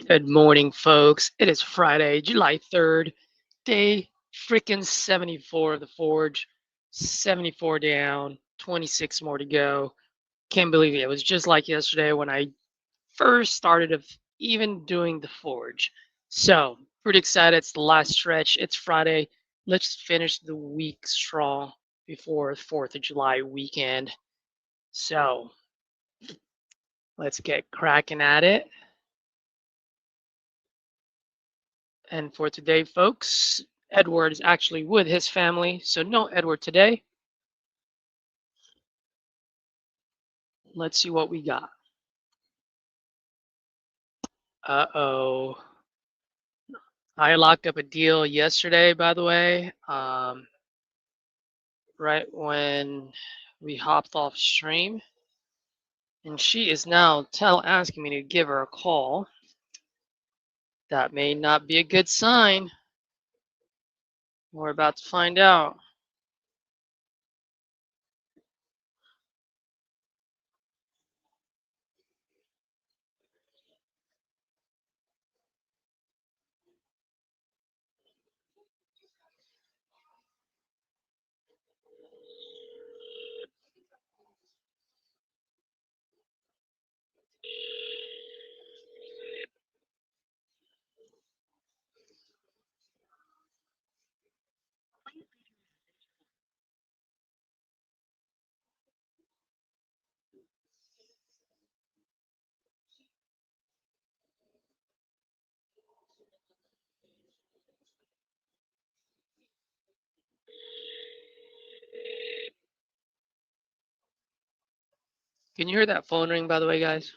Good morning, folks. It is Friday, July 3rd, day freaking 74 of the Forge. 74 down, 26 more to go. Can't believe it. It was just like yesterday when I first started of even doing the Forge. So, pretty excited. It's the last stretch. It's Friday. Let's finish the week strong before 4th of July weekend. So, let's get cracking at it. And for today, folks, Edward is actually with his family, so no Edward today. Let's see what we got. Uh-oh. I locked up a deal yesterday, by the way, right when we hopped off stream. And she is now asking me to give her a call. That may not be a good sign. We're about to find out. Can you hear that phone ring, by the way, guys?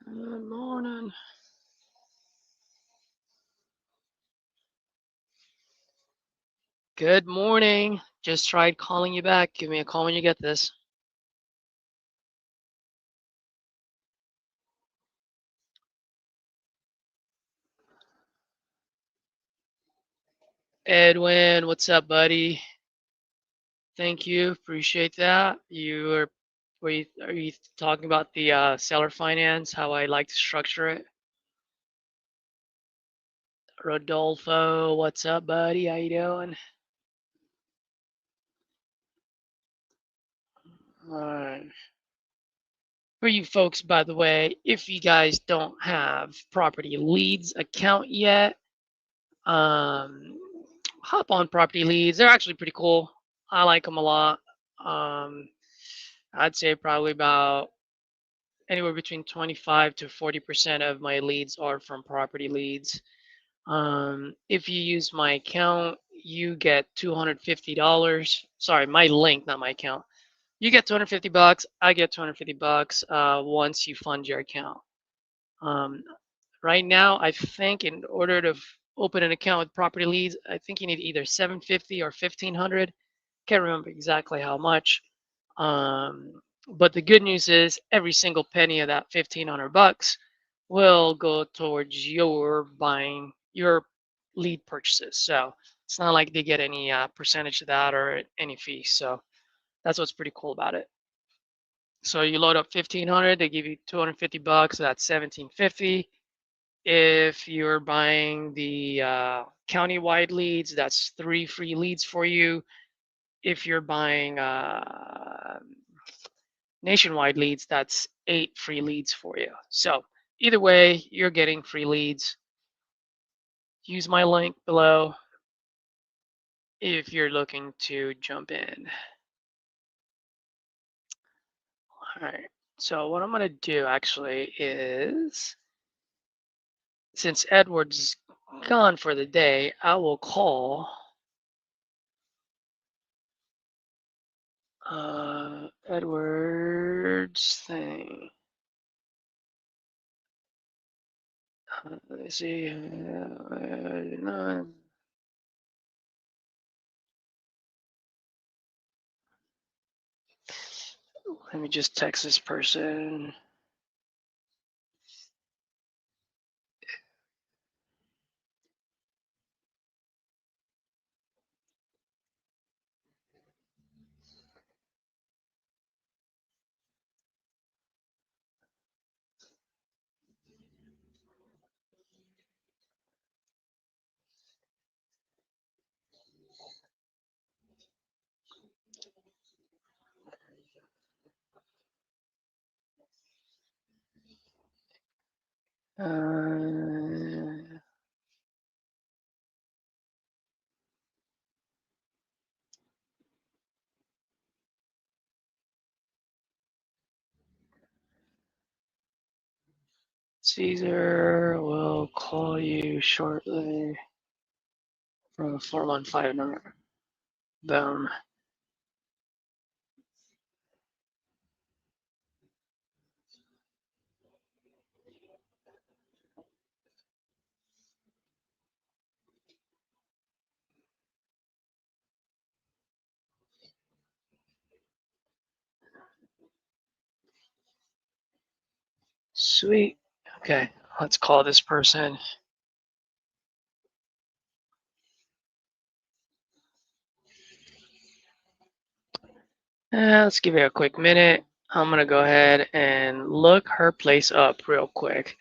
Good morning. Good morning. Just tried calling you back. Give me a call when you get this. Edwin, what's up, buddy? Thank you. Appreciate that. Are you talking about the seller finance, how I like to structure it? Rodolfo, what's up, buddy? How you doing? All right. For you folks, by the way, if you guys don't have property leads account yet, um, hop on property leads. They're actually pretty cool. I like them a lot. Um, I'd say probably about anywhere between 25 to 40% of my leads are from property leads. If you use my account, you get $250. Sorry, my link, not my account. You get 250 bucks. I get 250 bucks once you fund your account. Um, right now, I think in order to open an account with property leads, I think you need either 750 or 1500. Can't remember exactly how much. But the good news is every single penny of that 1500 bucks will go towards your buying your lead purchases. So it's not like they get any percentage of that or any fee. So that's what's pretty cool about it. So you load up 1500, they give you 250 bucks. So that's 1750. If you're buying the county-wide leads, that's 3 free leads for you. If you're buying nationwide leads, that's 8 free leads for you. So either way, you're getting free leads. Use my link below if you're looking to jump in. All right. So what I'm going to do actually is, since Edward's gone for the day, I will call Edward's thing. Let's see. Let me just text this person. Caesar will call you shortly from a 415 number. Boom. Sweet. Okay, let's call this person. Let's give it a quick minute. I'm gonna go ahead and look her place up real quick.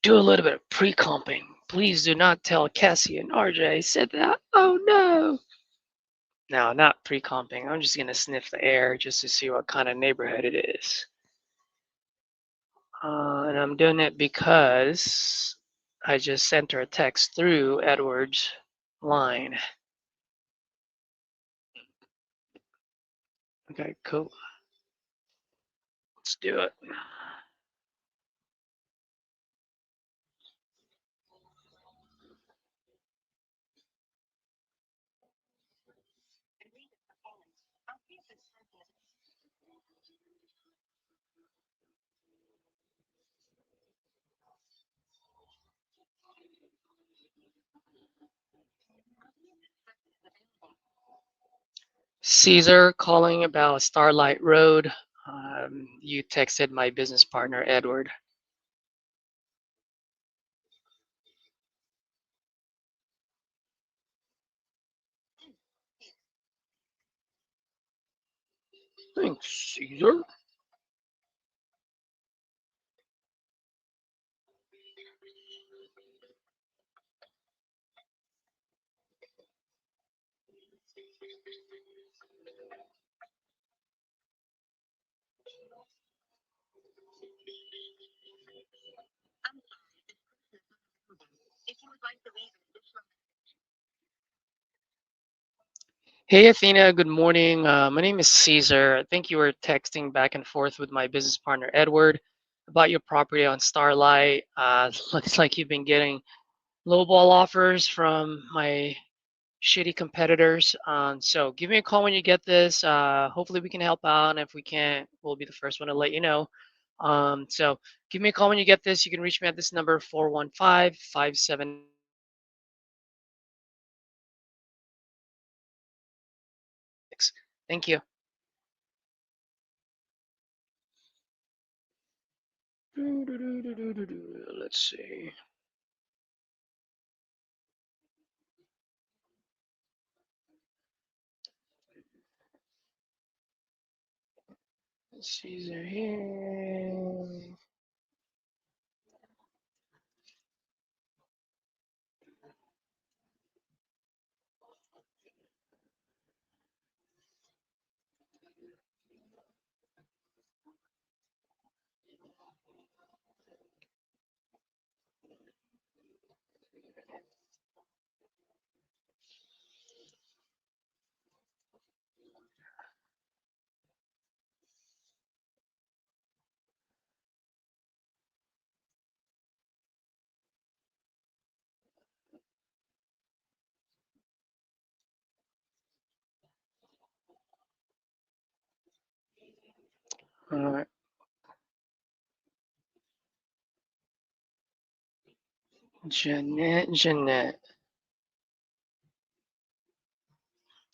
Do a little bit of pre-comping. Please do not tell Cassie and RJ said that. Oh no. No, not pre-comping. I'm just gonna sniff the air just to see what kind of neighborhood it is. And I'm doing it because I just sent her a text through Edward's line. Okay, cool. Let's do it. Caesar calling about Starlight Road. You texted my business partner, Edward. Thanks, Caesar. Hey, Athena, good morning. My name is Caesar. I think you were texting back and forth with my business partner, Edward, about your property on Starlight. Looks like you've been getting lowball offers from my shitty competitors. So give me a call when you get this. Hopefully we can help out. And if we can't, we'll be the first one to let you know. So give me a call when you get this. You can reach me at this number, 415-57. Thank you. Let's see. Caesar here. All right. Jeanette.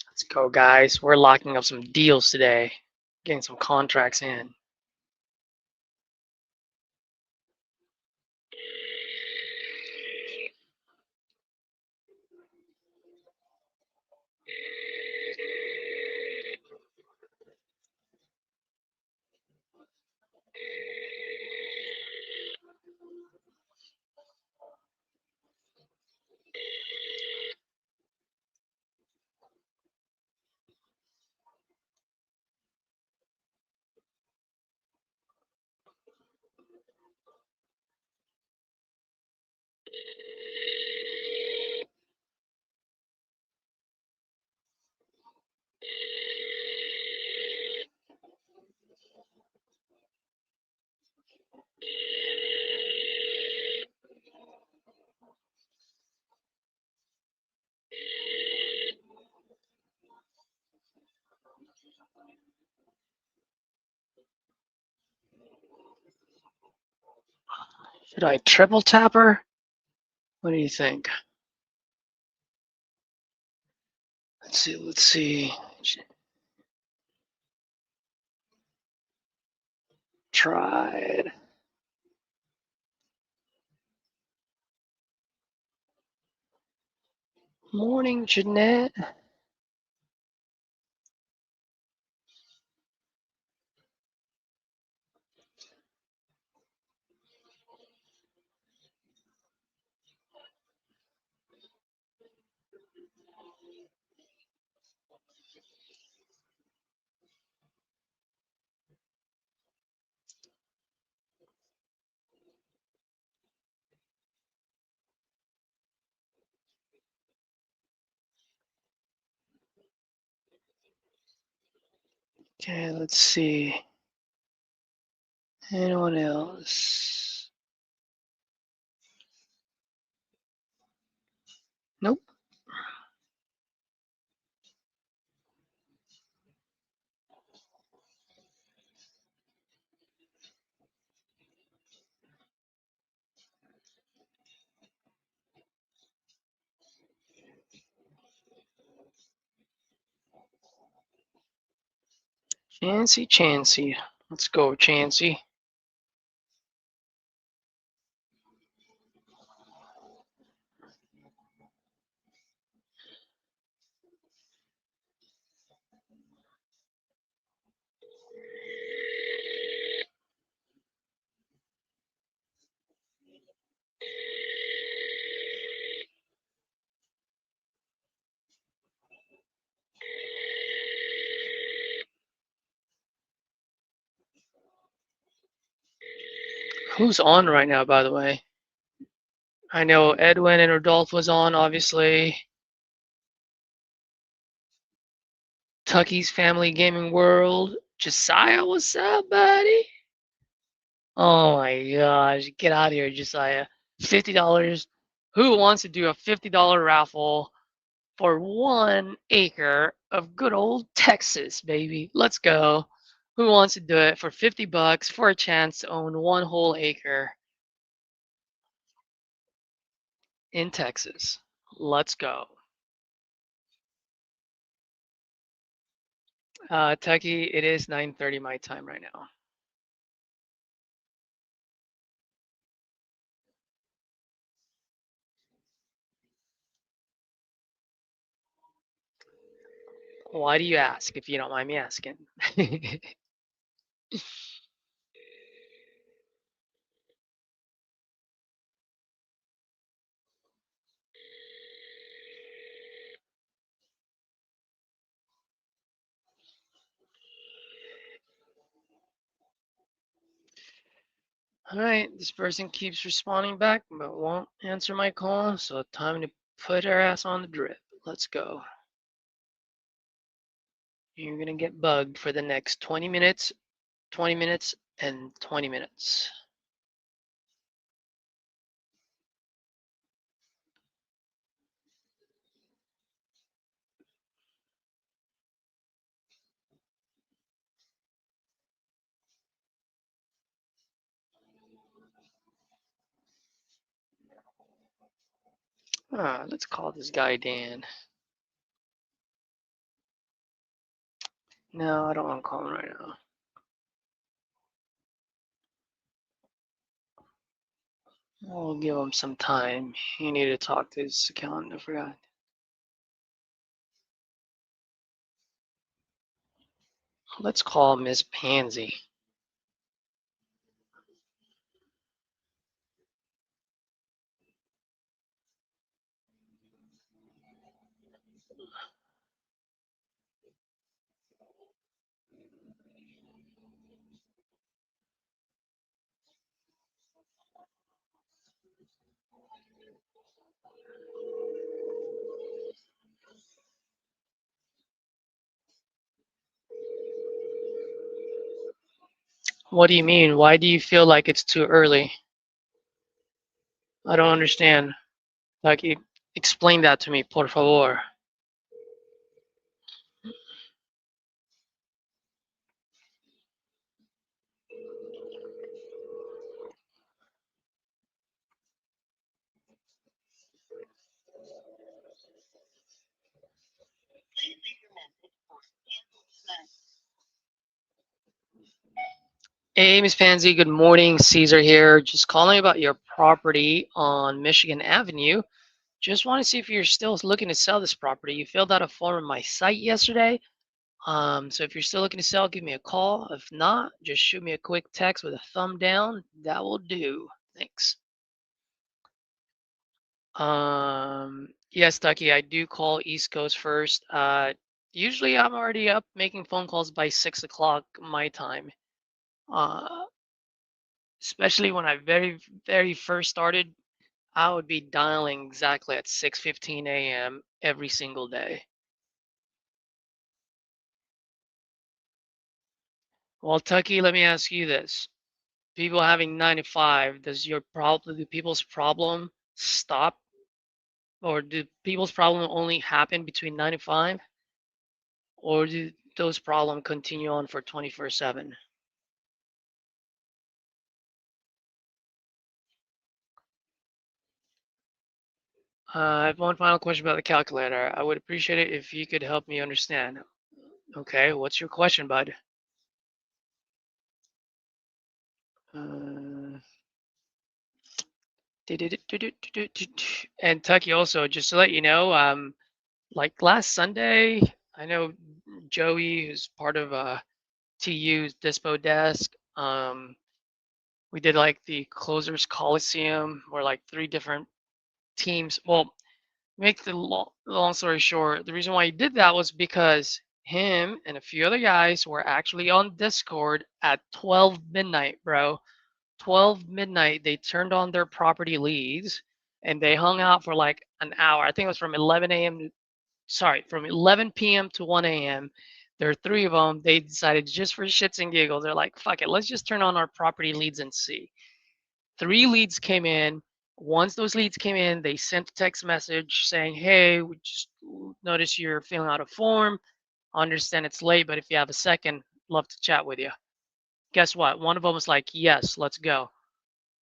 Let's go, guys. We're locking up some deals today, getting some contracts in. Should I triple tap her? What do you think? Let's see. Tried. Morning, Jeanette. Okay, let's see. Anyone else? Nope. Chancey. Let's go, Chancey. Who's on right now, by the way? I know Edwin and Rodolph was on, obviously. Tucky's Family Gaming World. Josiah, what's up, buddy? Oh my gosh, get out of here, Josiah. $50. Who wants to do a $50 raffle for 1 acre of good old Texas, baby? Let's go. Who wants to do it for 50 bucks for a chance to own 1 whole acre in Texas? Let's go. Tucky, it is 9:30 my time right now. Why do you ask if you don't mind me asking? All right, this person keeps responding back, but won't answer my call, so time to put her ass on the drip. Let's go. You're gonna get bugged for the next 20 minutes, 20 minutes, and 20 minutes. Let's call this guy Dan. No, I don't want to call him right now. We'll give him some time. He needed to talk to his accountant, I forgot. Let's call Miss Pansy. What do you mean? Why do you feel like it's too early? I don't understand. Like, explain that to me, por favor. Hey, Miss Pansy, good morning. Caesar here. Just calling about your property on Michigan Avenue. Just want to see if you're still looking to sell this property. You filled out a form on my site yesterday. So if you're still looking to sell, give me a call. If not, just shoot me a quick text with a thumb down. That will do. Thanks. Yes, Ducky, I do call East Coast first. Usually I'm already up making phone calls by 6 o'clock my time. Uh, Especially when I very first started, I would be dialing exactly at 6:15 a.m. every single day. Well, Tucky, let me ask you this. People having 9 to 5, do people's problem stop, or do people's problem only happen between 9 to 5, or do those problems continue on for 24/7? I have one final question about the calculator. I would appreciate it if you could help me understand. Okay, what's your question, bud? Uh, And Tucky, also, just to let you know, like last Sunday, I know Joey, who's part of TU's Dispo Desk, we did like the Closers Coliseum, where like three different teams. Well, make the long story short, the reason why he did that was because him and a few other guys were actually on Discord at 12 midnight, bro. 12 midnight, they turned on their property leads and they hung out for like an hour. I think it was from 11 a.m. Sorry, from 11 p.m. to 1 a.m. There are three of them. They decided just for shits and giggles, they're like, fuck it, let's just turn on our property leads and see. Three leads came in. Once those leads came in, they sent a text message saying, hey, we just noticed you're filling out a form. I understand it's late, but if you have a second, love to chat with you. Guess what? One of them was like, yes, let's go.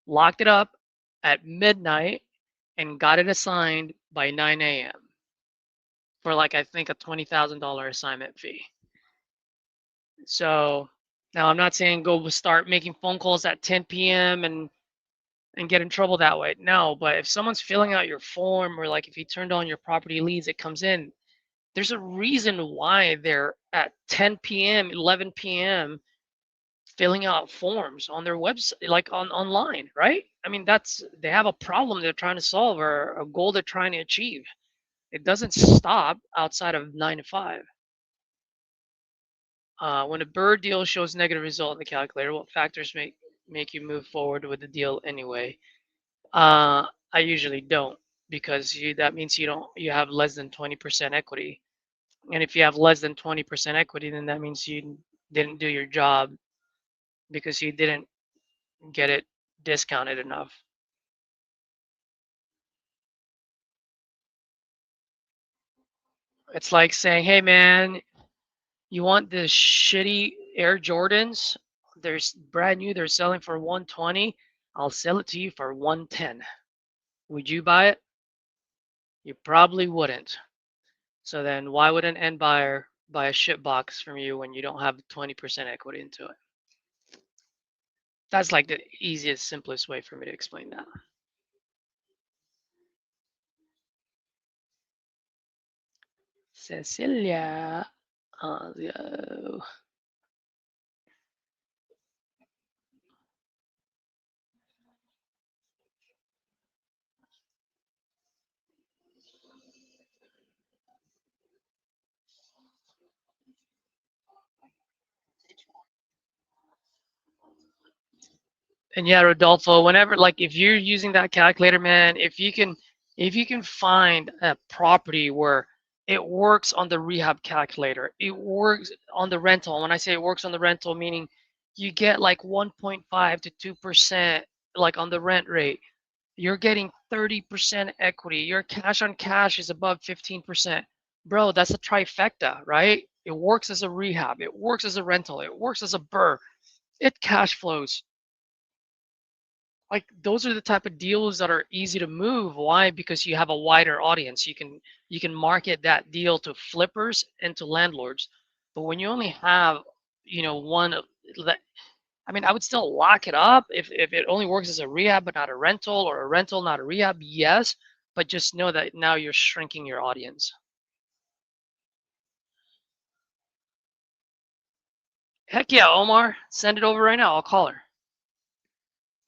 Locked it up at midnight and got it assigned by 9 a.m. for like, I think, a $20,000 assignment fee. So now I'm not saying go start making phone calls at 10 p.m. and get in trouble that way. No, but if someone's filling out your form, or like if you turned on your property leads, it comes in. There's a reason why they're at 10 p.m., 11 p.m. filling out forms on their website, like online, right? I mean, they have a problem they're trying to solve, or a goal they're trying to achieve. It doesn't stop outside of 9 to 5. When a bird deal shows negative result in the calculator, what factors make you move forward with the deal anyway? I usually don't, because that means you have less than 20% equity. And if you have less than 20% equity, then that means you didn't do your job because you didn't get it discounted enough. It's like saying, hey man, you want the shitty Air Jordans? There's brand new, they're selling for 120. I'll sell it to you for 110. Would you buy it? You probably wouldn't. So then why would an end buyer buy a shit box from you when you don't have 20% equity into it? That's like the easiest, simplest way for me to explain that. Cecilia. And yeah, Rodolfo, whenever, like, if you're using that calculator, man, if you can find a property where it works on the rehab calculator, it works on the rental. When I say it works on the rental, meaning you get like 1.5 to 2%, like on the rent rate, you're getting 30% equity. Your cash on cash is above 15%. Bro, that's a trifecta, right? It works as a rehab, it works as a rental, it works as a burr, it cash flows. Like, those are the type of deals that are easy to move. Why? Because you have a wider audience. You can market that deal to flippers and to landlords. But when you only have, one, I mean, I would still lock it up if it only works as a rehab but not a rental, or a rental not a rehab, yes. But just know that now you're shrinking your audience. Heck yeah, Omar, send it over right now. I'll call her.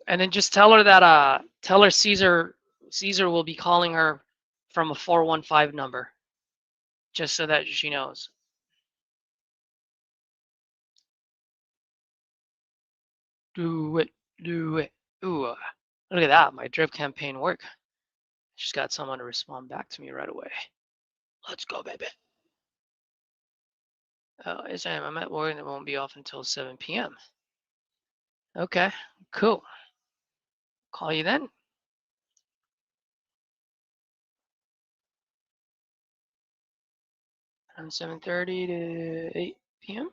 And then just tell her that tell her Caesar will be calling her from a 415 number, just so that she knows. Do it, do it. Ooh, look at that. My drip campaign work. Just got someone to respond back to me right away. Let's go, baby. Yes, I am. I'm at work and it won't be off until 7 p.m. Okay, cool. Call you then. From 7:30 to 8 p.m.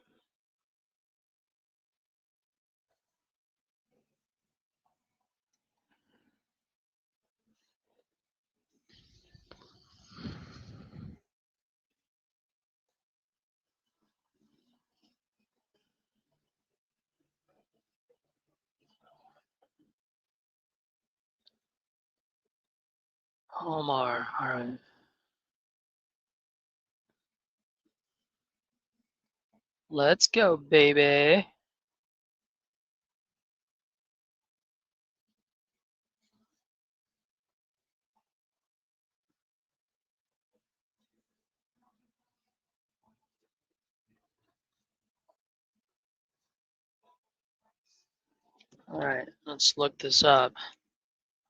Omar, all right. Let's go, baby. All right, let's look this up.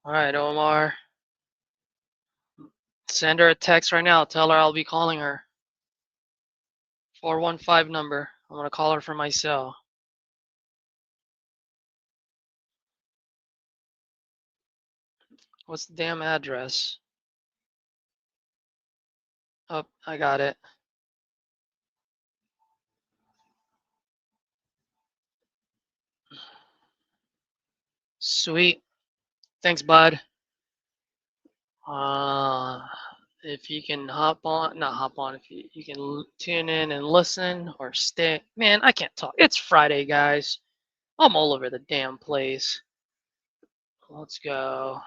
All right, Omar. Send her a text right now. Tell her I'll be calling her. 415 number. I'm going to call her from my cell. What's the damn address? Oh, I got it. Sweet. Thanks, bud. If you can hop on, not hop on, if you can tune in and listen or stay. Man, I can't talk. It's Friday, guys. I'm all over the damn place. Let's go.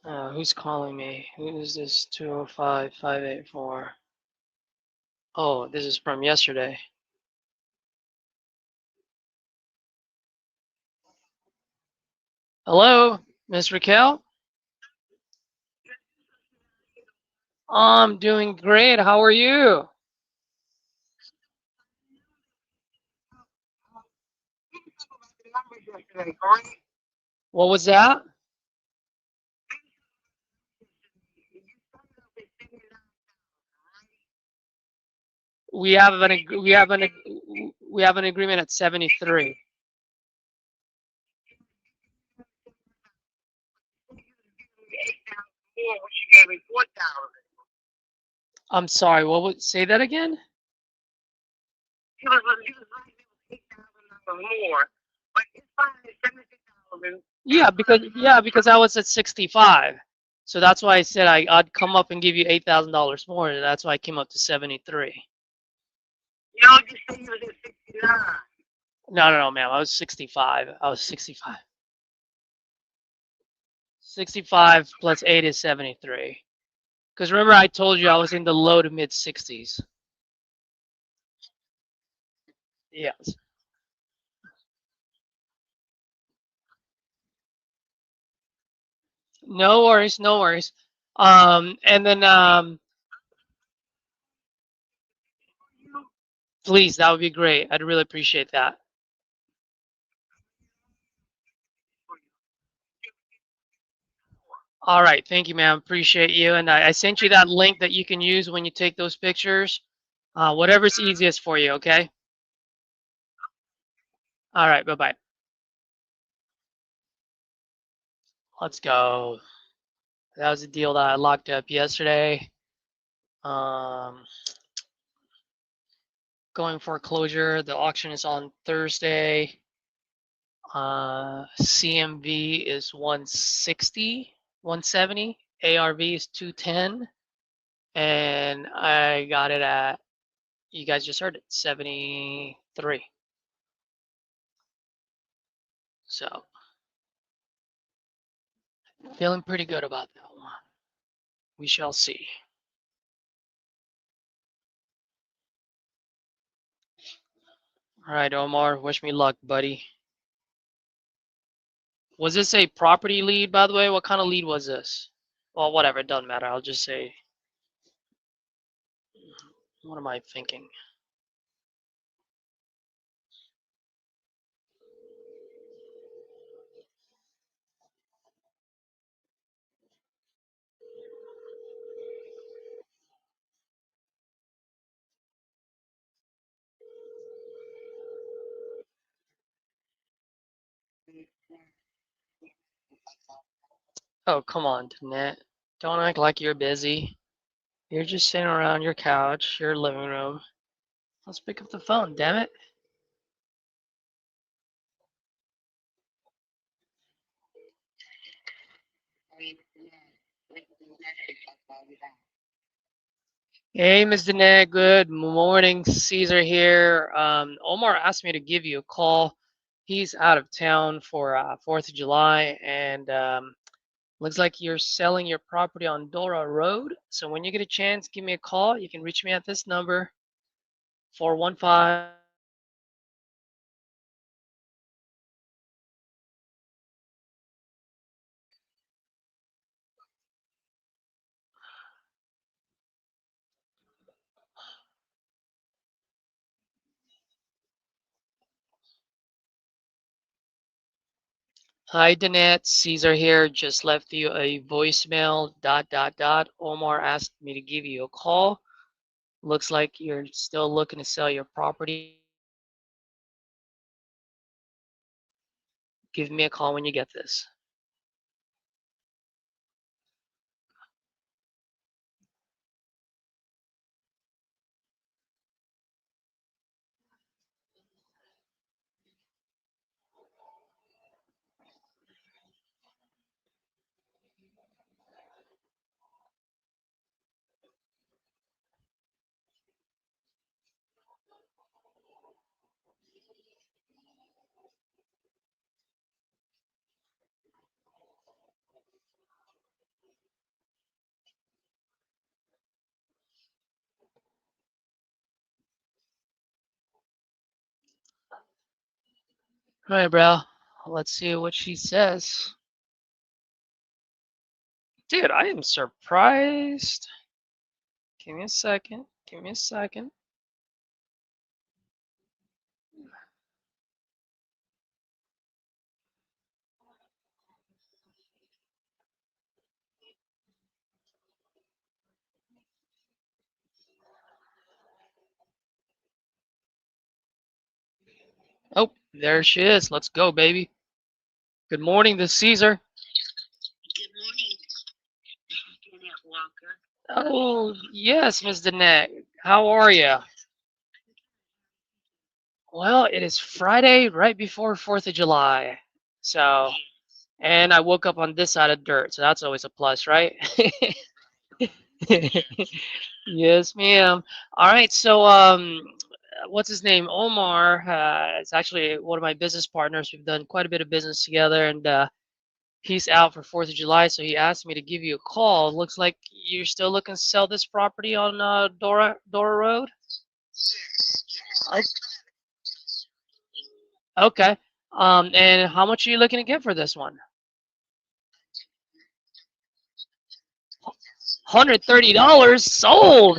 Who's calling me? Who is this? 205-584. Oh, this is from yesterday. Hello, Miss Raquel? I'm doing great. How are you? What was that? We have an agreement at 73. I'm sorry. What would say that again? Yeah, because I was at 65. So that's why I said I'd come up and give you $8,000 more. And that's why I came up to 73. No, ma'am. I was 65. I was 65. 65 plus 8 is 73. Because remember, I told you I was in the low to mid 60s. Yes. No worries, no worries. And then please, that would be great. I'd really appreciate that. All right, thank you, ma'am. Appreciate you. And I sent you that link that you can use when you take those pictures. Whatever's easiest for you, okay? All right, bye-bye. Let's go. That was a deal that I locked up yesterday. Um, Going for closure. The auction is on Thursday. CMV is 160, 170. ARV is 210. And I got it at, you guys just heard it, 73. So feeling pretty good about that one. We shall see. All right, Omar, wish me luck, buddy. Was this a property lead, by the way? What kind of lead was this? Well, whatever, it doesn't matter. I'll just say, what am I thinking? Oh, come on, Danette. Don't act like you're busy. You're just sitting around your couch, your living room. Let's pick up the phone, damn it. Hey, Ms. Danette, good morning. Caesar here. Omar asked me to give you a call. He's out of town for 4th of July, and looks like you're selling your property on Dora Road. So when you get a chance, give me a call. You can reach me at this number, 415. Hi, Danette. Caesar here. Just left you a voicemail. Omar asked me to give you a call. Looks like you're still looking to sell your property. Give me a call when you get this. All right, bro. Let's see what she says. Dude, I am surprised. Give me a second. Give me a second. Oh, there she is. Let's go, baby. Good morning, this is Caesar. Oh, yes, Ms. Danette. How are you? Well, it is Friday right before 4th of July. So, and I woke up on this side of dirt, so that's always a plus, right? Yes, ma'am. All right, so what's his name? Omar is actually one of my business partners. We've done quite a bit of business together, and he's out for 4th of July, so he asked me to give you a call. Looks like you're still looking to sell this property on Dora Road. Okay. And how much are you looking to get for this one? $130 sold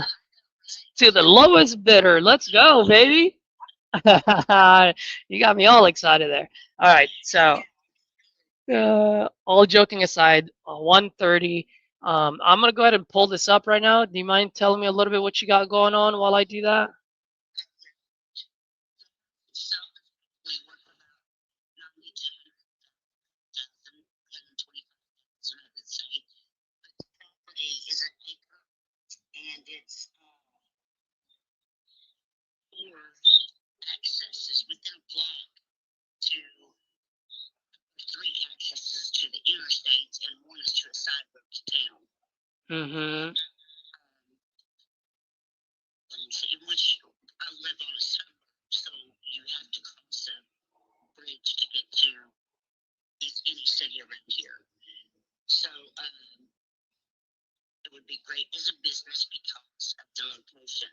to the lowest bidder. Let's go, baby. You got me all excited there. All right, so all joking aside, 130. I'm gonna go ahead and pull this up right now. Do you mind telling me a little bit what you got going on while I do that? Mm-hmm. Let me see. Which I live on a suburb, so you have to cross a bridge to get to any city around here. So it would be great as a business because of the location,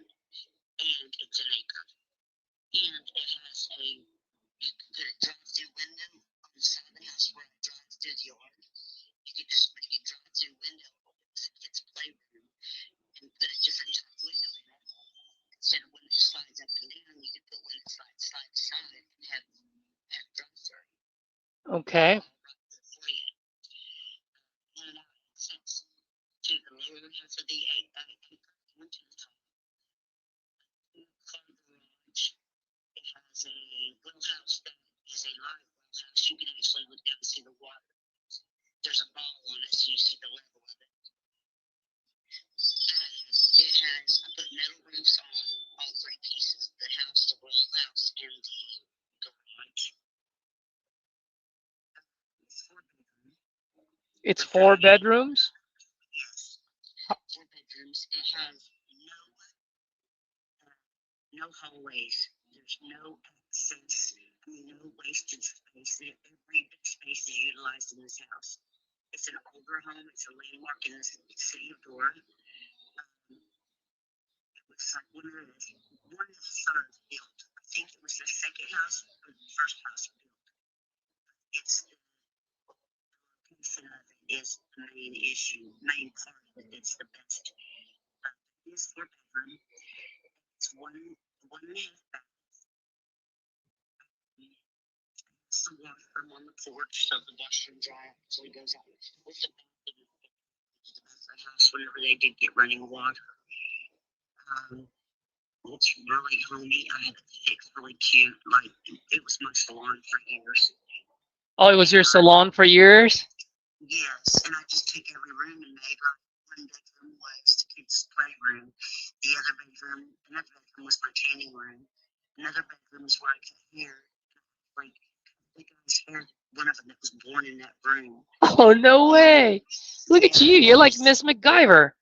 and it's an acre, and it has you can put a drive-through window on the side of the house where it drives through the yard. You could just make a drive-through window with a kid's playroom and put a different type of window in it. Instead of when it slides up and down, you could put one that slides side to side and have drive-through. Okay. For you. And access to the lower half of the acre, one to the top. Car garage. It has a well house that is a live well house. You can actually look down and see the water. There's a ball on it, so you see the level of it. It has, I put metal roofs on all three pieces, the house, the well house, and the garage. It's 4 bedrooms? Yes. 4 bedrooms. It has no hallways. There's no access, no wasted space. Every bit of space is utilized in this house. It's an older home. It's a landmark in the city of Dora. It was like one of the third built. I think it was the second house or the first house built. It's the location of it is the main issue, main part of it. It's the best. It is 4 bedroom. It's one and a half bath. It's the washroom on the porch, so the washroom dry actually goes out with the house whenever they did get running water. It's really homey. I had it fixed really cute. Like it was my salon for years. Oh, it was your salon for years? Yes, and I just took every room and made like one bedroom was the kids' playroom. The other bedroom, another bedroom was my tanning room. Another bedroom was where I cut hair. Like the guy's hair, one of them that was born in that room. Oh, no way. Look at you. You're like Miss MacGyver.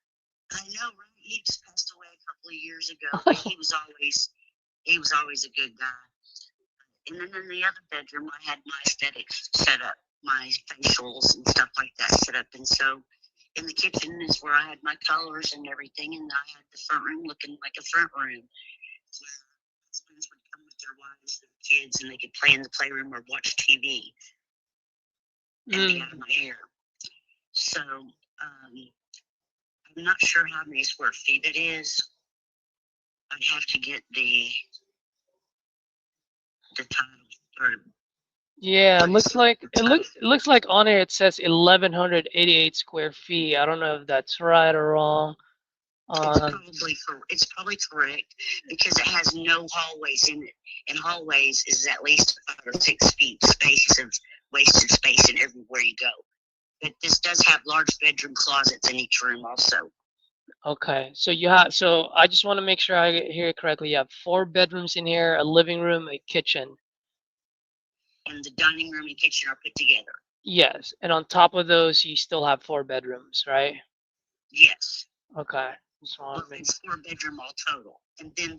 I know, right? He just passed away a couple of years ago. He was always a good guy. And then in the other bedroom, I had my aesthetics set up, my facials and stuff like that set up. And so in the kitchen is where I had my colors and everything. And I had the front room looking like a front room where husbands would come with their wives and kids and they could play in the playroom or watch TV and be out of my hair. So I'm not sure how many square feet it is. I'd have to get the title or yeah, it looks like on it it says 1188 square feet. I don't know if that's right or wrong. It's probably correct because it has no hallways in it, and hallways is at least 5 or 6 feet space of wasted space in everywhere you go. But this does have large bedroom closets in each room also. Okay, so I just want to make sure I hear it correctly. You have 4 bedrooms in here, a living room, a kitchen. And the dining room and kitchen are put together. Yes, and on top of those, you still have 4 bedrooms, right? Yes. Okay. Well, it's 4 bedroom all total, and then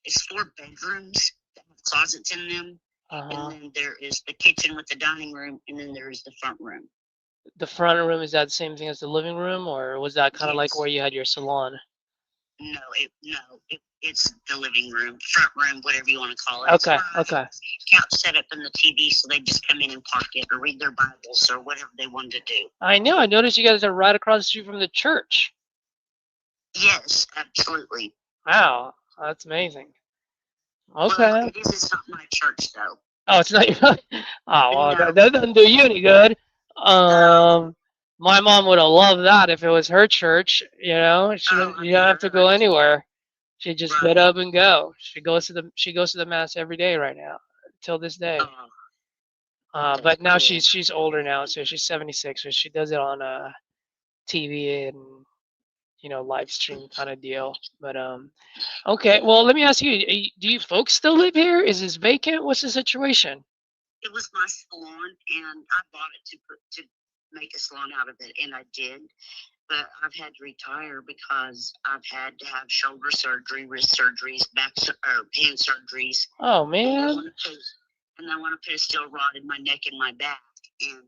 it's 4 bedrooms that have closets in them, and then there is the kitchen with the dining room, and then there is the front room. The front room, is that the same thing as the living room, or was that kind of like where you had your salon? No, it's the living room, front room, whatever you want to call it. Okay, okay. Couch set up in the TV, so they just come in and park it or read their Bibles or whatever they wanted to do. I know. I noticed you guys are right across the street from the church. Yes, absolutely. Wow, that's amazing. Okay. Well, it's not my church though. Oh, it's not your. Oh, well, that doesn't do you any good. My mom would have loved that if it was her church. You know, you don't have to go anywhere. She just get up and go. She goes to the mass every day right now, till this day. But now she's older now, so she's 76, so she does it on TV and live stream kind of deal. But okay, well, let me ask you: do you folks still live here? Is this vacant? What's the situation? It was my salon, and I bought it to make a salon out of it, and I did. But I've had to retire because I've had to have shoulder surgery, wrist surgeries, or hand surgeries. Oh And man. I want to put a steel rod in my neck and my back. And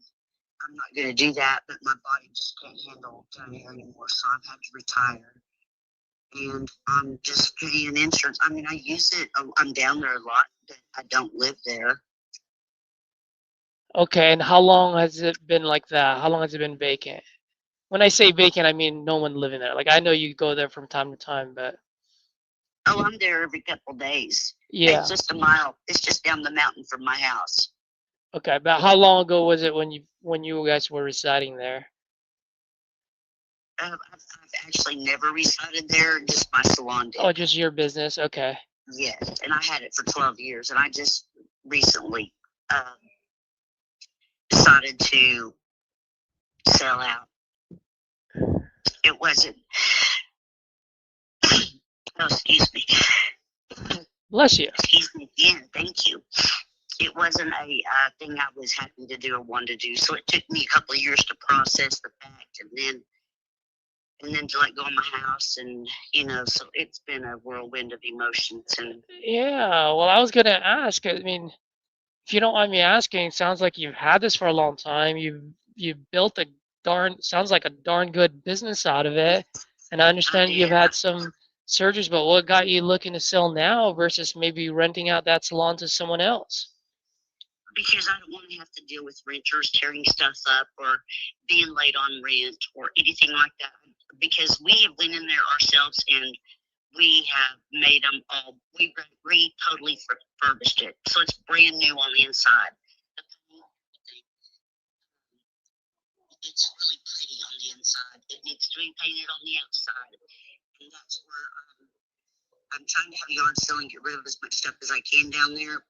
I'm not going to do that, but my body just can't handle down here anymore. So I've had to retire. And I'm just paying insurance. I mean, I use it. I'm down there a lot, but I don't live there. Okay, and how long has it been like that? How long has it been vacant? When I say vacant, I mean no one living there. Like I know you go there from time to time, but Oh, I'm there every couple of days. yeah. It's just a mile. It's just down the mountain from my house. Okay, but how long ago was it when you guys were residing there? I've actually never resided there. Just my salon did. Oh, just your business. Okay. Yes, and I had it for 12 years, and I just recently decided to sell out. It wasn't. Oh, excuse me. Bless you. Excuse me again. Thank you. It wasn't a thing I was happy to do or wanted to do. So it took me a couple of years to process the fact, and then to let go of my house, and so it's been a whirlwind of emotions. And Yeah. Well, I was gonna ask. I mean, if you don't mind me asking, it sounds like you've had this for a long time. You've built a sounds like a darn good business out of it. And I understand you've had some surgeries, but what got you looking to sell now versus maybe renting out that salon to someone else? because I don't want to have to deal with renters tearing stuff up or being late on rent or anything like that. Because we have went in there ourselves and we have made them all. We totally refurbished it, so it's brand new on the inside. It's really pretty on the inside. It needs to be painted on the outside, and that's where I'm trying to have a yard sale and get rid of as much stuff as I can down there.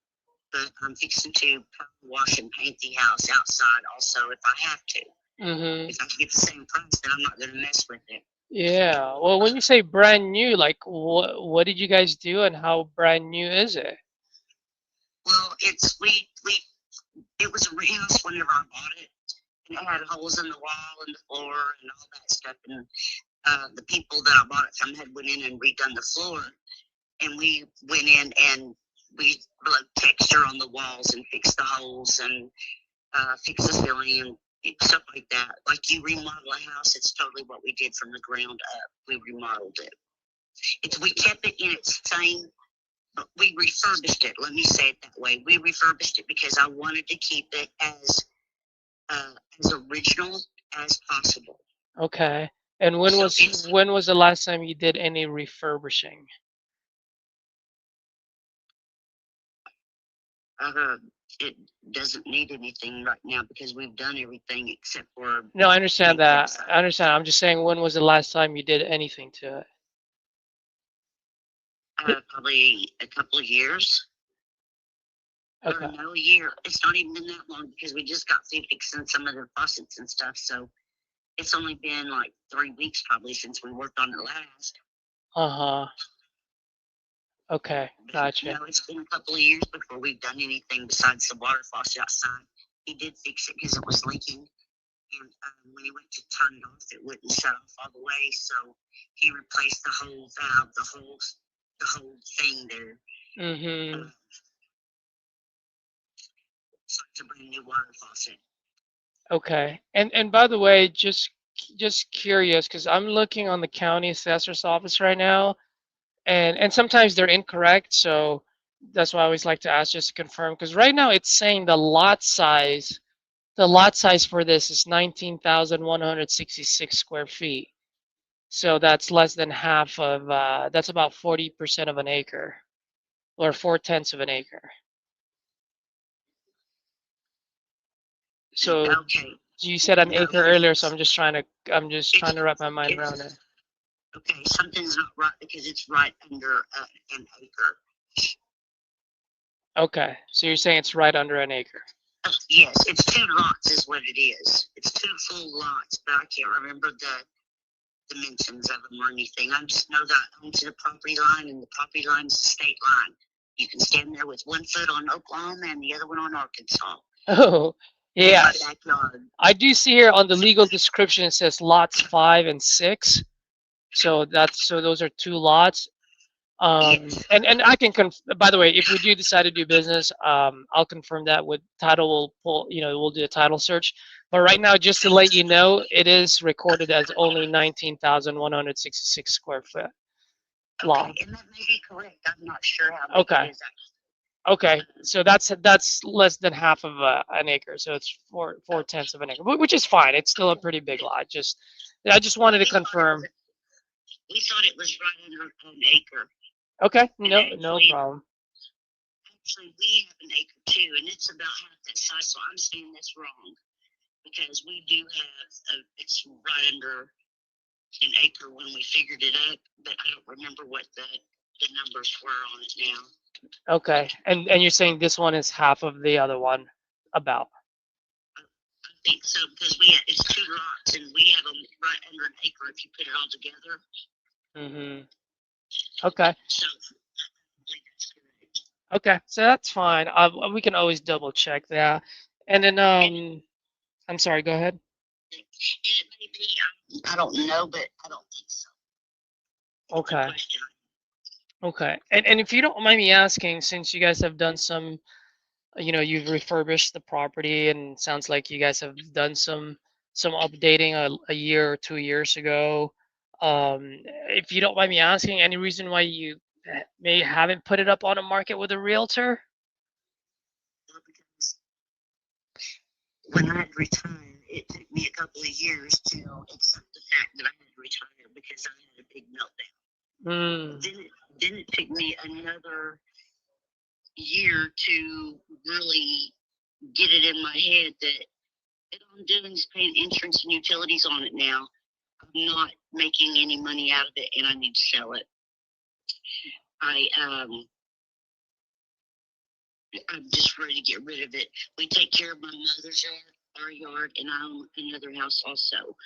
But I'm fixing to wash and paint the house outside also if I have to. Mm-hmm. If I can get the same price, then I'm not going to mess with it. Yeah. Well, when you say brand new, like what did you guys do and how brand new is it? Well, it was a house whenever I bought it, and it had holes in the wall and the floor and all that stuff. And the people that I bought it from had went in and redone the floor, and we went in and we put texture on the walls and fixed the holes and fixed the ceiling and stuff like that. Like you remodel a house, it's totally what we did from the ground up. We remodeled it. We kept it in its same, but we refurbished it. Let me say it that way. We refurbished it because I wanted to keep it as original as possible. Okay. And when was the last time you did any refurbishing? It doesn't need anything right now because we've done everything except for. No, I understand that. I understand. I'm just saying, when was the last time you did anything to it? Probably a couple of years. Okay. Or no, a year. It's not even been that long because we just got through fixing some of the faucets and stuff. So it's only been like 3 weeks probably since we worked on it last. Uh-huh. Okay, gotcha. No, it's been a couple of years before we've done anything besides the water faucet outside. He did fix it because it was leaking, and when he went to turn it off, it wouldn't shut off all the way. So he replaced the whole valve, the whole thing there. Mm-hmm. So it's a brand new water faucet. Okay. And by the way, just curious, because I'm looking on the county assessor's office right now, and sometimes they're incorrect, so that's why I always like to ask just to confirm. Because right now it's saying the lot size for this is 19,166 square feet. So that's less than half of that's about 40% of an acre, or 4/10 of an acre. So Okay. you said an acre earlier, so I'm just trying to wrap my mind around it. Okay, something's not right because it's right under an acre. Okay, so you're saying it's right under an acre. Yes, it's 2 lots is what it is. It's 2 full lots, but I can't remember the dimensions of them or anything. I just know that I own to the property line, and the property line is the state line. You can stand there with 1 foot on Oklahoma and the other one on Arkansas. Oh, in my Yes. backyard. I do see here on the legal description it says lots 5 and 6. So those are 2 lots. Yes. And I can by the way, if we do decide to do business, I'll confirm that with title. We'll pull, we'll do a title search. But right now, just to let you know, it is recorded as only 19,166 square foot Okay, lot. and that may be correct. I'm not sure how big Okay. it is actually. Okay, so that's less than half of an acre, so it's four tenths of an acre, which is fine. It's still a pretty big lot. I just wanted to confirm. We thought it was right under an acre. Okay, And no problem. Actually, we have an acre too, and it's about half that size. So I'm saying that's wrong because we do have it's right under an acre when we figured it up, but I don't remember what the numbers were on it now. Okay, and you're saying this one is half of the other one, about? I think so because it's 2 lots and we have them right under an acre if you put it all together. Okay. So I believe that's correct. Okay, so that's fine. We can always double check that. And then I'm sorry. Go ahead. And it may be, I don't know, but I don't think so. Okay. Okay, and if you don't mind me asking, since you guys have done some, you've refurbished the property, and it sounds like you guys have done some updating a year or 2 years ago. If you don't mind me asking, any reason why you may haven't put it up on a market with a realtor? Well, because when I retire, it took me a couple of years to accept the fact that I had to retire because I had a big meltdown. Then it took me another year to really get it in my head that all I'm doing is paying insurance and utilities on it now. I'm not making any money out of it, and I need to sell it. I'm just ready to get rid of it. We take care of my mother's yard, our yard, and I own another house also.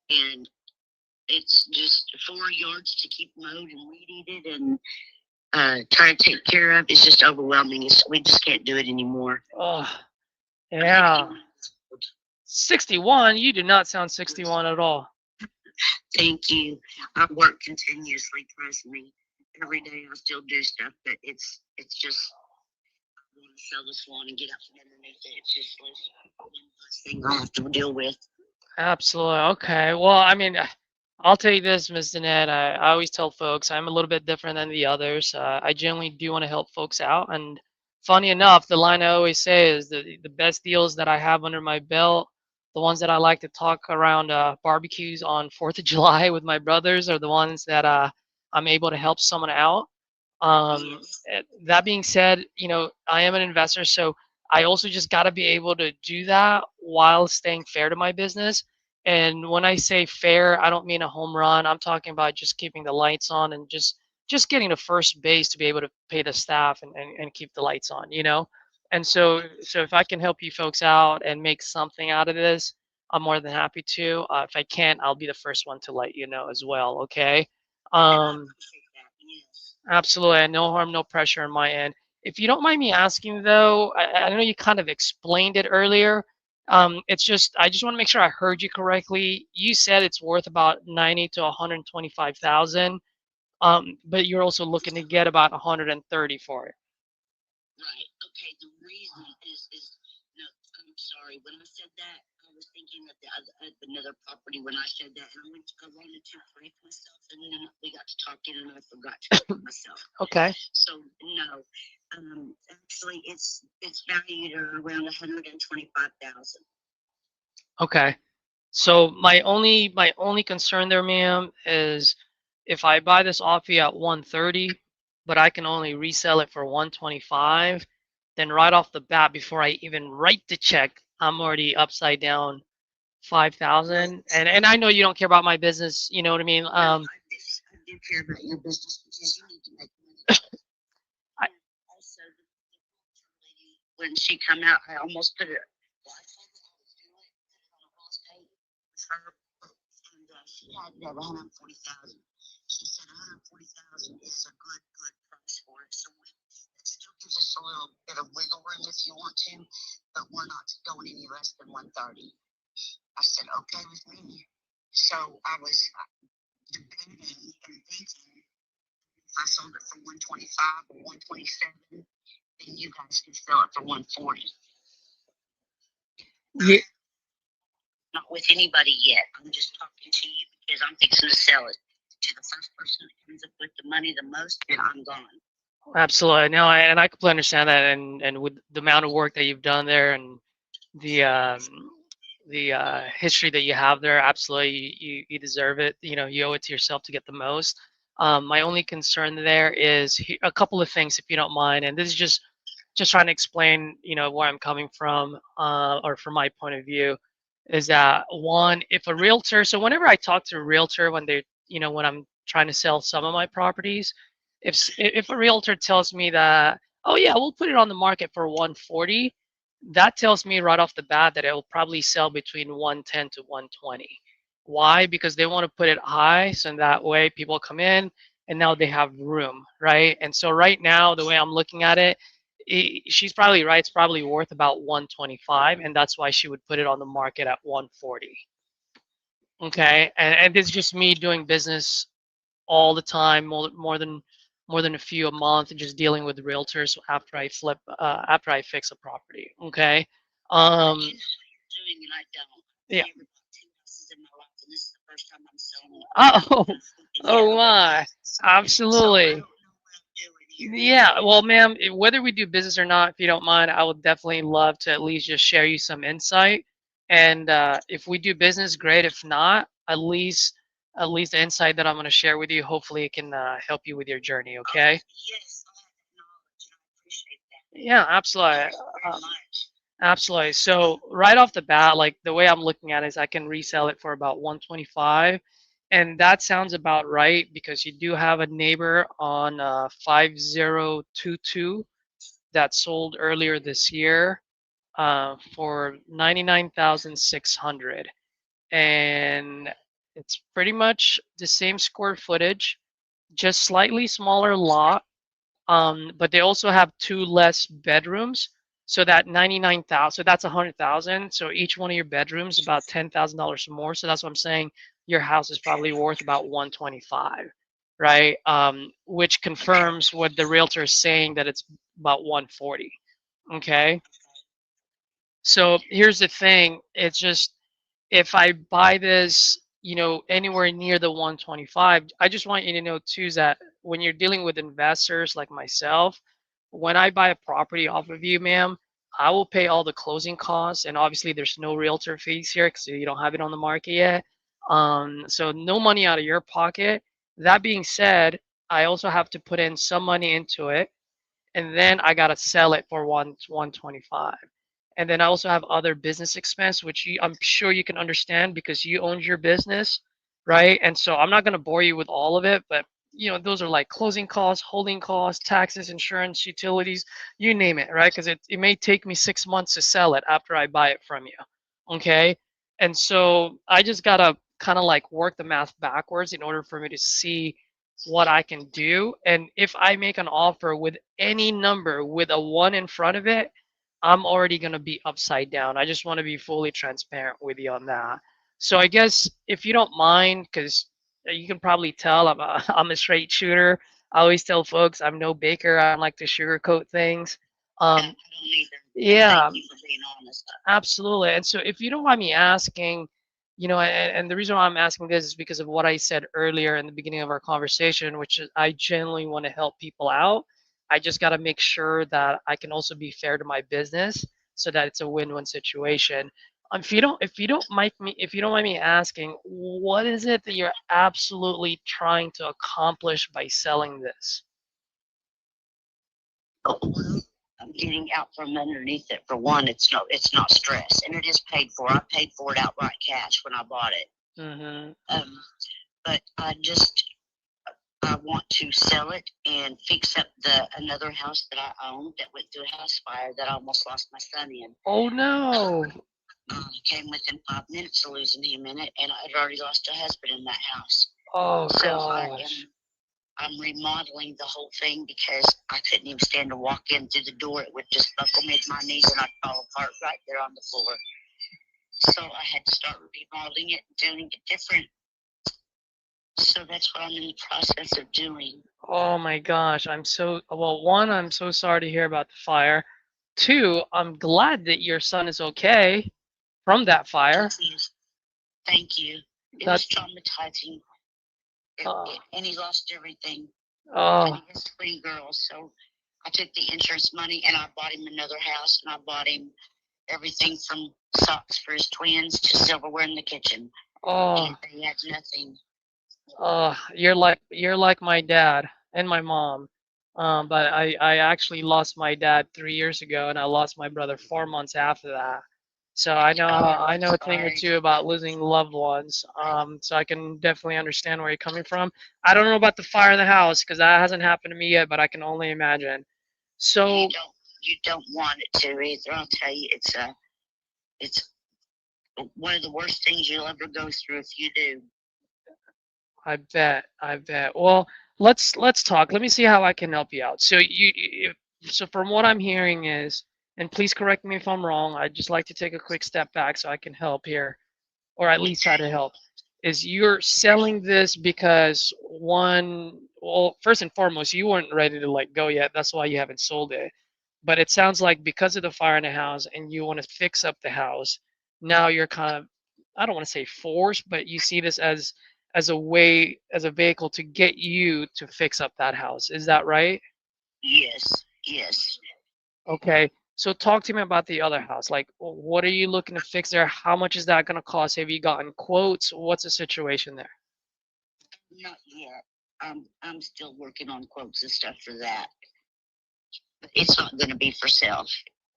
And it's just 4 yards to keep mowed and weeded and try to take care of. It's just overwhelming. We just can't do it anymore. Oh, yeah. 61? You do not sound 61 at all. Thank you. I work continuously, trust me. Every day I still do stuff, but it's just I want to sell this lawn and get out from underneath it. It's just one less thing I have to deal with. Absolutely. Okay. Well, I mean, I'll tell you this, Ms. Danette. I always tell folks I'm a little bit different than the others. I generally do want to help folks out. And funny enough, the line I always say is the best deals that I have under my belt, the ones that I like to talk around barbecues on 4th of July with my brothers, are the ones that I'm able to help someone out. That being said, I am an investor, so I also just got to be able to do that while staying fair to my business. And when I say fair, I don't mean a home run. I'm talking about just keeping the lights on and just getting to first base to be able to pay the staff and keep the lights on. And so if I can help you folks out and make something out of this, I'm more than happy to. If I can't, I'll be the first one to let you know as well. Okay. Absolutely. No harm, no pressure on my end. If you don't mind me asking, though, I know you kind of explained it earlier. I just want to make sure I heard you correctly. You said it's worth about 90 to 125,000, but you're also looking to get about 130 for it. Right. Okay. The reason is no. I'm sorry. When I said that, I was thinking that another property. When I said that, and I wanted to correct myself, and then we got to talking, and I forgot to correct myself. Okay. So no. Actually, it's valued at around 125,000. Okay. So my only concern there, ma'am, is if I buy this off you at 130, but I can only resell it for 125, then right off the bat, before I even write the check, I'm already upside down 5,000. And I know you don't care about my business, you know what I mean? I do care about your business because you need to make money. Also, the lady, when she come out, I almost put it. Well, I told her I was doing it on a real estate with her, and she had to have 140,000. She said 140,000 is a good price for it. So that still gives us a little bit of wiggle room if you want to, but we're not going any less than 130. I said, okay with me. So I was debating and thinking if I sold it for 125 or 127, then you guys could sell it for 140. Yeah. Not with anybody yet. I'm just talking to you because I'm fixing to sell it to the first person that comes up with the money the most, then I'm gone. Absolutely. No, and I completely understand that, and with the amount of work that you've done there and the history that you have there, absolutely, you deserve it. You know, you owe it to yourself to get the most. My only concern there is a couple of things, if you don't mind, and this is just trying to explain, you know, where I'm coming from, or from my point of view, is that one, if a realtor, so whenever I talk to a realtor when they, you know, when I'm trying to sell some of my properties, if a realtor tells me that, oh yeah, we'll put it on the market for 140, that tells me right off the bat that it will probably sell between 110 to 120. Why? Because they want to put it high, so in that way people come in and now they have room, right? And so right now, the way I'm looking at it, she's probably right. It's probably worth about 125, and that's why she would put it on the market at 140. Okay, and this is just me doing business all the time, more than a few a month, and just dealing with realtors after I flip, after I fix a property. Okay, Doing it, I don't. yeah. Never bought two houses in my life, and this is the first time I'm selling it. Oh, oh Yeah. my, So I absolutely. don't know what I'm doing here. Yeah, well, ma'am, whether we do business or not, if you don't mind, I would definitely love to at least just share you some insight. And if we do business, great. If not, at least the insight that I'm going to share with you, hopefully it can help you with your journey. Okay? Yes, I have that knowledge, and I appreciate that. Yeah, absolutely. Thank you very much. Absolutely. So right off the bat, like the way I'm looking at it is I can resell it for about 125. And that sounds about right because you do have a neighbor on 5022 that sold earlier this year for 99,600. And it's pretty much the same square footage, just slightly smaller lot, but they also have two less bedrooms. So that 99,000, so that's 100,000. So each one of your bedrooms about $10,000 more. So that's what I'm saying. Your house is probably worth about 125, right? Which confirms what the realtor is saying that it's about 140. Okay. So here's the thing. It's just if I buy this, you know, anywhere near the 125, I just want you to know too is that when you're dealing with investors like myself, when I buy a property off of you, ma'am, I will pay all the closing costs, and obviously there's no realtor fees here because you don't have it on the market yet. So no money out of your pocket. That being said, I also have to put in some money into it, and then I gotta sell it for 125. And then I also have other business expense, which I'm sure you can understand because you owned your business, right? And so I'm not gonna bore you with all of it, but you know those are like closing costs, holding costs, taxes, insurance, utilities, you name it, right? Because it may take me 6 months to sell it after I buy it from you, okay? And so I just gotta kind of like work the math backwards in order for me to see what I can do. And if I make an offer with any number with a one in front of it, I'm already going to be upside down. I just want to be fully transparent with you on that. So I guess if you don't mind, because you can probably tell I'm a straight shooter. I always tell folks I'm no baker. I don't like to sugarcoat things. I don't either. And Yeah, thank you for being honest. absolutely. And so if you don't mind me asking, you know, and the reason why I'm asking this is because of what I said earlier in the beginning of our conversation, which is I genuinely want to help people out. I just got to make sure that I can also be fair to my business so that it's a win-win situation. If you don't mind me asking, what is it that you're absolutely trying to accomplish by selling this? Oh, well, I'm getting out from underneath it. For one, it's not stress, and it is paid for. I paid for it outright cash when I bought it. Mm-hmm. But I want to sell it and fix up another house that I owned that went through a house fire that I almost lost my son in. Oh no. Came within 5 minutes of losing him in it, and I'd already lost a husband in that house. Oh So I am gosh. I'm remodeling the whole thing because I couldn't even stand to walk in through the door. It would just buckle me at my knees and I'd fall apart right there on the floor. So I had to start remodeling it and doing it different. So that's what I'm in the process of doing. Oh my gosh, well, one, I'm so sorry to hear about the fire. Two, I'm glad that your son is okay from that fire. Thank you. It was That's traumatizing. And he lost everything. oh. And he has 3 girls. So I took the insurance money and I bought him another house and I bought him everything from socks for his twins to silverware in the kitchen. Oh. And he had nothing. You're like my dad and my mom. But I actually lost my dad 3 years ago, and I lost my brother 4 months after that. So I know a thing or two about losing loved ones. So I can definitely understand where you're coming from. I don't know about the fire in the house because that hasn't happened to me yet, but I can only imagine. So you don't want it to either. I'll tell you, it's one of the worst things you'll ever go through if you do. I bet. Well, let's talk. Let me see how I can help you out. So from what I'm hearing is, and please correct me if I'm wrong, I'd just like to take a quick step back so I can help here, or at least try to help. Is you're selling this because one, well, first and foremost, you weren't ready to let go yet. That's why you haven't sold it. But it sounds like because of the fire in the house and you want to fix up the house, now you're kind of, I don't want to say forced, but you see this as a way, as a vehicle to get you to fix up that house. Is that right? Yes, yes. Okay. So talk to me about the other house. Like, what are you looking to fix there? How much is that going to cost? Have you gotten quotes? What's the situation there? Not yet. I'm still working on quotes and stuff for that. But it's not going to be for sale.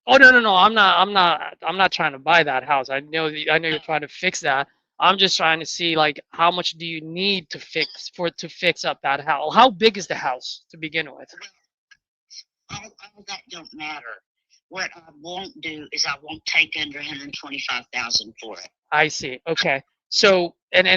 Oh no. I'm not trying to buy that house. I know you're trying to fix that. I'm just trying to see like how much do you need to fix up that house? How big is the house to begin with? All that don't matter. What I won't do is I won't take under 125,000 for it. I see. Okay. So, and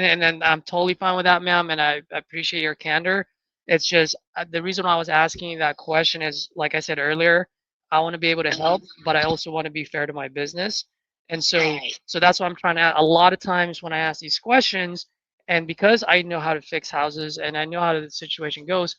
I'm totally fine with that, ma'am, and I appreciate your candor. It's just the reason why I was asking you that question is, like I said earlier, I want to be able to help, but I also want to be fair to my business. And so that's why I'm trying to. A lot of times when I ask these questions, and because I know how to fix houses and I know how the situation goes,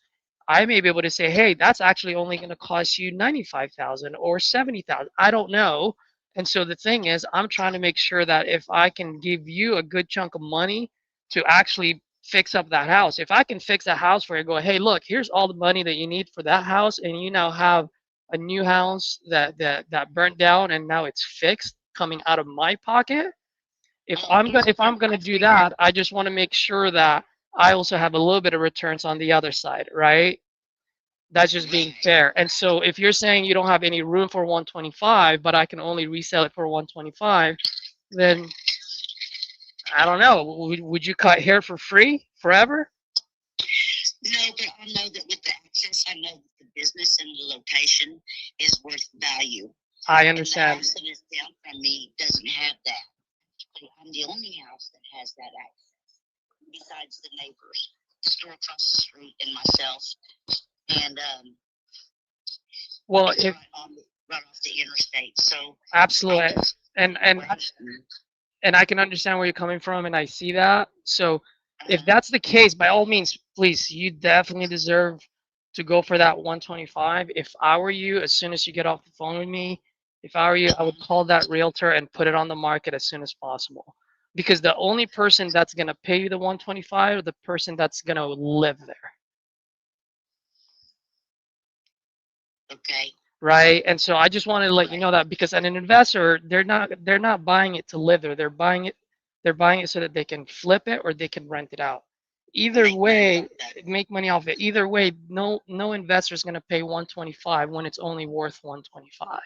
I may be able to say, hey, that's actually only going to cost you 95,000 or 70,000. I don't know, and so the thing is, I'm trying to make sure that if I can give you a good chunk of money to actually fix up that house, if I can fix a house for you, go, hey, look, here's all the money that you need for that house, and you now have a new house that burnt down and now it's fixed coming out of my pocket. If I'm gonna do that, I just want to make sure that I also have a little bit of returns on the other side, right? That's just being fair. And so if you're saying you don't have any room for 125, but I can only resell it for 125, then I don't know. Would you cut hair for free forever? No, but I know that with the access, I know that the business and the location is worth value. I And the understand. house that is down from me doesn't have that. I'm the only house that has that access, besides the neighbors, the store across the street, and myself. And Well, it's if right off the interstate. So absolutely, and and and I can understand where you're coming from, and I see that. So if that's the case, by all means, please, you definitely deserve to go for that 125. If I were you, as soon as you get off the phone with me, if I were you, I would call that realtor and put it on the market as soon as possible. Because the only person that's going to pay you the 125 is the person that's going to live there. Okay. Right. And so I just wanted to let you know that because an investor, they're not buying it to live there. They're buying it so that they can flip it or they can rent it out. Either way, make money off it. Either way, no investor is going to pay 125 when it's only worth 125.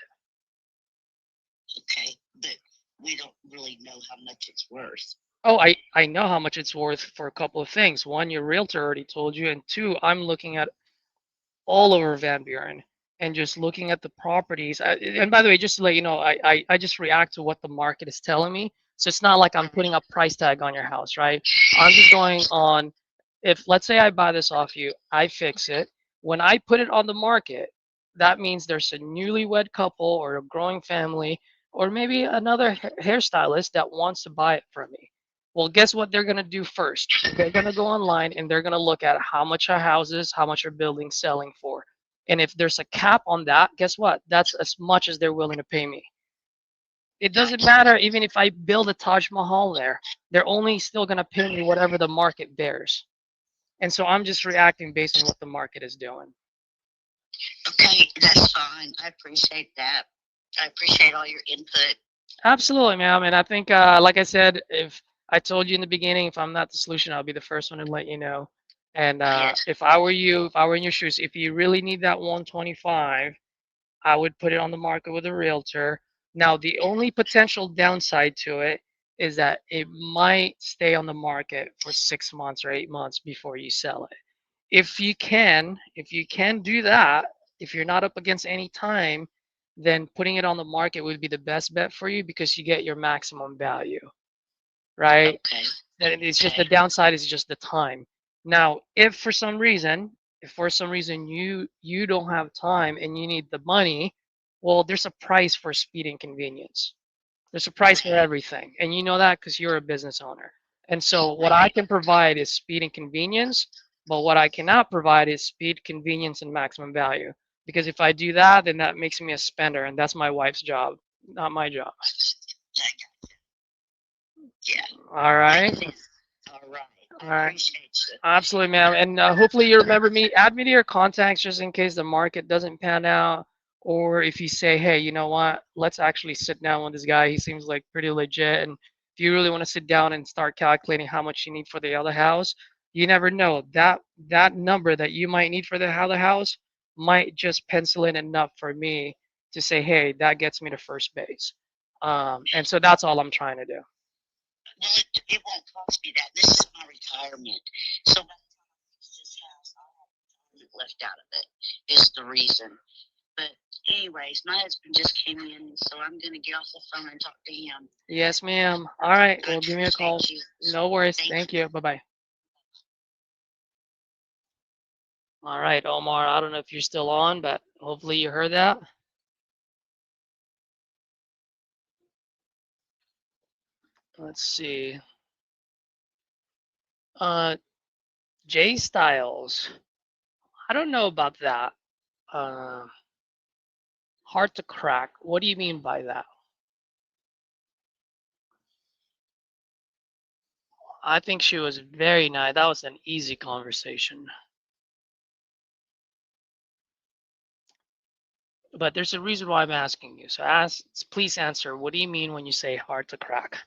Okay, but we don't really know how much it's worth. Oh, I know how much it's worth for a couple of things. One, your realtor already told you, and two, I'm looking at all over Van Buren and just looking at the properties. And by the way, just to let you know, I just react to what the market is telling me. So it's not like I'm putting a price tag on your house, right? I'm just going on if let's say I buy this off you, I fix it. When I put it on the market, that means there's a newlywed couple or a growing family or maybe another hairstylist that wants to buy it from me. Well, guess what they're going to do first? They're going to go online and they're going to look at how much are houses, how much are buildings selling for. And if there's a cap on that, guess what? That's as much as they're willing to pay me. It doesn't matter even if I build a Taj Mahal there. They're only still going to pay me whatever the market bears. And so I'm just reacting based on what the market is doing. Okay, that's fine. I appreciate that. I appreciate all your input. Absolutely, ma'am. And I think, like I said, if I told you in the beginning, if I'm not the solution, I'll be the first one to let you know. And Yes. if I were you, if I were in your shoes, if you really need that 125, I would put it on the market with a realtor. Now, the only potential downside to it is that it might stay on the market for 6 months or 8 months before you sell it. If you can do that, if you're not up against any time, then putting it on the market would be the best bet for you because you get your maximum value, right? Okay. And it's just the downside is just the time. Now, if for some reason, you don't have time and you need the money, well, there's a price for speed and convenience. There's a price for everything, and you know that because you're a business owner. And so what I can provide is speed and convenience, but what I cannot provide is speed, convenience, and maximum value. Because if I do that, then that makes me a spender, and that's my wife's job, not my job. Yeah. All right. All right. All I right. appreciate you. Absolutely, ma'am. And hopefully you remember me. Add me to your contacts just in case the market doesn't pan out. Or if you say, hey, you know what? Let's actually sit down with this guy. He seems like pretty legit. And if you really want to sit down and start calculating how much you need for the other house, you never know. That number that you might need for the other house might just pencil in enough for me to say, hey, that gets me to first base. And so that's all I'm trying to do. Well, it won't cost me that. This is my retirement. So by the time I fix this house, I'll have retirement left out of it, is the reason. But anyways, my husband just came in, so I'm going to get off the phone and talk to him. Yes, ma'am. All right. Well, give me a call. Thank you. No worries. Thank Thank you. Bye-bye. All right, Omar, I don't know if you're still on, but hopefully you heard that. Let's see. J Styles. I don't know about that. Uh, hard to crack. What do you mean by that? I think she was very nice. That was an easy conversation. But there's a reason why I'm asking you. So please answer. What do you mean when you say hard to crack?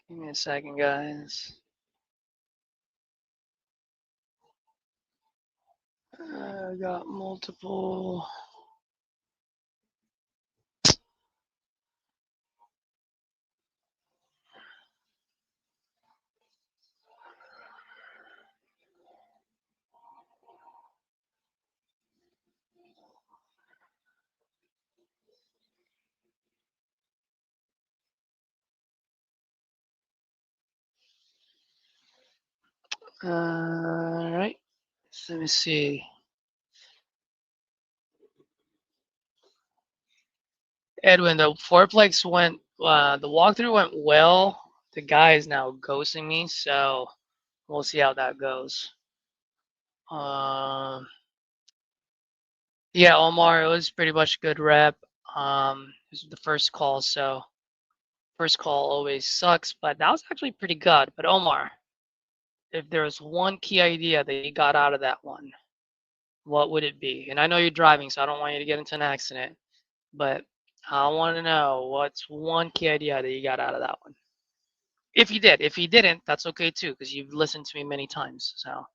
Give me a second, guys. I got multiple. All right. So let me see. Edwin, the fourplex went, the walkthrough went well. The guy is now ghosting me, so we'll see how that goes. Yeah, Omar, it was pretty much a good rep. This was the first call, so first call always sucks, but that was actually pretty good. But Omar, if there was one key idea that you got out of that one, what would it be? And I know you're driving, so I don't want you to get into an accident, but I want to know what's one key idea that you got out of that one. If you did. If you didn't, that's okay too, because you've listened to me many times. So,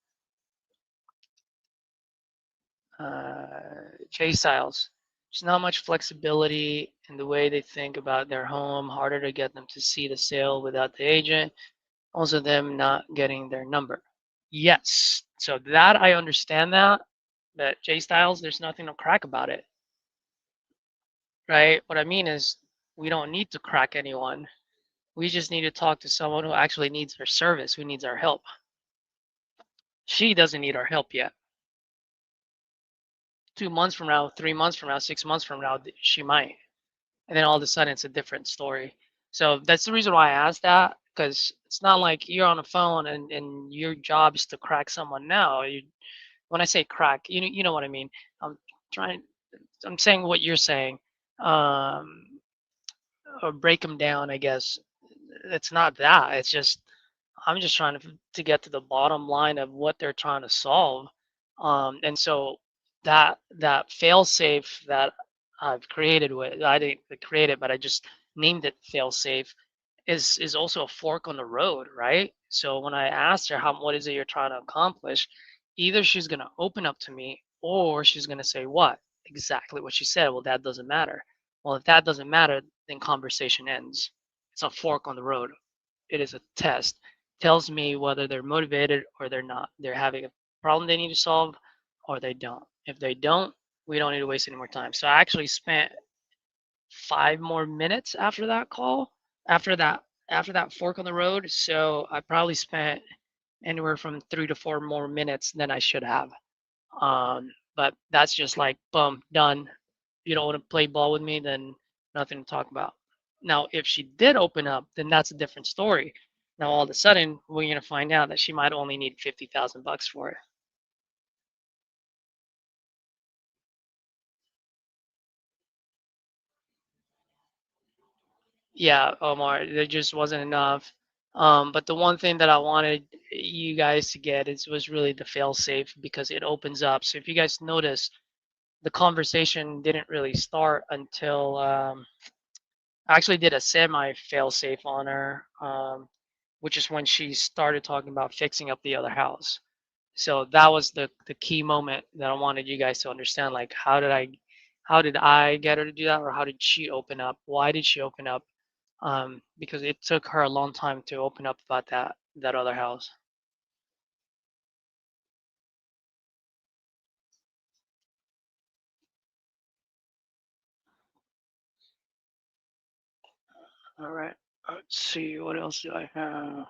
Jay Styles. There's not much flexibility in the way they think about their home. Harder to get them to see the sale without the agent. Also, them not getting their number. Yes. So that I understand that. But Jay Styles, there's nothing to crack about it, right? What I mean is, we don't need to crack anyone. We just need to talk to someone who actually needs our service, who needs our help. She doesn't need our help yet. 2 months from now, 3 months from now, 6 months from now, she might. And then all of a sudden, it's a different story. So that's the reason why I asked that, because it's not like you're on the phone and your job is to crack someone now. When I say crack, you know what I mean. I'm trying. I'm saying what you're saying, um, or break them down. I guess it's not that. It's just I'm just trying to get to the bottom line of what they're trying to solve. And so that fail safe that I've created with I didn't create it, but I just named it fail safe is also a fork on the road, right? So when I asked her how what is it you're trying to accomplish, either she's gonna open up to me or she's gonna say what? Exactly what she said. Well, that doesn't matter. Well, if that doesn't matter, then conversation ends. It's a fork on the road. It is a test. Tells me whether they're motivated or they're not. They're having a problem they need to solve or they don't. If they don't, we don't need to waste any more time. So I actually spent 5 more minutes after that call, after that after that fork on the road. So I probably spent anywhere from 3 to 4 more minutes than I should have. But that's just like boom, done. You don't want to play ball with me, then nothing to talk about. Now, if she did open up, then that's a different story. Now, all of a sudden, we're gonna find out that she might only need $50,000 for it. Yeah, Omar, there just wasn't enough. But the one thing that I wanted you guys to get is was really the fail safe because it opens up. So if you guys notice, the conversation didn't really start until I actually did a semi fail safe on her, which is when she started talking about fixing up the other house. So that was the key moment that I wanted you guys to understand. Like, how did I get her to do that, or how did she open up? Why did she open up? Because it took her a long time to open up about that other house. All right. Let's see what else do I have.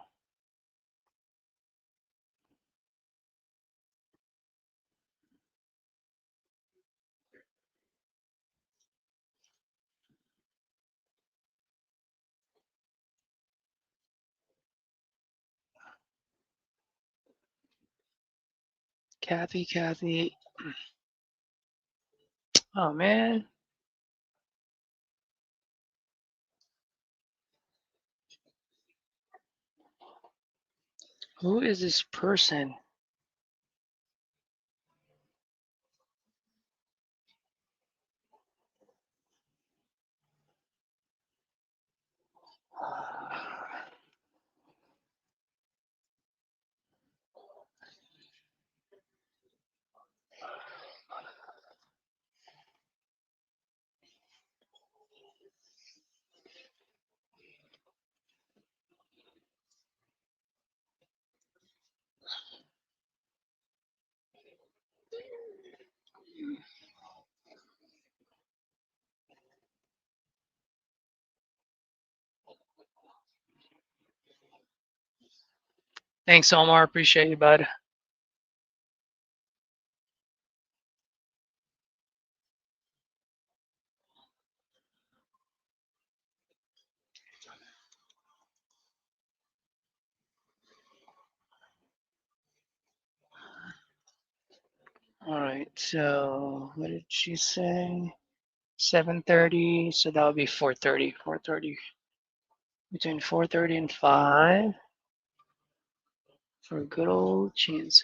Kathy. Oh man, who is this person? Thanks, Omar. Appreciate you, bud. All right. So what did she say? 7:30. So that would be 4:30. 4:30. Between 4:30 and 5 for a good old chance.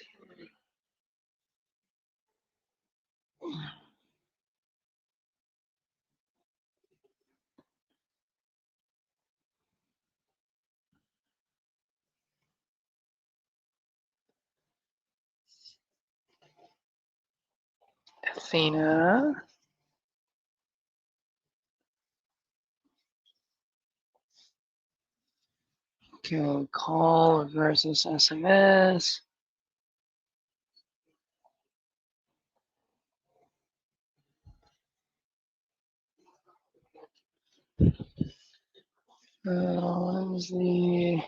Athena. Okay, call versus SMS. Wednesday.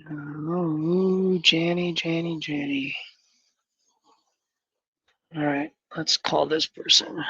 Oh, Janny. All right, let's call this person.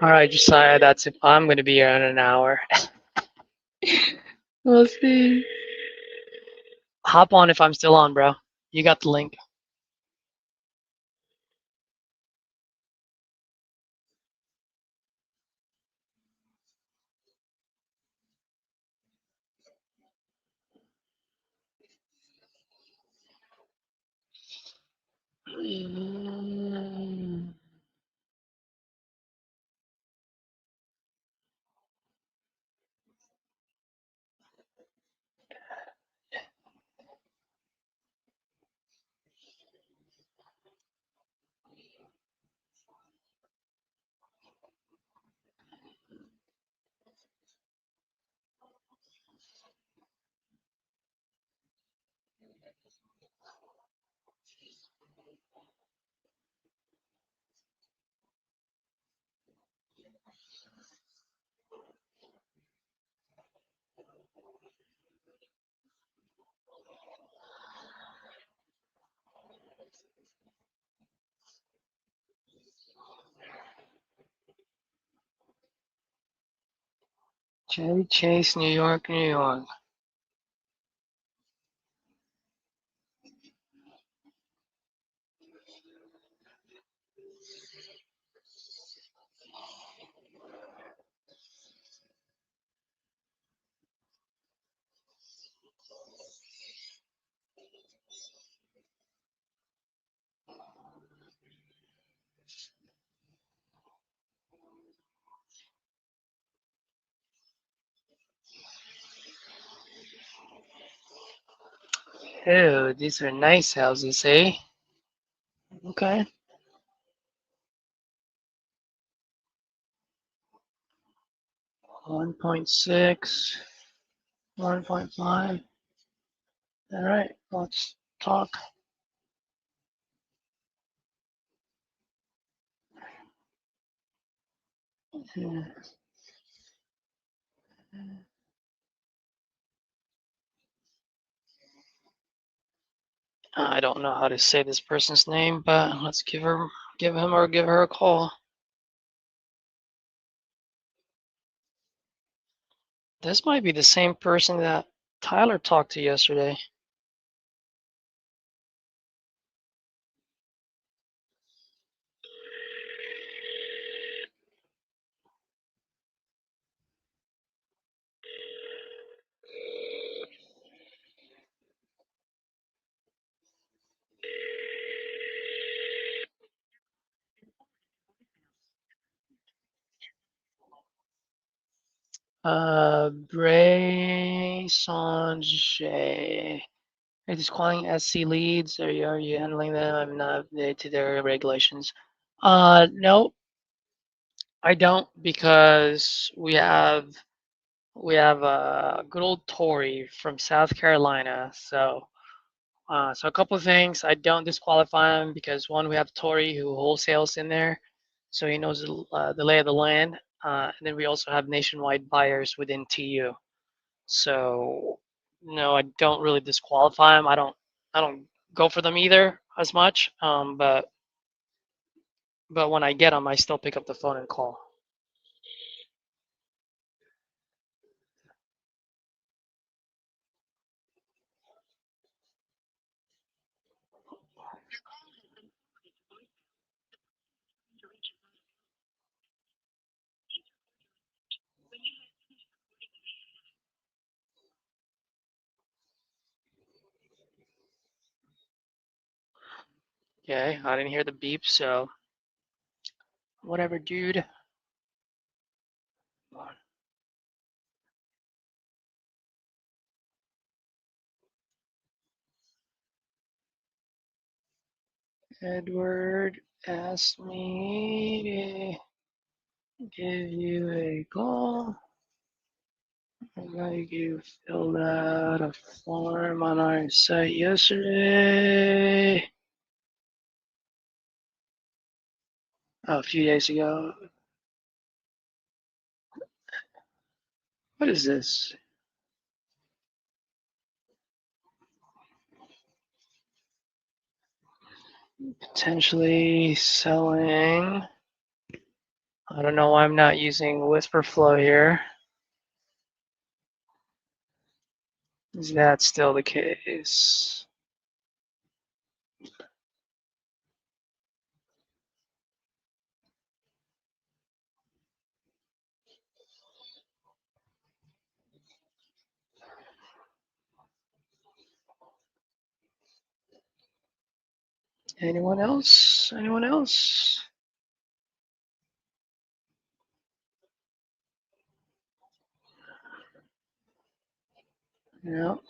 All right, Josiah, that's it. I'm going to be here in an hour. We'll see. Hop on if I'm still on, bro. You got the link. Chevy Chase, New York. Oh, these are nice houses, eh? Okay. 1.6, 1.5. All right, let's talk. I don't know how to say this person's name, but let's give him or give her a call. This might be the same person that Tyler talked to yesterday. Bray Sanjay. Are you just calling SC leads? Are you handling them? I'm not updated to their regulations. No, I don't because we have a good old Tory from South Carolina. So a couple of things. I don't disqualify him because one, we have Tory who wholesales in there, so he knows the lay of the land. And then we also have nationwide buyers within TU. So no, I don't really disqualify them. I don't go for them either as much. But when I get them, I still pick up the phone and call. Okay, I didn't hear the beep, so whatever, dude. Edward asked me to give you a call. Like you filled out a form on our site yesterday. Oh, a few days ago. What is this? Potentially selling. I don't know why I'm not using Whisper Flow here. Is that still the case? Anyone else? Anyone else? No.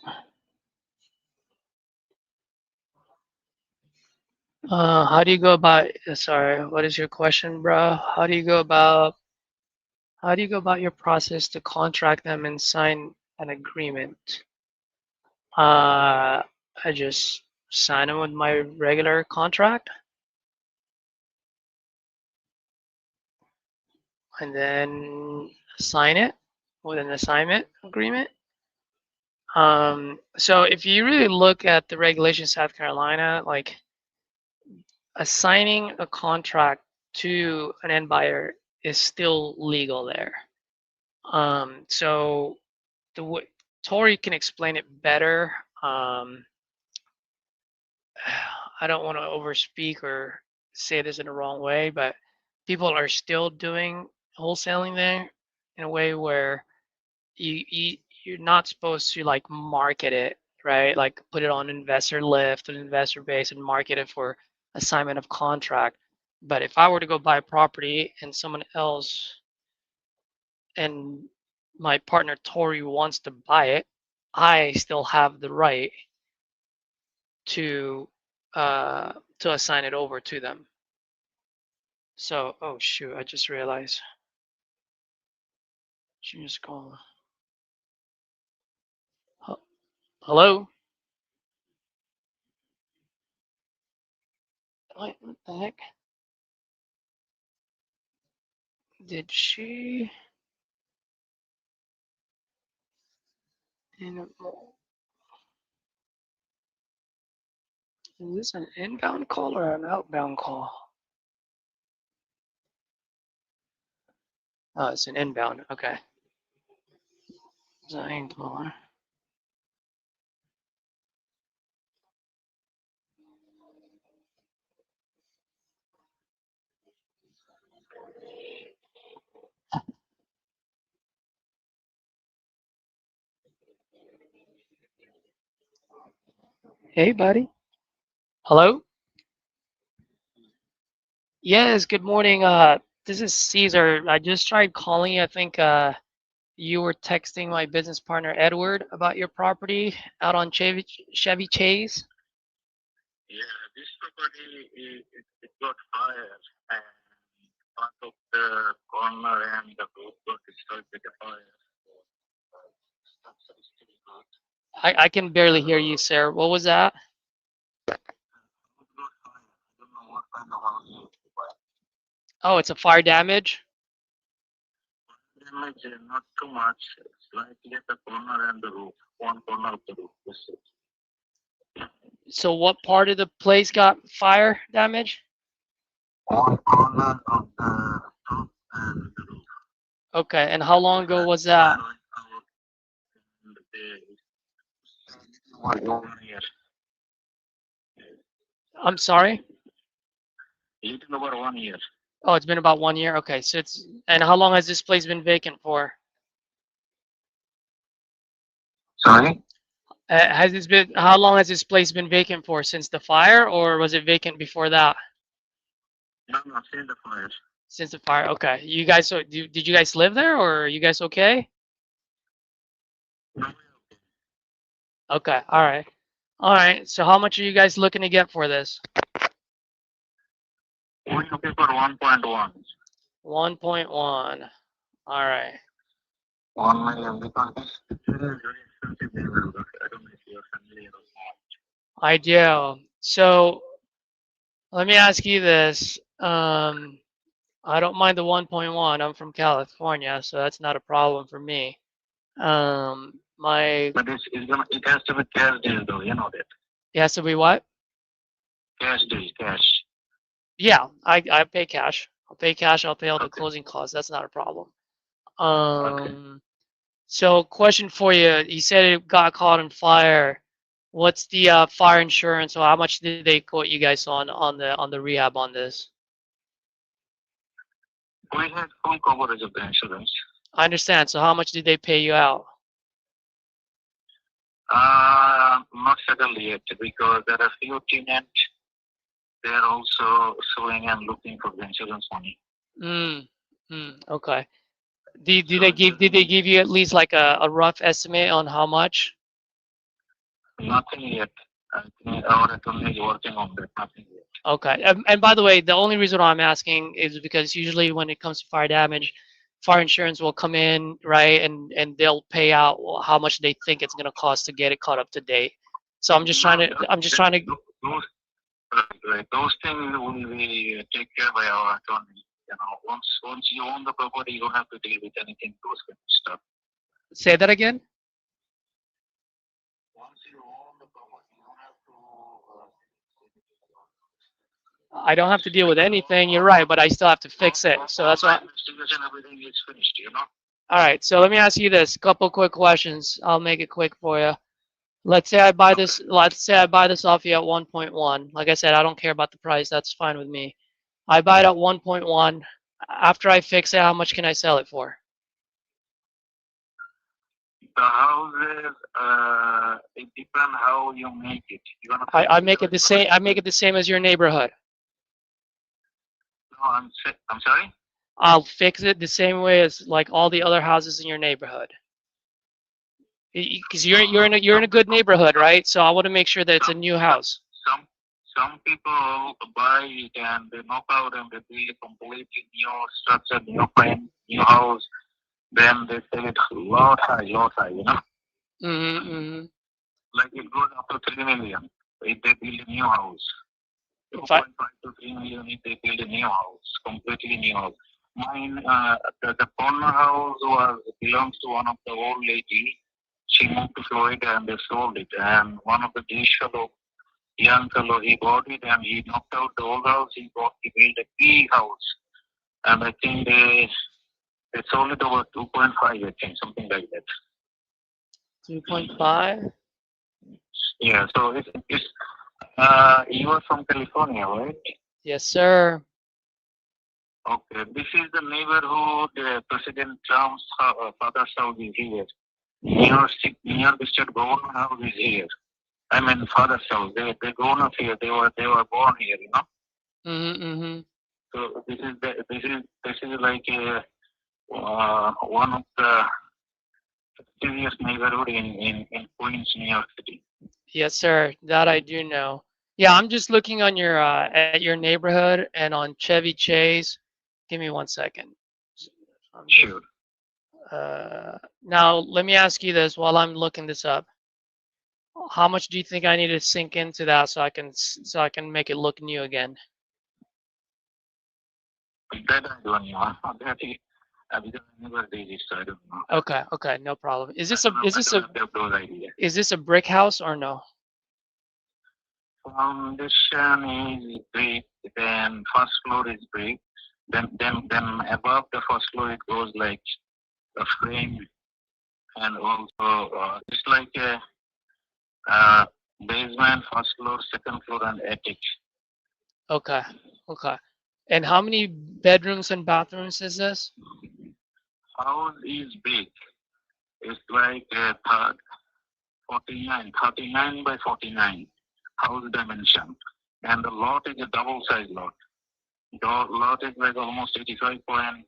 How do you go about? Sorry, what is your question, bro? How do you go about your process to contract them and sign an agreement? I just sign them with my regular contract and then sign it with an assignment agreement. So if you really look at the regulations in South Carolina, like assigning a contract to an end buyer is still legal there. So the Tori can explain it better. I don't want to overspeak or say this in the wrong way, but people are still doing wholesaling there in a way where you're not supposed to like market it, right? Like put it on investor lift and investor base and market it for assignment of contract. But if I were to go buy a property and someone else and my partner Tori wants to buy it, I still have the right to to assign it over to them. So, oh shoot, I just realized. She just called. Hello? What the heck? Did she? Is this an inbound call or an outbound call? Oh, it's an inbound. Okay. Caller. Hey, buddy. Hello? Yes, good morning. This is Caesar. I just tried calling you. I think You were texting my business partner Edward about your property out on Chevy Chase. Yeah, this property it got fire, and part of the corner and the roof got destroyed with the fire. Structure is still good. I can barely hear you, sir. What was that? It got fire. I don't know what kind of house it was. Oh, it's a fire damage. Damage, not too much. Slightly at the corner and the roof. One corner of the roof. That's it. So what part of the place got fire damage? One corner of the roof and the roof. Okay, and how long ago was that? Fire went out and they 1 year. I'm sorry? Little over 1 year. Oh, it's been about 1 year. Okay, so it's and how long has this place been vacant for? Sorry? Has this been how long has this place been vacant for? Since the fire, or was it vacant before that? No, since the fire. Since the fire. Okay. You guys, so did you guys live there, or are you guys okay? No, Okay. All right. All right. So how much are you guys looking to get for this? we're looking for 1.1. 1.1. All right. 1 million because this is very expensive neighborhood. I don't know if you're familiar or not. I do. So let me ask you this. I don't mind the 1.1. I'm from California, so that's not a problem for me. My But it has to be cash deal though, you know that. it has to be what? Cash deal, cash. Yeah, I pay cash. I'll pay cash. I'll pay all the Okay. closing costs. That's not a problem. Okay. So question for you. You said it got caught on fire. What's the fire insurance, or how much did they quote you guys on the rehab on this? We had full coverage of the insurance. I understand. So how much did they pay you out? Not settled yet because there are few tenants. They are also suing and looking for the insurance money. Okay. Did they give you at least like a rough estimate on how much? Nothing yet. I think our attorney is working on that. Nothing yet. Okay. And by the way, the only reason why I'm asking is because usually when it comes to fire damage, fire insurance will come in, right, and they'll pay out how much they think it's going to cost to get it caught up to date. So I'm just trying to Those, right. Those things will be taken care by our attorney. You know, once you own the property, you don't have to deal with anything those kind of stuff. say that again. Once you own the property, you don't have to. I don't have to deal with anything. You're right, but I still have to fix it. So that's why. Investigation, everything is finished. You know. All right. So let me ask you this. Couple quick questions. I'll make it quick for you. Let's say I buy this. Let's say I buy this off you at 1.1. Like I said, I don't care about the price. That's fine with me. I buy it at 1.1. After I fix it, how much can I sell it for? The houses, it depends how you make it. You're gonna I make it the same. I make it the same as your neighborhood. No, I'm sorry. I'll fix it the same way as like all the other houses in your neighborhood. Because you're in a good neighborhood, right? So I want to make sure that it's a new house. Some people buy it and they knock out and they build a completely new structure, new frame, new house. Then they sell it lot high, you know. Mm-hmm. Like it goes up to 3 million if they build a new house. If I, 2.5 to 3 million if they build a new house, completely new house. Mine, the corner house belongs to one of the old lady. She moved to Florida and they sold it. And one of the young fellow, he bought it and he knocked out the old house. He built a big house. And I think they sold it over 2.5, I think, something like that. 2.5? Yeah, so it's you are from California, right? Yes, sir. Okay, this is the neighborhood President Trump's father's house is here. Near the state government house is here. I mean, father's house. They grown up here. They were born here. You know. Mm-hmm. So this is like one of the serious neighborhood in Queens, New York City. Yes, sir. That I do know. Yeah, I'm just looking on your at your neighborhood and on Chevy Chase. Give me 1 second. I'm just, Sure. now let me ask you this while I'm looking this up. How much do you think I need to sink into that so I can make it look new again? That I don't know. Because I never did it, so I don't know. Okay, no problem. I don't have those ideas. Is this a brick house or no? Foundation is brick, then first floor is brick, then above the first floor it goes like a frame, and also it's like a basement, first floor, second floor, and attic. Okay, okay. And how many bedrooms and bathrooms is this? House is big. It's like a 39 by 49 house dimension, and the lot is a double size lot. The lot is like almost 85 point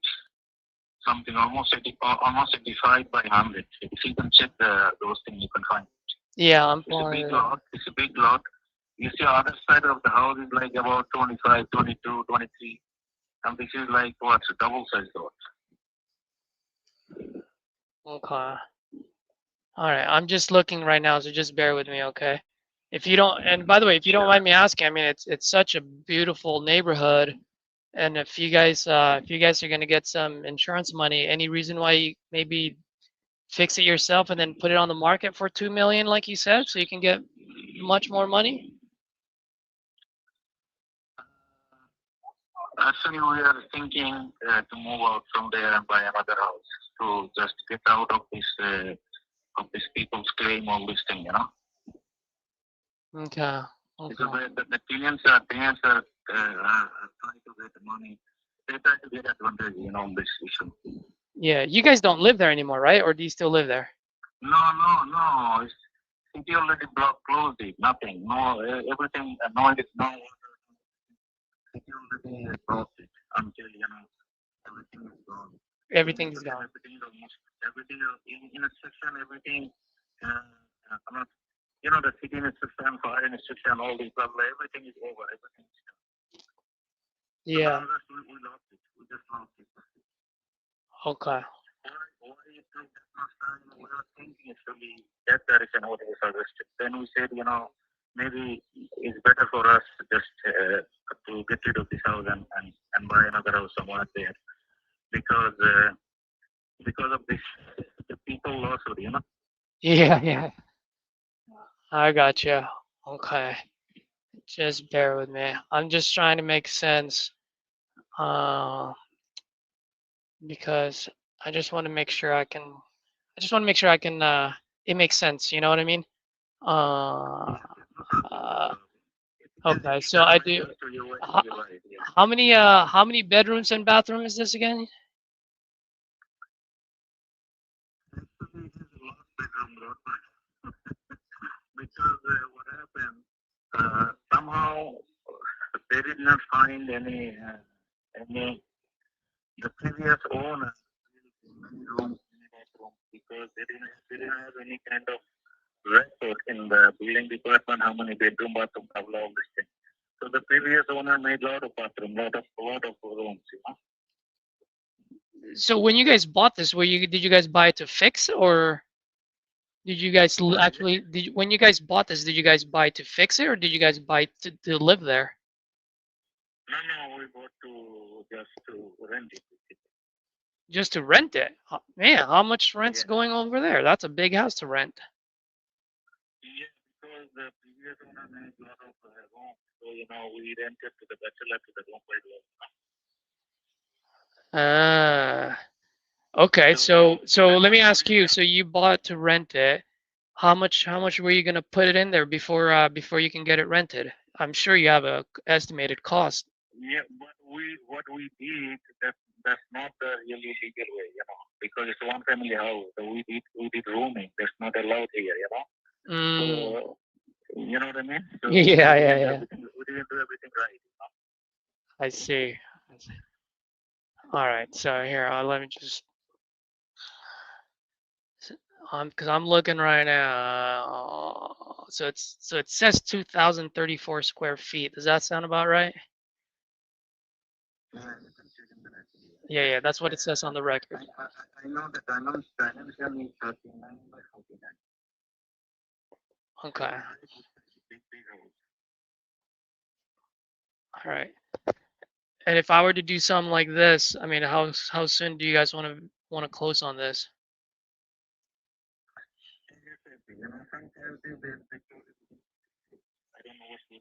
something, almost 85 by 100. If you can check those things, you can find. Yeah, I'm It's a pulling big it lot. up. It's a big lot. You see, other side of the house is like about 25, 22, 23, and this is like what's a double size lot. Okay. All right, I'm just looking right now, so just bear with me, okay? If you don't, and by the way, if you don't Sure. mind me asking, I mean, it's such a beautiful neighborhood, and if you guys are gonna get some insurance money, any reason why you maybe fix it yourself and then put it on the market for 2 million, like you said, so you can get much more money? Actually, we are thinking to move out from there and buy another house to just get out of this people's claim, all this thing, you know. Okay. Because Okay. the tenants are trying to get money. They try to get advantage, you know, on this issue. Yeah, you guys don't live there anymore, right? Or do you still live there? No. It's city already closed it. Nothing. No, everything. No, it's no. City already closed it until you know everything is gone. Everything is gone. Everything is almost everything in a section. Everything. Not, you know, the city in a section, fire in a section, all these blah blah. Everything is over. Everything is done. Yeah. So now we lost it. We just lost it. Okay. Why it took that much time? We were thinking actually that direction what we suggested. Then we said, you know, maybe it's better for us just to get rid of this house and buy another house somewhere there because of this the people lawsuit, you know. Yeah. I got you. Okay. Just bear with me. I'm just trying to make sense. Uh, because I just want to make sure I can. I just want to make sure I can. It makes sense. You know what I mean? Uh, uh, okay. So I do. How, how many bedrooms and bathrooms is this again? Actually, it is a last bedroom lot because what happened? Somehow they did not find any the previous owner many rooms in that room because they didn't have any kind of record in the building department how many bedroom, bathroom, blah blah all this thing. So the previous owner made lot of bathroom, lot of rooms, you know. So when you guys bought this, did you guys buy it to fix, or did you guys actually when you guys bought this, did you guys buy to fix it, or did you guys buy to live there? No, we bought just to rent it. Just to rent it? Man, how much rent's Yeah. going over there? That's a big house to rent. Yeah, because the previous owner made lot of rooms, so you know we rented to the bachelor to the room quite well. Ah, okay. So let me ask you. So you bought to rent it. How much were you gonna put it in there before you can get it rented? I'm sure you have a estimated cost. Yeah, but what we did that's not the really legal way, you know, because it's one family house. So we did rooming. That's not allowed here, you know. Mm. So you know what I mean? So Yeah. we didn't do everything right. I see. I see. All right. So here, let me just. Because I'm looking right now. So it says 2,034 square feet. Does that sound about right? Yeah, that's what it says on the record. I know the dimension is 39 by 49. Okay. Big house. All right. And if I were to do something like this, I mean, how soon do you guys want to close on this? You know, sometimes they I don't know what's the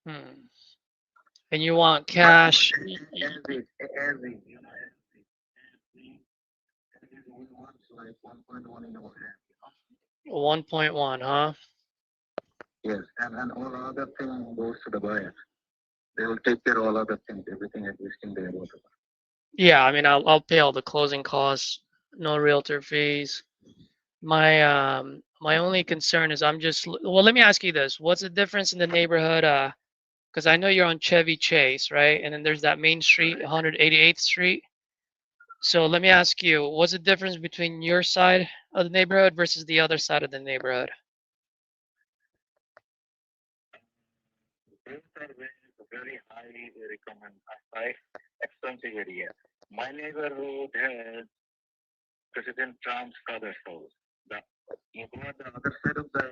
plan. And you want cash? Every, you know, every, we want like 1.1 in our hand. 1.1, huh? Yes, and all other thing goes to the buyer. They will take care of all other things, everything existing there. Whatever. Yeah, I mean, I'll pay all the closing costs, no realtor fees. My only concern is well, let me ask you this. What's the difference in the neighborhood? Because I know you're on Chevy Chase, right? And then there's that main street, 188th Street. So let me ask you, what's the difference between your side of the neighborhood versus the other side of the neighborhood? Those are very highly high expensive area. My neighborhood has President Trump's father's house. You go on the other side of the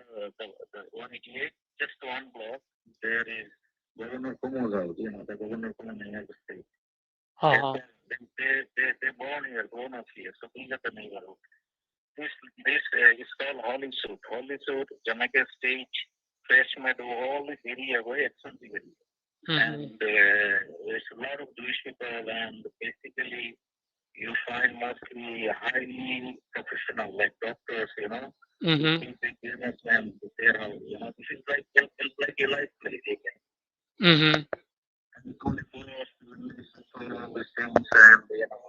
188, just one block, there is Governor Cuomo's house, you know, the Governor Cuomo of the state. They born here, grown up here, so these are the neighborhood. This is called Holly Suit. Holly Suit, Jamaica Stage, Fresh Meadow, all this area, very expensive area. And there's a lot of Jewish people, and basically you find mostly highly professional, like doctors, you know, big businessmen. They're all, you know, this is like a life place again. And it's only for us to listen to all the things, and you know,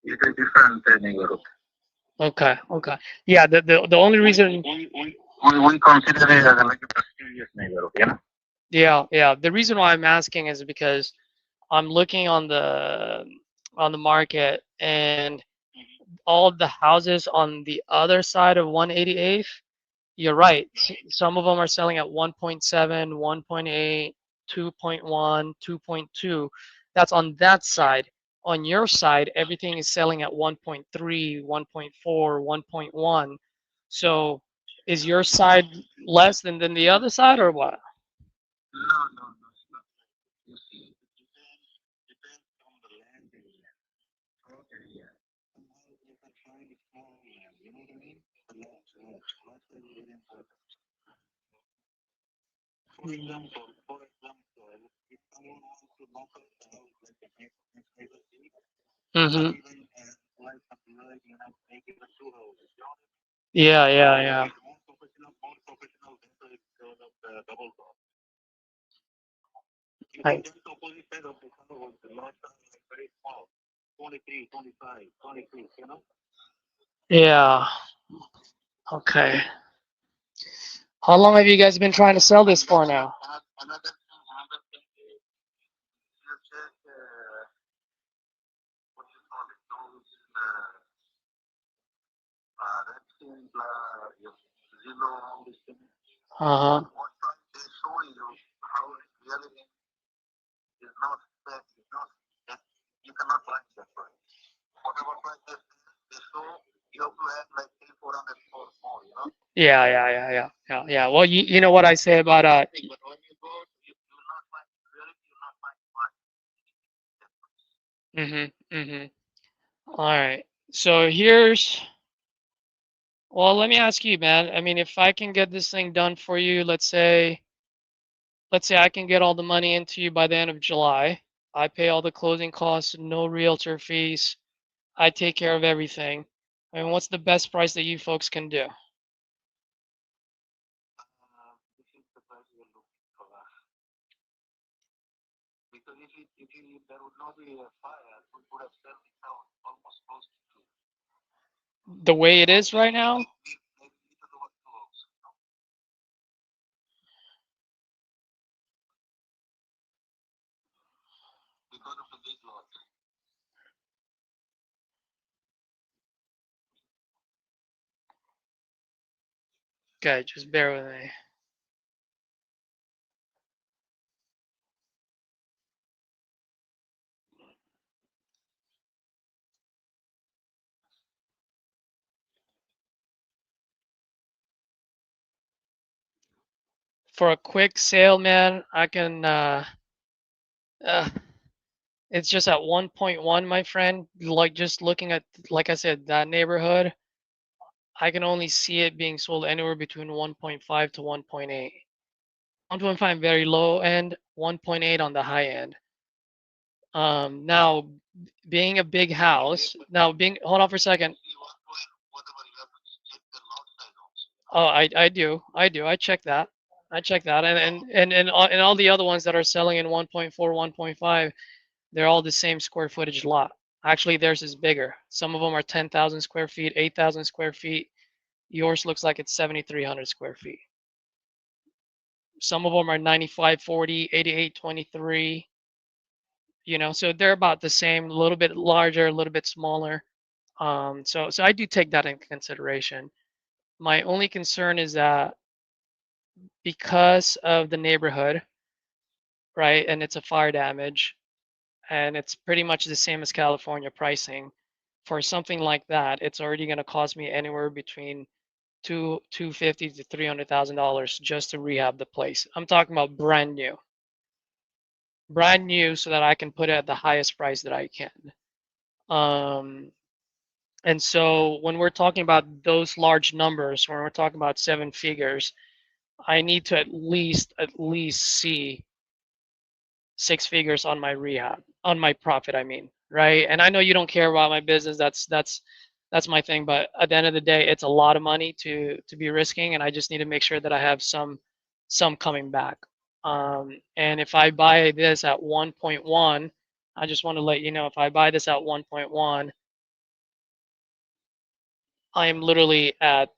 it's a different neighborhood. Okay. Yeah, the only reason We consider it as like a prestigious neighborhood, yeah, the reason why I'm asking is because I'm looking on the market, and all the houses on the other side of 188th, you're right. Some of them are selling at 1.7, 1.8, 2.1, 2.2. That's on that side. On your side, everything is selling at 1.3, 1.4, 1.1. So is your side less than the other side, or what? No. You see, it depends on the land area. Okay. Somehow you can find a small land, you know what I mean? The lots are very important. For example, if someone wants to knock out the house like a next neighbor city, even like something like, you know, make it a two houses, you know? Yeah. More professional better is because of the double door. You can just opposite side of the house, the lots are like very small. 23, 25, 26, you know? Yeah. Okay. How long have you guys been trying to sell this for now? Another thing is, you check, what you call it, those, Redskins, Zillow, all these things. What they show you, how it really is not that, you cannot find that price. Whatever price they show, you have to add like 300-400 more, you know? Yeah. Well, you know what I say about But when you go, you will not find, really, you will not find much. All right. So well, let me ask you, man. I mean, if I can get this thing done for you, let's say I can get all the money into you by the end of July. I pay all the closing costs, no realtor fees. I take care of everything. I mean, what's the best price that you folks can do? This is the price we are looking for. Because if there would not be a fire, we would have sold it out almost close to two. The way it is right now? Maybe little over 2 hours. Because of the big lot. Okay, just bear with me. For a quick sale, man, I can uh it's just at 1.1, my friend. Like just looking at, like I said, that neighborhood, I can only see it being sold anywhere between 1.5 to 1.8. 1.5 very low end, 1.8 on the high end. Now being a big house, now being, hold on for a second. Oh, I do. I check that, and all the other ones that are selling in 1.4, 1.5, they're all the same square footage lot. Actually, theirs is bigger. Some of them are 10,000 square feet, 8,000 square feet. Yours looks like it's 7,300 square feet. Some of them are 9540, 8823. You know, so they're about the same, a little bit larger, a little bit smaller. So I do take that into consideration. My only concern is that because of the neighborhood, right, and it's a fire damage, and it's pretty much the same as California pricing. For something like that, it's already going to cost me anywhere between 250 to $300,000 just to rehab the place. I'm talking about brand new, so that I can put it at the highest price that I can. Um, and so when we're talking about those large numbers, when we're talking about seven figures, I need to at least see six figures on my rehab, on my profit, I mean, right? And I know you don't care about my business. That's my thing. But at the end of the day, it's a lot of money to be risking, and I just need to make sure that I have some coming back. And if I buy this at 1.1, I just want to let you know, if I buy this at 1.1, I am literally at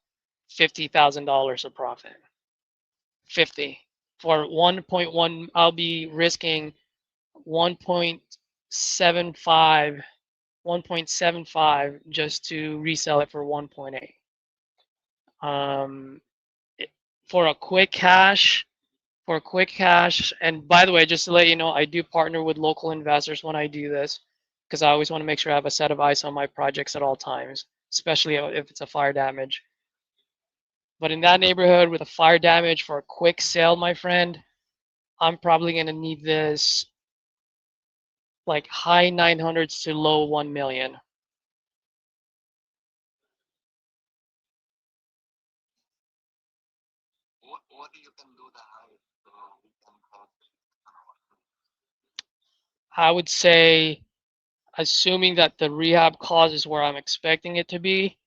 $50,000 of profit. 50 for 1.1. I'll be risking 1.75 1.75 just to resell it for 1.8. Um, for a quick cash, and by the way, just to let you know, I do partner with local investors when I do this, because I always want to make sure I have a set of eyes on my projects at all times, especially if it's a fire damage. But in that neighborhood with a fire damage, for a quick sale, my friend, I'm probably going to need this like high 900s to low 1 million. What you can do the highest so we can cost? I would say, assuming that the rehab cost is where I'm expecting it to be,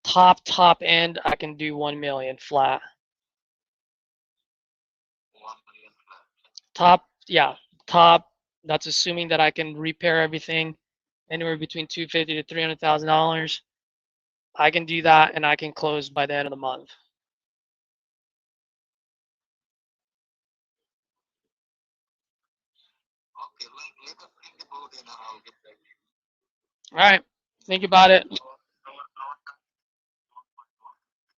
top end, I can do 1 million flat. 1 million flat. Top, yeah, top. That's assuming that I can repair everything anywhere between 250 to $300,000. I can do that, and I can close by the end of the month. Okay, let us think about it and I'll get back to you. All right, think about it.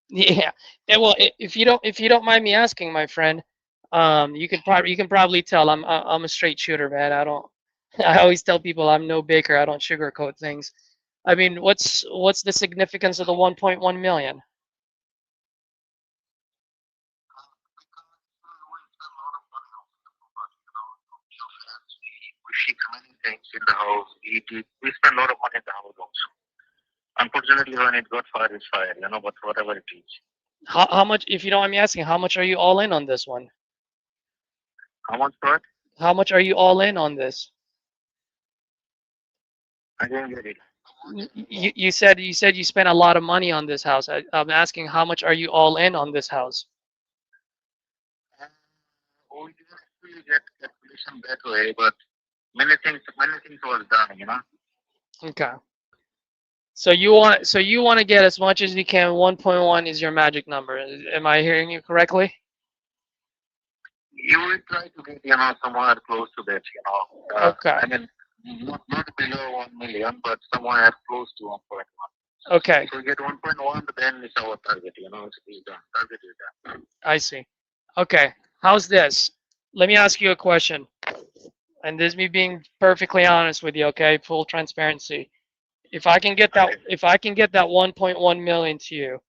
Yeah. Yeah. Well, if you don't mind me asking, my friend, you can probably tell I'm a straight shooter, man. I don't. I always tell people I'm no baker. I don't sugarcoat things. I mean, what's the significance of the 1.1 million? We fix many things in the house. We spend a lot of money in the house also. Unfortunately, when it got fire, it's fire, but whatever it is. How much, if you don't mind me asking, how much are you all in on this one? How much for it? How much are you all in on this? I didn't get it. You said you spent a lot of money on this house. I'm asking, how much are you all in on this house? We didn't actually get calculation that way, but many things was done. Okay. So you want to get as much as you can. 1.1 is your magic number. Am I hearing you correctly? You will try to get, somewhere close to that. Okay. I mean, not below 1 million, but somewhere close to 1.1. Okay, If we get 1.1, then it's our target. It's done. Target is done. I see. Okay, how's this? Let me ask you a question, and this is me being perfectly honest with you. Okay, full transparency. Okay. If I can get that 1.1 million to you,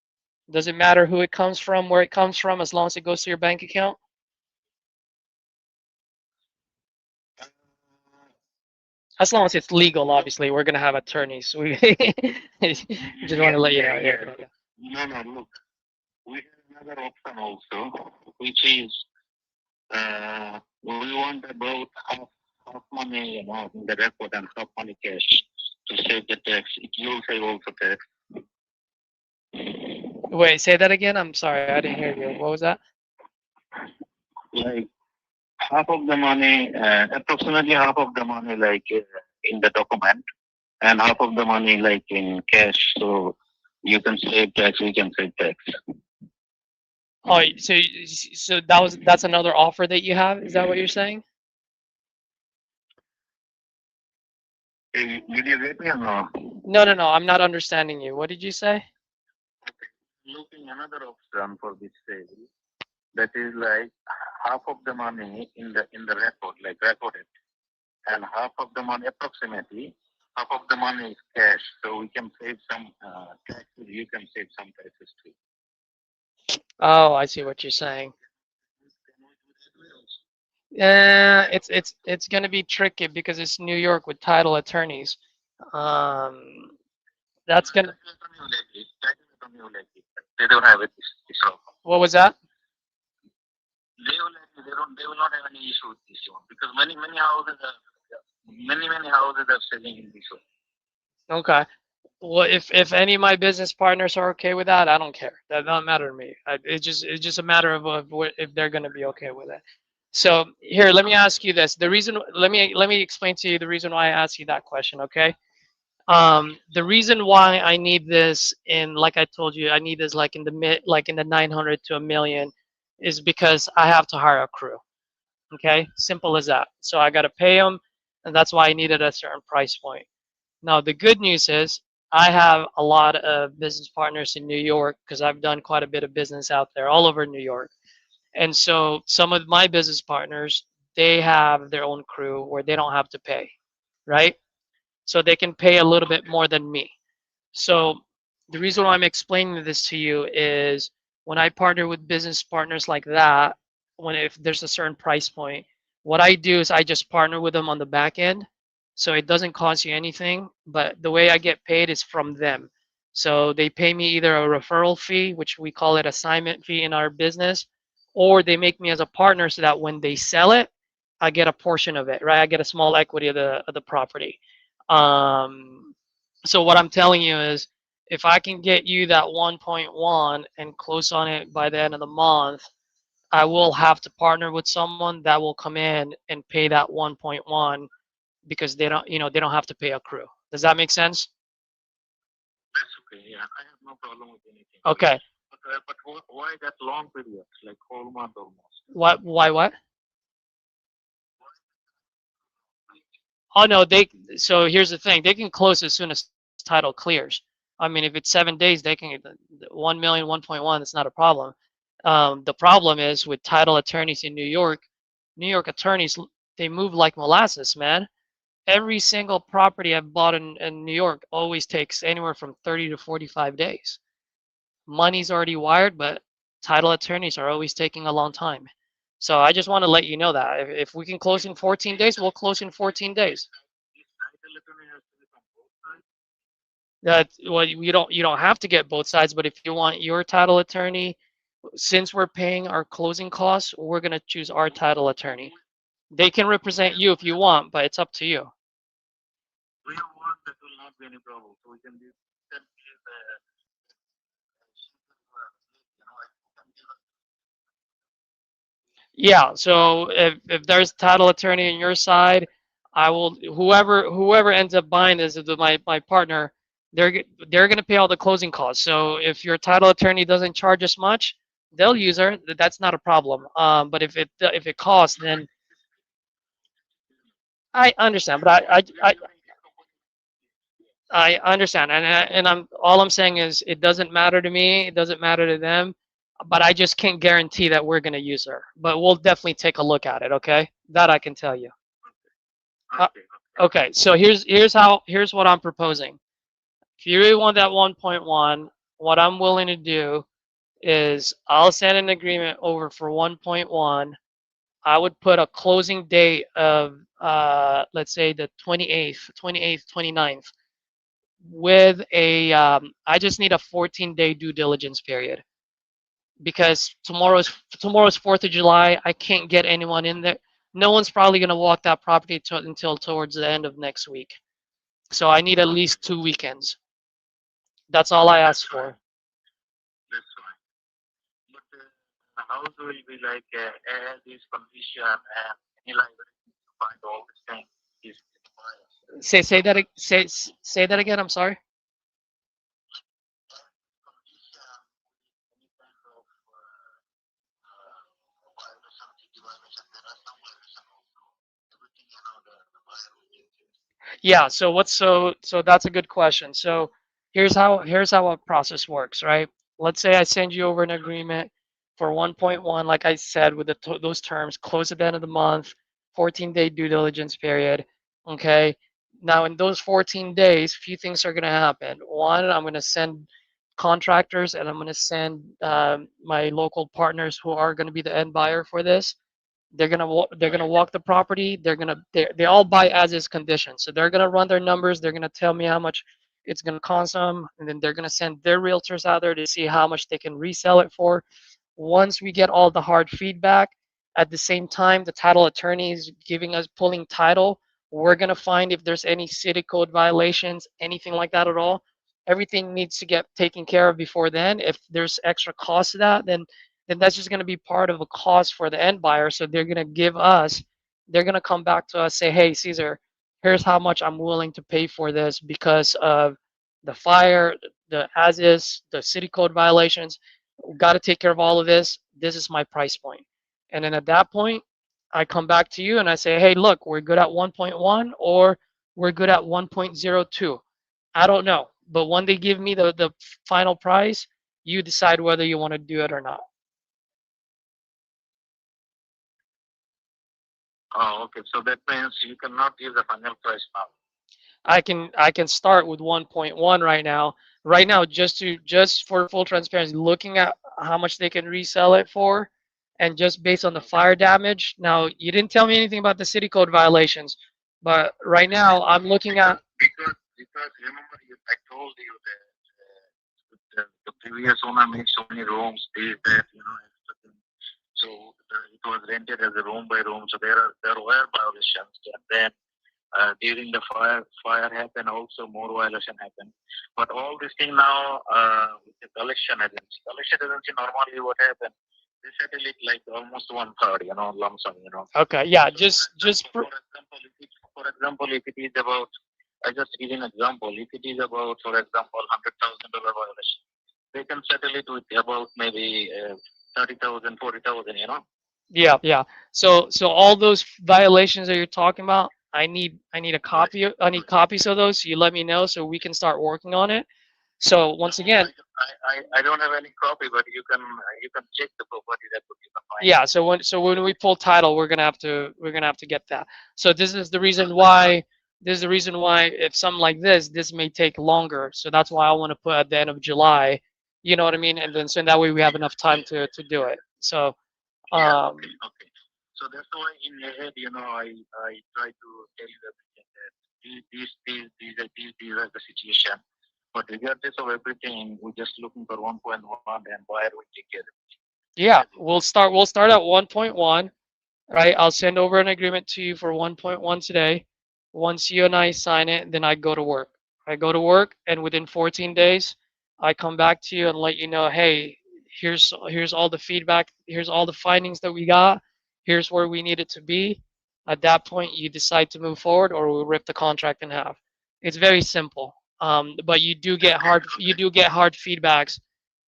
does it matter who it comes from, where it comes from, as long as it goes to your bank account? Uh, As long as it's legal, obviously. We're gonna have attorneys. We just want yeah, to let you yeah, know. yeah. Yeah, yeah. No, no. Look, we have another option also, which is we want about half money, in the record and half money cash to save the tax. It will save also tax. Wait, say that again. I'm sorry, I didn't hear you. What was that? Like half of the money, approximately half of the money, like in the document, and half of the money like in cash. So you can save tax. We can save tax. Oh, so that's another offer that you have? Is that what you're saying? Did you get me or no? No, no, no. I'm not understanding you. What did you say? Looking another option for this sale. That is like half of the money in the record, like recorded, and half of the money approximately half of the money is cash, so we can save some taxes. You can save some taxes too. Oh, I see what you're saying. It's gonna be tricky because it's New York with title attorneys. Um, that's gonna. They don't have it. This offer. What was that? They will not have any issue with this one because many houses are selling in this one. Okay. Well, if any of my business partners are okay with that, I don't care. That doesn't matter to me. It's just a matter of if they're gonna be okay with it. So here, let me ask you this. Let me explain to you the reason why I asked you that question. Okay. The reason why I need this in, like I told you, I need this like in the like in the 900 to a million, is because I have to hire a crew. Okay, simple as that. So I got to pay them, and that's why I needed a certain price point. Now the good news is I have a lot of business partners in New York because I've done quite a bit of business out there, all over New York. And so some of my business partners, they have their own crew where they don't have to pay, right? So they can pay a little bit more than me. So the reason why I'm explaining this to you is when I partner with business partners like that, when if there's a certain price point, what I do is I just partner with them on the back end. So it doesn't cost you anything, but the way I get paid is from them. So they pay me either a referral fee, which we call it assignment fee in our business, or they make me as a partner so that when they sell it, I get a portion of it, right? I get a small equity of the property. Um, so what I'm telling you is, if I can get you that 1.1 and close on it by the end of the month, I will have to partner with someone that will come in and pay that 1.1 because they don't have to pay a crew. Does that make sense? That's okay. Yeah, I have no problem with anything. Okay. But why that long period, like whole month almost? What? Why? What? Oh no, they. So here's the thing: they can close as soon as title clears. I mean, if it's 7 days, they can get 1 million, 1.1. It's not a problem. The problem is with title attorneys in New York. New York attorneys, they move like molasses, man. Every single property I've bought in New York always takes anywhere from 30 to 45 days. Money's already wired, but title attorneys are always taking a long time. So I just want to let you know that if we can close in 14 days, we'll close in 14 days. This title attorney has to be from both sides. That well, you don't have to get both sides, but if you want your title attorney, since we're paying our closing costs, we're gonna choose our title attorney. They can represent you if you want, but it's up to you. We have one that will not be any problem. So we can do can give Yeah, so if there's title attorney on your side, I will whoever ends up buying this is my partner. They're gonna pay all the closing costs. So if your title attorney doesn't charge as much, they'll use her. That's not a problem. But if it costs, then I understand. But I understand, and I'm all I'm saying is it doesn't matter to me. It doesn't matter to them, but I just can't guarantee that we're gonna use her. But we'll definitely take a look at it. Okay, that I can tell you. Uh, Okay. okay, so here's what I'm proposing. If you really want that 1.1, what I'm willing to do is I'll send an agreement over for 1.1. I would put a closing date of let's say the 28th, 29th with a I just need a 14-day due diligence period because tomorrow's 4th of July. I can't get anyone in there. No one's probably going to walk that property until towards the end of next week. So I need at least 2 weekends. That's all I ask for. That's fine. But the house will be like as is condition and any liability to find all this thing is required. Say that again. I'm sorry. Condition, any kind of violation, city violation, there are some violation also. Everything, the buyer will take it. Yeah, so that's a good question. So here's how a process works, right? Let's say I send you over an agreement for 1.1, like I said, with those terms, close at the end of the month, 14-day due diligence period. Okay. Now in those 14 days, few things are going to happen. One, I'm going to send contractors and I'm going to send my local partners who are going to be the end buyer for this. They're gonna walk the property. They all buy as is conditions. So they're gonna run their numbers. They're gonna tell me how much it's gonna cost them, and then they're gonna send their realtors out there to see how much they can resell it for. Once we get all the hard feedback, at the same time the title attorney is giving us pulling title, we're gonna find if there's any city code violations, anything like that at all. Everything needs to get taken care of before then. If there's extra cost to that, then that's just going to be part of a cost for the end buyer. So they're going to come back to us, say, hey, Caesar, here's how much I'm willing to pay for this because of the fire, the as is, the city code violations. We've got to take care of all of this. This is my price point. And then at that point, I come back to you and I say, hey, look, we're good at 1.1 or we're good at 1.02. I don't know. But when they give me the final price, you decide whether you want to do it or not. Oh, okay. So that means you cannot give the final price now. I can start with 1.1 right now. Right now, just for full transparency, looking at how much they can resell it for, and just based on the fire damage. Now, you didn't tell me anything about the city code violations, but right now I'm looking at. Because remember I told you that the previous owner made so many rooms, this, that, everything. So it was rented as a room by room. So there were violations, and then during the fire happened, also more violation happened. But all this thing now with the collection agency normally what happened? They settle it like almost 1/3, lump sum, Okay, yeah, So just for example, if it is about, I just give an example. If it is about, for example, $100,000 violation, they can settle it with about maybe 30,000, 40,000. yeah, yeah. So all those violations that you're talking about, I need a Right. copy. I need copies of those. So you let me know so we can start working on it. So once No, again, I don't have any copy, but you can check the property. That would be fine. yeah, so when we pull title, we're gonna have to get that. So this is the reason why if something like this may take longer. So that's why I want to put at the end of July. You know what I mean? And then so that way we have enough time to do it. So Yeah. um Okay. So that's why in your head, I try to tell you everything that these are the situation. But regardless of everything, we're just looking for 1.1 and buyer will take care of it. yeah, As you we'll start at 1.1. Right? I'll send over an agreement to you for 1.1 today. Once you and I sign it, then I go to work. I go to work, and within 14 days, I come back to you and let you know, hey, here's all the feedback, here's all the findings that we got, here's where we need it to be. At that point, you decide to move forward, or we'll rip the contract in half. It's very simple. But you do get hard feedbacks,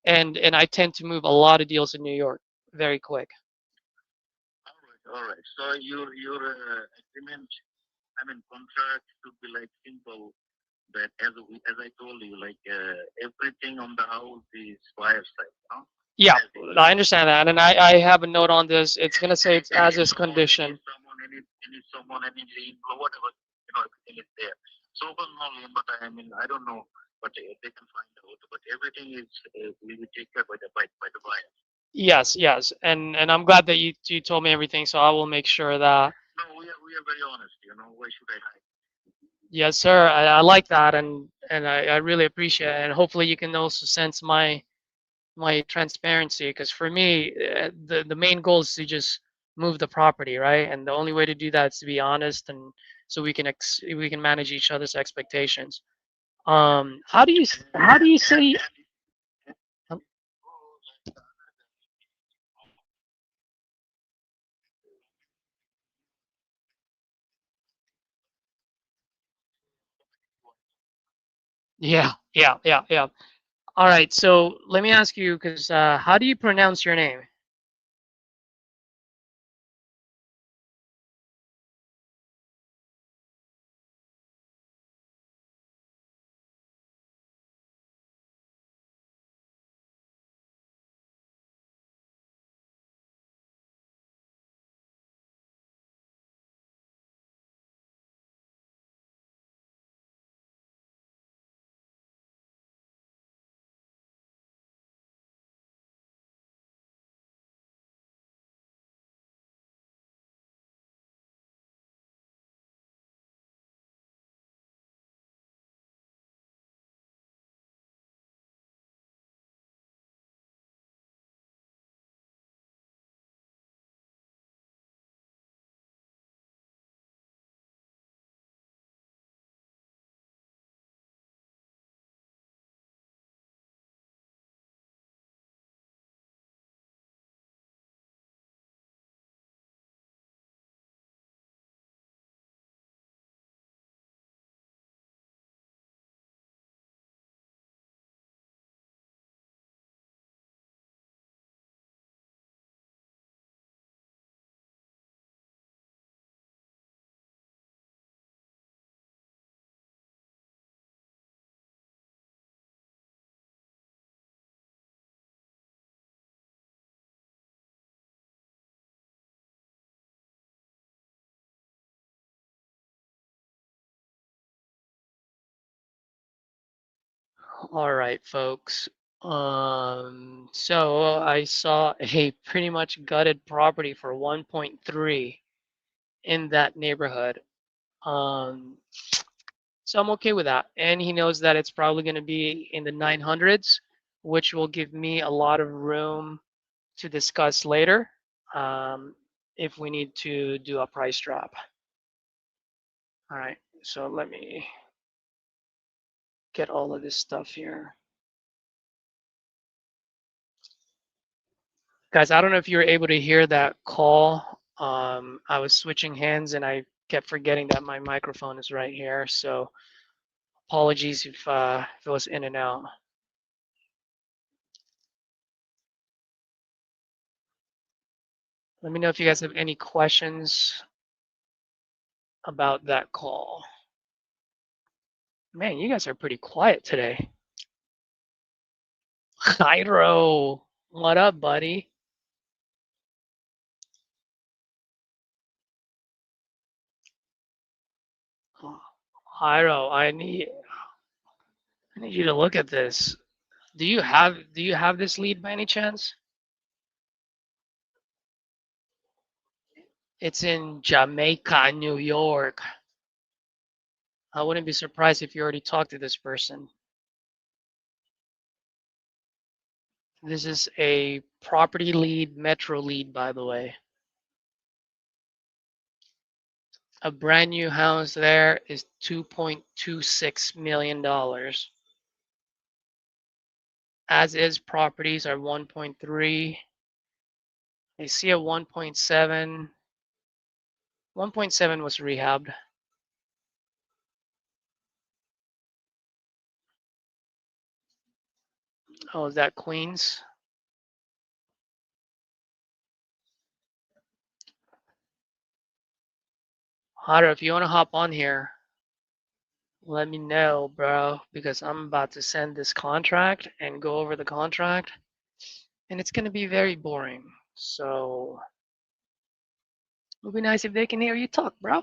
and I tend to move a lot of deals in New York very quick. All right. So your agreement, I mean contract should be like simple. that as I told you, like everything on the house is fire site, no? Yeah, As it is. I understand that, and I have a note on this. It's gonna say it's as is condition. Someone, any lien, or whatever, everything is there. So far, no lien, but I mean, I don't know, but they can find out. But everything is will be taken care by the buyer. Yes, yes, and I'm glad that you told me everything, so I will make sure that. No, we are very honest. Why should I hide? Yes, sir. I like that, and I really appreciate it, and hopefully you can also sense my transparency, because for me, the main goal is to just move the property, right? And the only way to do that is to be honest, and so we can manage each other's expectations. How do you say? um, Yeah, yeah, yeah, yeah. All right. So let me ask you, because how do you pronounce your name? All right, folks. So I saw a pretty much gutted property for 1.3 in that neighborhood. Um, so I'm okay with that. And he knows that it's probably going to be in the 900s, which will give me a lot of room to discuss later, um, if we need to do a price drop. All right, so let me get all of this stuff here. Guys, I don't know if you were able to hear that call. I was switching hands and I kept forgetting that my microphone is right here. So apologies if it was in and out. Let me know if you guys have any questions about that call. Man, you guys are pretty quiet today. Jairo, what up, buddy? Jairo, I need you to look at this. Do you have this lead by any chance? It's in Jamaica, New York. I wouldn't be surprised if you already talked to this person. This is a property lead, metro lead, by the way. A brand new house there is $2.26 million. As is properties are 1.3. I see a 1.7. 1.7 was rehabbed. Oh, is that Queens? Hara, if you want to hop on here, let me know, bro, because I'm about to send this contract and go over the contract, and it's going to be very boring. So it would be nice if they can hear you talk, bro.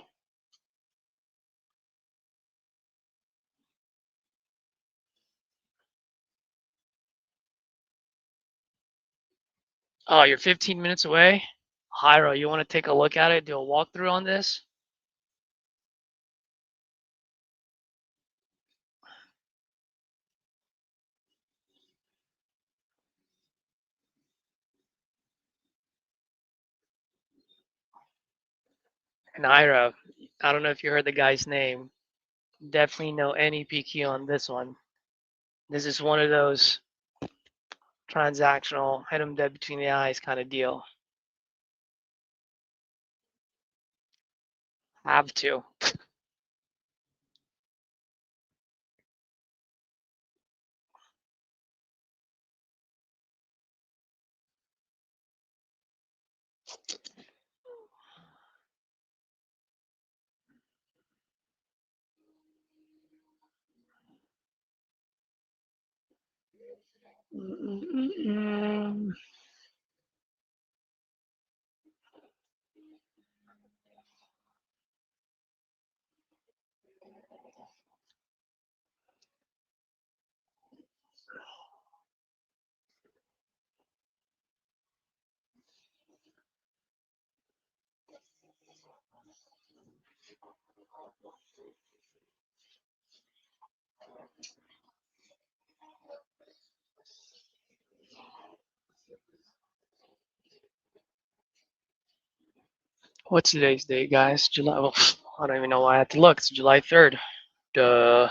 Oh, you're 15 minutes away? Hyro, you want to take a look at it, do a walkthrough on this? And Hyro, I don't know if you heard the guy's name. Definitely no NEPQ on this one. This is one of those transactional, hit 'em dead between the eyes kind of deal. Have to. What's today's date, guys? July. Well, I don't even know why I had to look. It's July 3rd. Duh.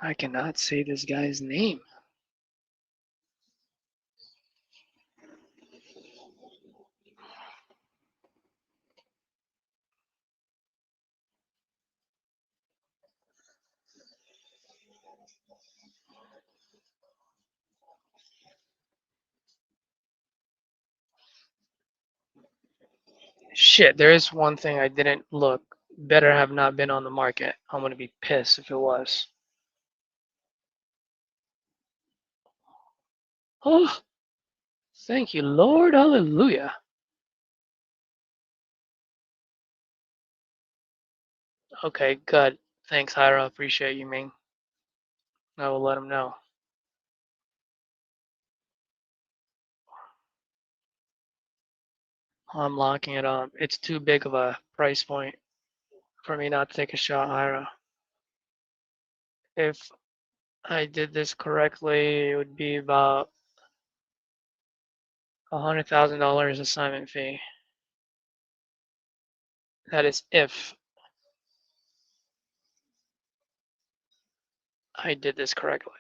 I cannot say this guy's name. Shit, there is one thing I didn't look. Better have not been on the market. I'm gonna be pissed if it was. Oh, thank you, Lord. Hallelujah. Okay, good. Thanks, Hyra. Appreciate you, Ming. I will let him know. I'm locking it up. It's too big of a price point for me not to take a shot, Hyra. If I did this correctly, it would be about $100,000 assignment fee. That is if I did this correctly.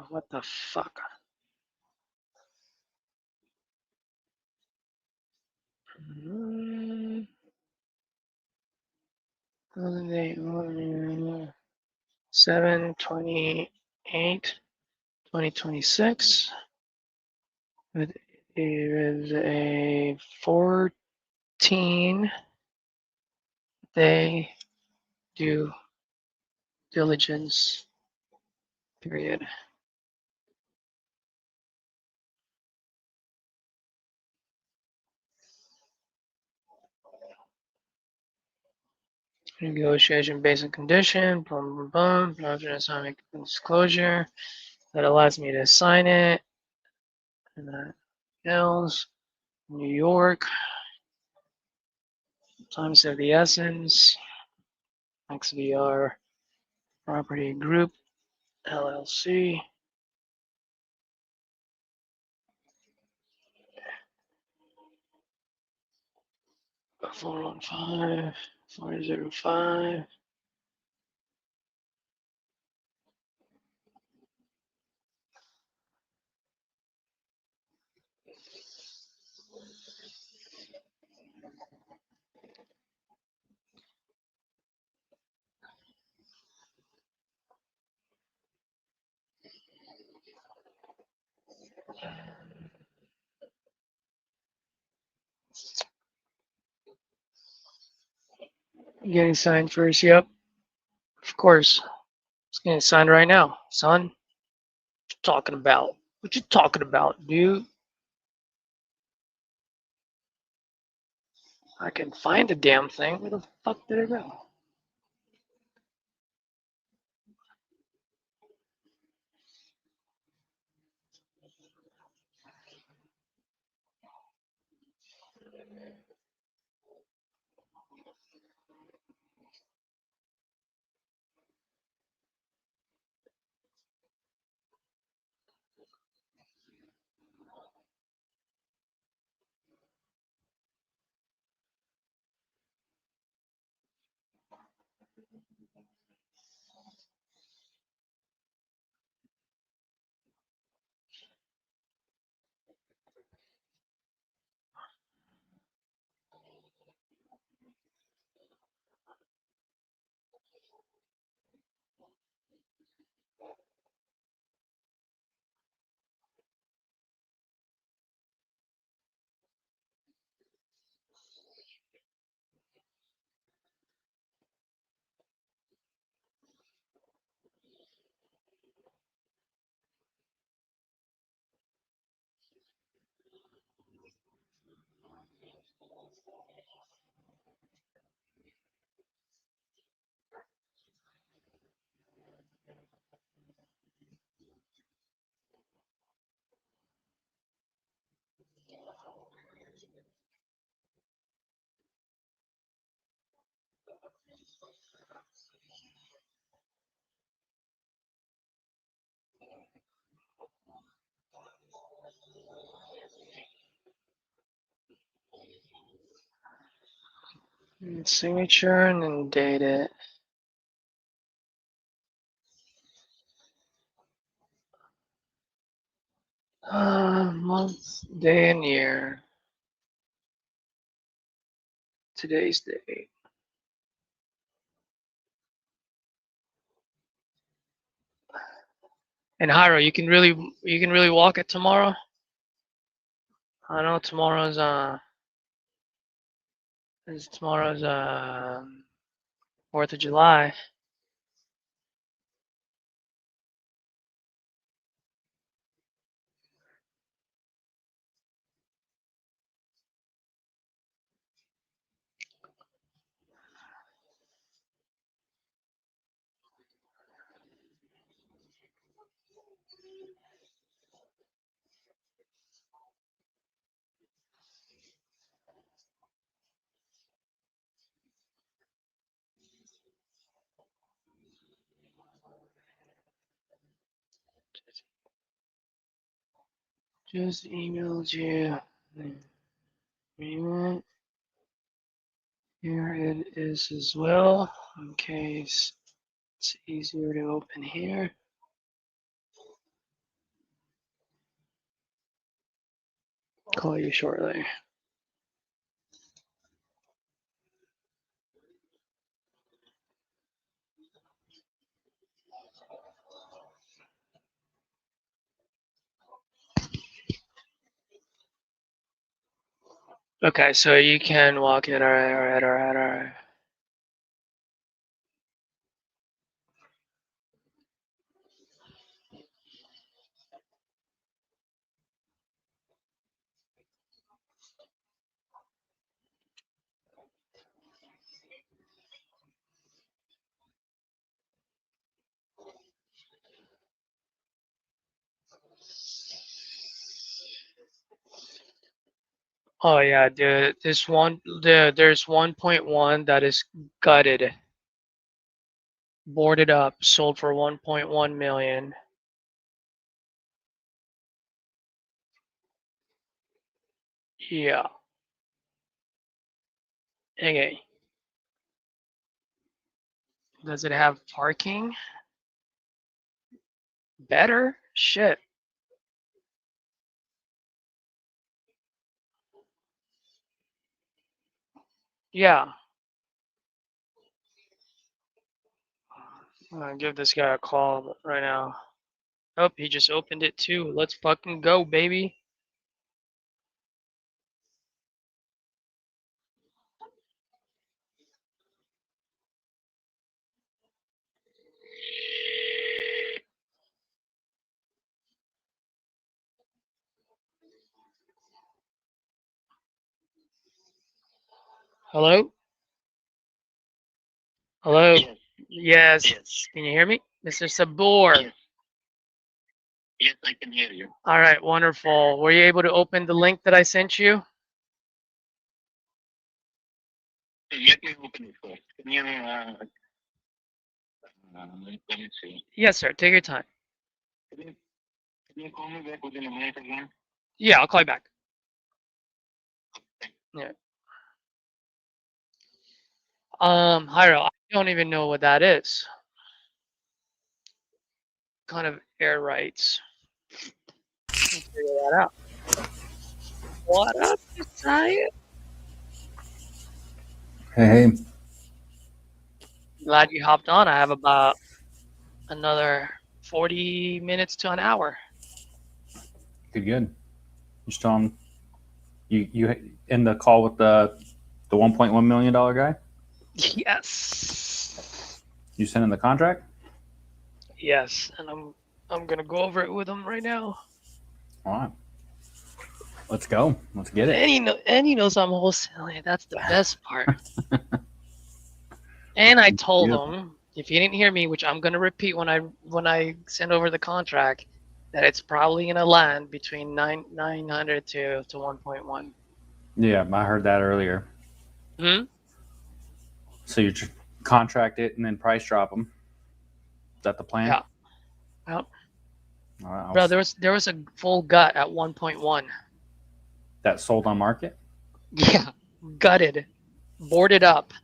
What the fuck? Mm, 7/28, 2026. It is a 14-day due diligence period. Negotiation based on condition, boom, boom, boom, assignment disclosure. That allows me to sign it. And that Hills, New York, times of the essence, XVR Property Group, LLC. 415, 405. Getting signed first. Yep. Of course. It's getting signed right now, son. What you talking about? What you talking about, dude? I can find the damn thing. Where the fuck did it go? Signature and then date it. Month, day, and year. Today's date. And Hiro, you can really walk it tomorrow. I know tomorrow's tomorrow's 4th of July. Just emailed you. Agreement. Here it is as well, in case it's easier to open here. Call you shortly. Okay, so you can walk it. All right. Oh yeah, dude. There's 1.1 that is gutted, boarded up, sold for 1.1 million. Yeah. Okay. Does it have parking? Better? Shit. Yeah. I'm gonna give this guy a call right now. Oh, he just opened it too. Let's fucking go, baby. Hello? Hello? Yes, Yes. yes, Can you hear me? Mr. Sabor. yes, yes, I can hear you. All right, wonderful. Were you able to open the link that I sent you? Let me open it first. Can you, let me see. Yes, sir. Take your time. Can you call me back within a minute again? Yeah, I'll call you back. Okay. Yeah. Hyro, I don't even know what that is. Kind of air rights. We'll figure that out. What up, Josiah? Hey, Glad you hopped on. I have about another 40 minutes to an hour. good, good. You still on? You in the call with the $1.1 million guy? Yes. You sent in the contract? Yes, and I'm gonna go over it with him right now. All right, let's go. Let's get it. And he knows I'm wholesaling. That's the best part. And I told Beautiful. him, if you didn't hear me, which I'm gonna repeat when I send over the contract, that it's probably gonna land between 900 to 1.1. Yeah, I heard that earlier. Hmm? So you contract it and then price drop them. Is that the plan? Yeah. Well, All right, bro, there was a full gut at 1.1. that sold on market. Yeah, gutted, boarded up.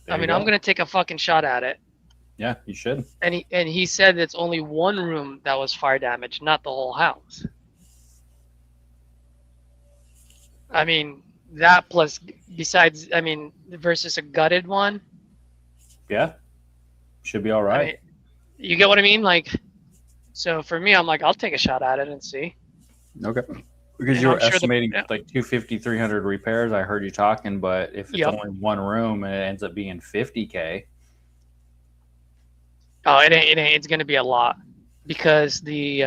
There I you mean, go. I'm gonna take a fucking shot at it. Yeah, you should. And he said it's only one room that was fire damaged, not the whole house. I mean, that plus besides, I mean, versus a gutted one. Yeah, should be all I right. mean, you get what I mean? Like, so for me, I'm like, I'll take a shot at it and see. Okay. Because And you I'm were sure estimating yeah. like 250, 300 repairs. I heard you talking, but if it's Yep. only one room and it ends up being 50K, Oh, it ain't. It's gonna be a lot because the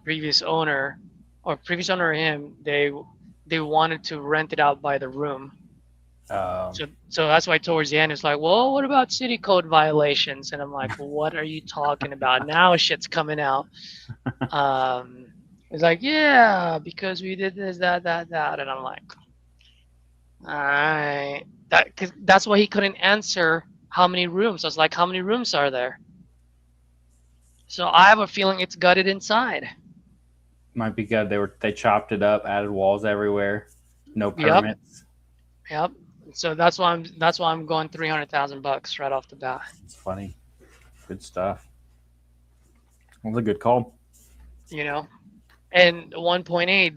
previous owner or previous owner of him, they wanted to rent it out by the room. So that's why towards the end it's like, well, what about city code violations? And I'm like, what are you talking about? Now shit's coming out. It's like, yeah, because we did this, that, and I'm like, all right, cause that's why he couldn't answer how many rooms. I was like, how many rooms are there? So I have a feeling it's gutted inside. might be good. They chopped it up, added walls everywhere, no Yep, permits. yep. So that's why I'm going $300,000 right off the bat. It's funny. Good stuff. Well, a good call. You know, and 1.8.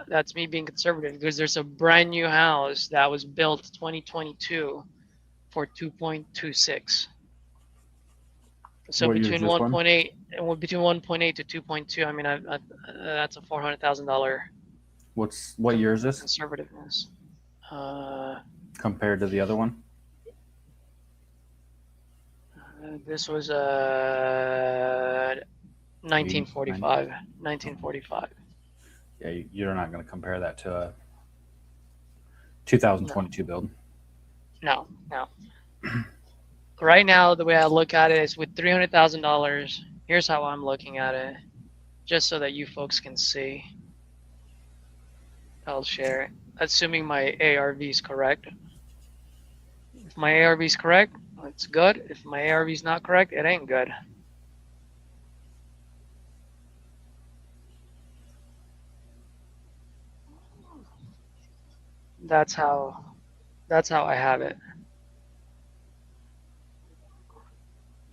That's me being conservative because there's a brand new house that was built 2022 for 2.26. So What year is between this one? 1.8 and between 1.8 to 2.2, I mean, that's a $400,000 What year is this conservativeness. compared to the other one? This was 1945. 1945. Yeah, you're not going to compare that to a 2022 build. No. Right now, the way I look at it is with $300,000. Here's how I'm looking at it, just so that you folks can see. I'll share it, assuming my ARV is correct. If my ARV is correct, it's good. If my ARV is not correct, it ain't good. That's how I have it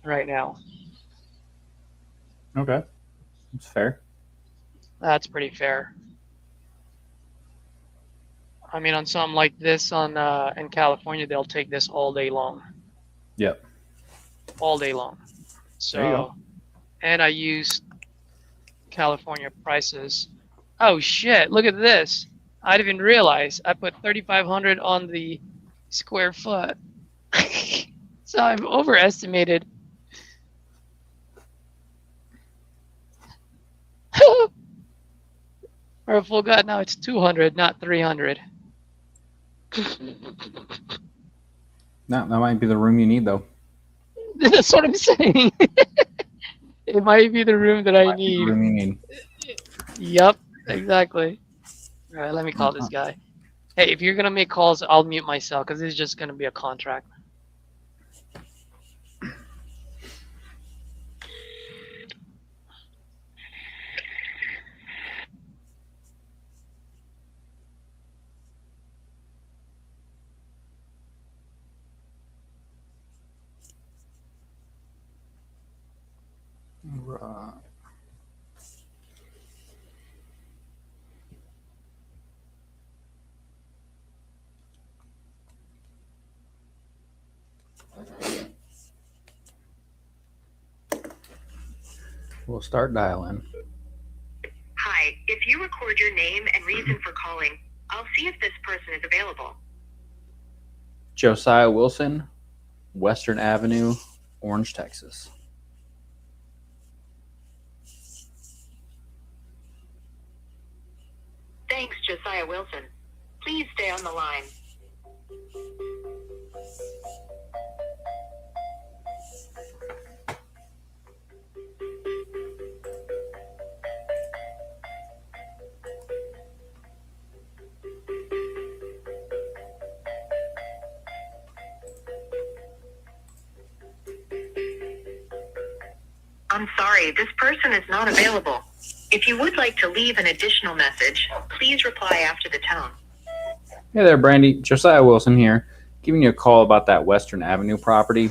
right now. Okay, that's fair. That's pretty fair. I mean, on something like this in California, they'll take this all day long. Yep. All day long. There you go. So, and I used California prices. Oh shit! Look at this. I didn't even realize I put 3,500 on the square foot. So I've overestimated. For a full gut, now it's 200, not 300. No, that might be the room you need, though. That's what I'm saying. It might be the room that I Might be the need. room you need. Yep, exactly. All right, let me call this guy. Hey, if you're gonna make calls, I'll mute myself because it's just gonna be a contract. Right. We'll start dialing. Hi, if you record your name and reason for calling, I'll see if this person is available. Josiah Wilson, Western Avenue, Orange, Texas. Thanks, Josiah Wilson. Please stay on the line. I'm sorry, this person is not available. If you would like to leave an additional message, please reply after the tone. Hey there, Brandy. Josiah Wilson here, giving you a call about that Western Avenue property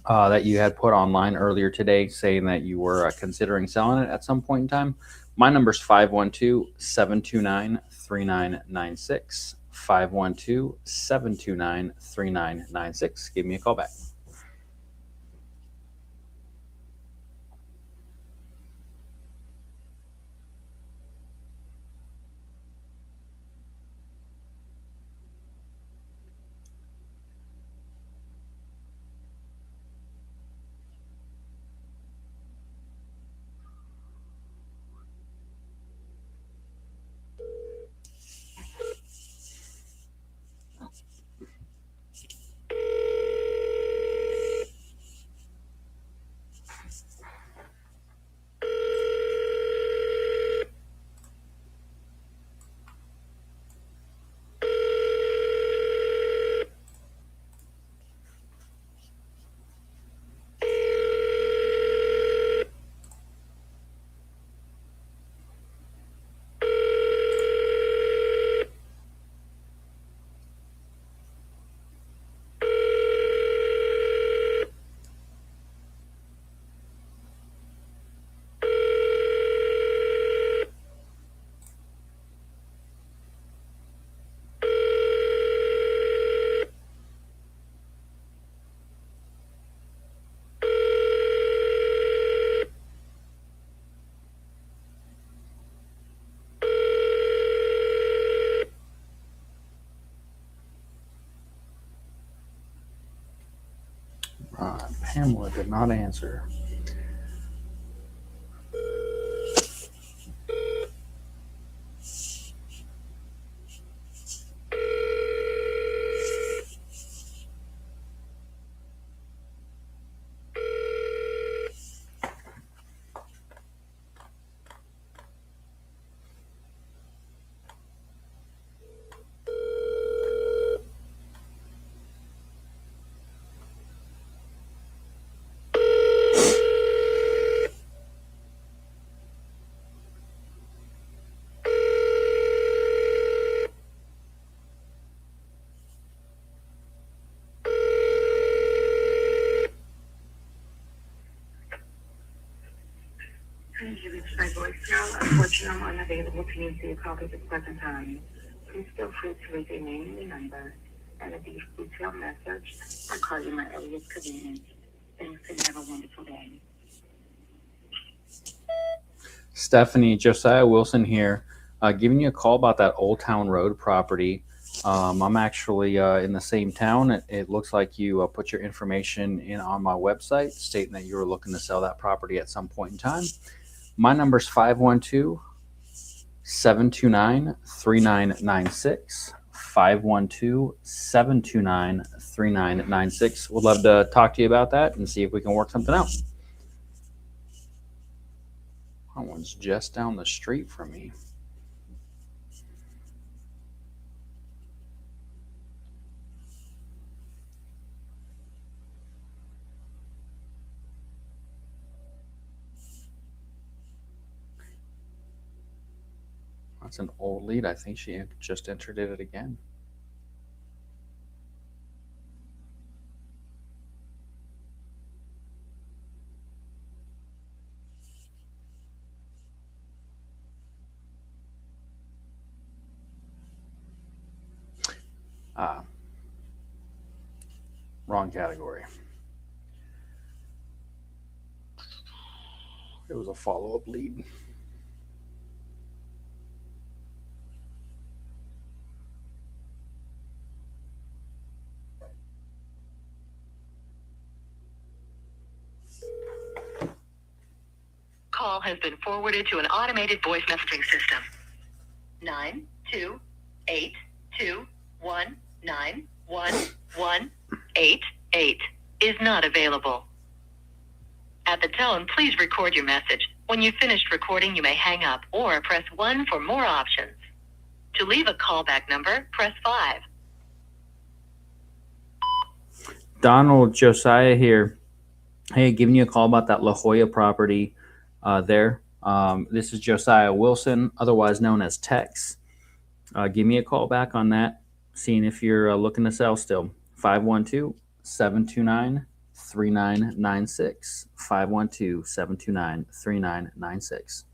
that you had put online earlier today, saying that you were considering selling it at some point in time. My number's 512-729-3996. 512-729-3996. Give me a call back. Pamela did not answer. You reached my voicemail. Unfortunately, I'm unavailable to use your call at this present time. Please feel free to leave your name and your number and a detailed message. I'll call you my earliest convenience. Thanks and have a wonderful day. Stephanie, Josiah Wilson here, giving you a call about that Old Town Road property. I'm actually in the same town. It looks like you put your information in on my website stating that you were looking to sell that property at some point in time. My number is 512-729-3996. 512-729-3996. Would love to talk to you about that and see if we can work something out. That one's just down the street from me. That's an old lead. I think she just entered it again. Wrong category. It was a follow-up lead. Call has been forwarded to an automated voice messaging system. 92821911188 is not available. At the tone, please record your message. When you've finished recording, you may hang up or press 1 for more options. To leave a callback number, press 5. Donald, Josiah here. Hey, giving you a call about that La Jolla property there. This is Josiah Wilson, otherwise known as Tex. Give me a call back on that, seeing if you're looking to sell still. 512-729-3996. 512-729-3996.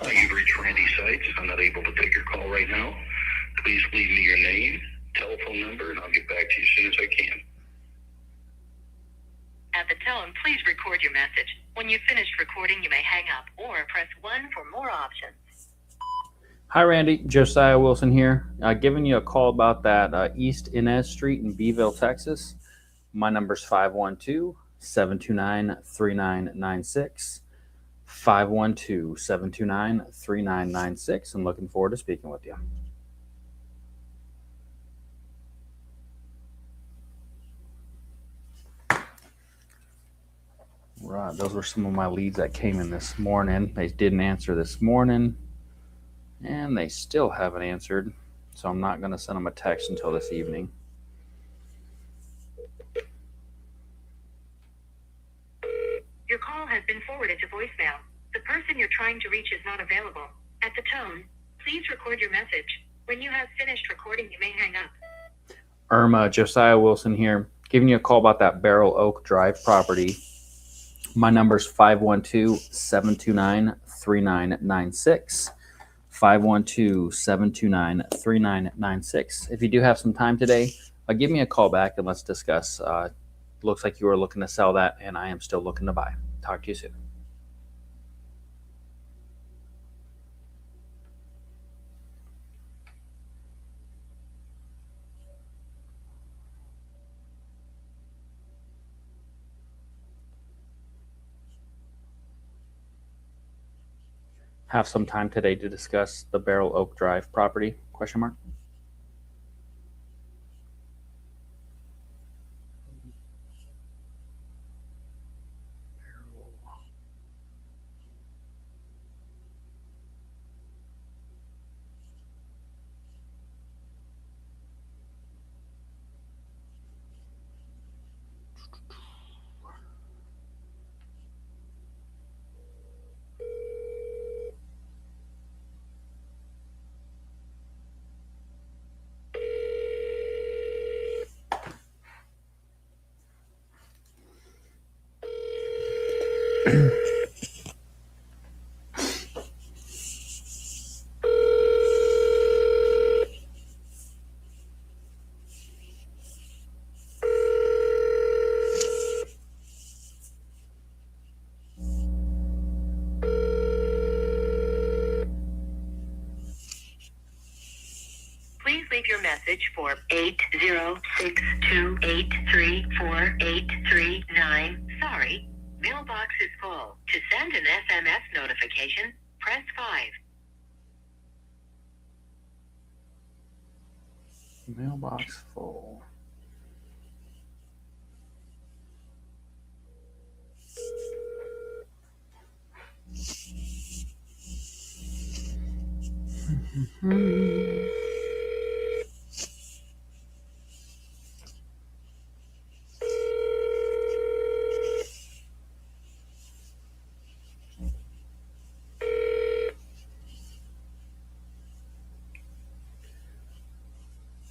You've reached Randy Sites. I'm not able to take your call right now. Please leave me your name, telephone number, and I'll get back to you as soon as I can. At the tone, please record your message. When you've finished recording, you may hang up or press 1 for more options. Hi, Randy. Josiah Wilson here. Giving you a call about that East Inez Street in Beeville, Texas. My number's 512-729-3996. 512-729-3996. I'm looking forward to speaking with you. Right, those were some of my leads that came in this morning. They didn't answer this morning, and they still haven't answered, so I'm not going to send them a text until this evening. Your call has been forwarded to voicemail. The person you're trying to reach is not available. At the tone, please record your message. When you have finished recording, you may hang up. Irma, Josiah Wilson here, giving you a call about that Barrel Oak Drive property. My number's 512-729-3996. 512-729-3996. If you do have some time today, give me a call back and let's discuss. Looks like you are looking to sell that, and I am still looking to buy. Talk to you soon. Have some time today to discuss the Barrel Oak Drive property? Question mark. leave your message for 80628348339. Sorry, mailbox is full. To send an SMS notification, press 5. Mailbox full.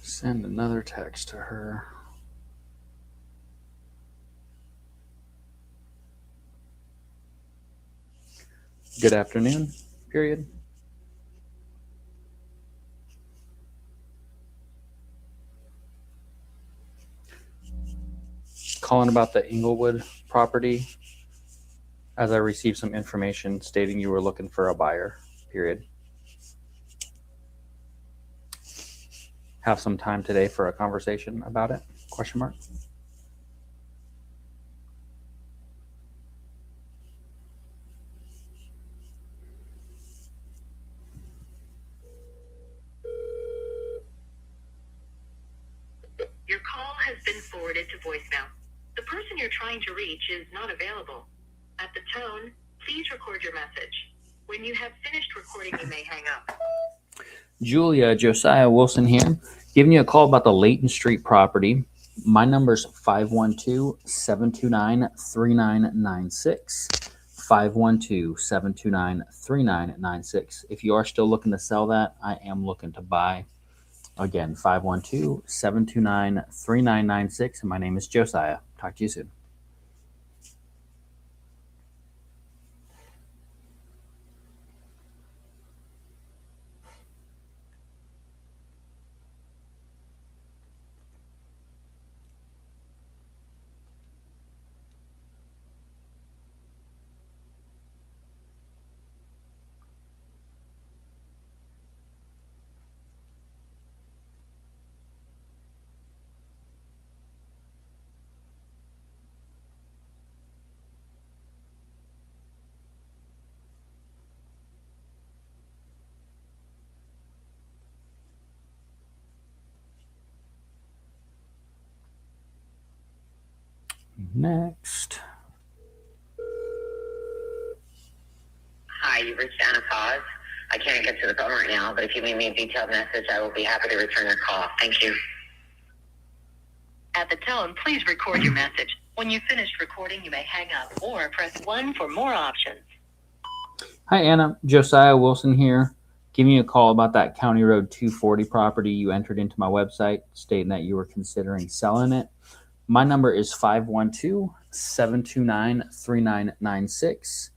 Send another text to her. Good afternoon, period. Calling about the Inglewood property, as I received some information stating you were looking for a buyer, period. Have some time today for a conversation about it? Question mark. Your call has been forwarded to voicemail. The person you're trying to reach is not available. At the tone, please record your message. When you have finished recording, you may hang up. Julia, Josiah Wilson here, giving you a call about the Layton Street property. My number's 512-729-3996. 512-729-3996. If you are still looking to sell that, I am looking to buy. Again, 512-729-3996. And my name is Josiah. Talk to you soon. Next. Hi, you've reached Anna Paz. I can't get to the phone right now, but if you leave me a detailed message, I will be happy to return your call. Thank you. At the tone, please record your message. When you've finished recording, you may hang up or press 1 for more options. Hi, Anna. Josiah Wilson here, giving you a call about that County Road 240 property you entered into my website, stating that you were considering selling it. My number is 512-729-3996.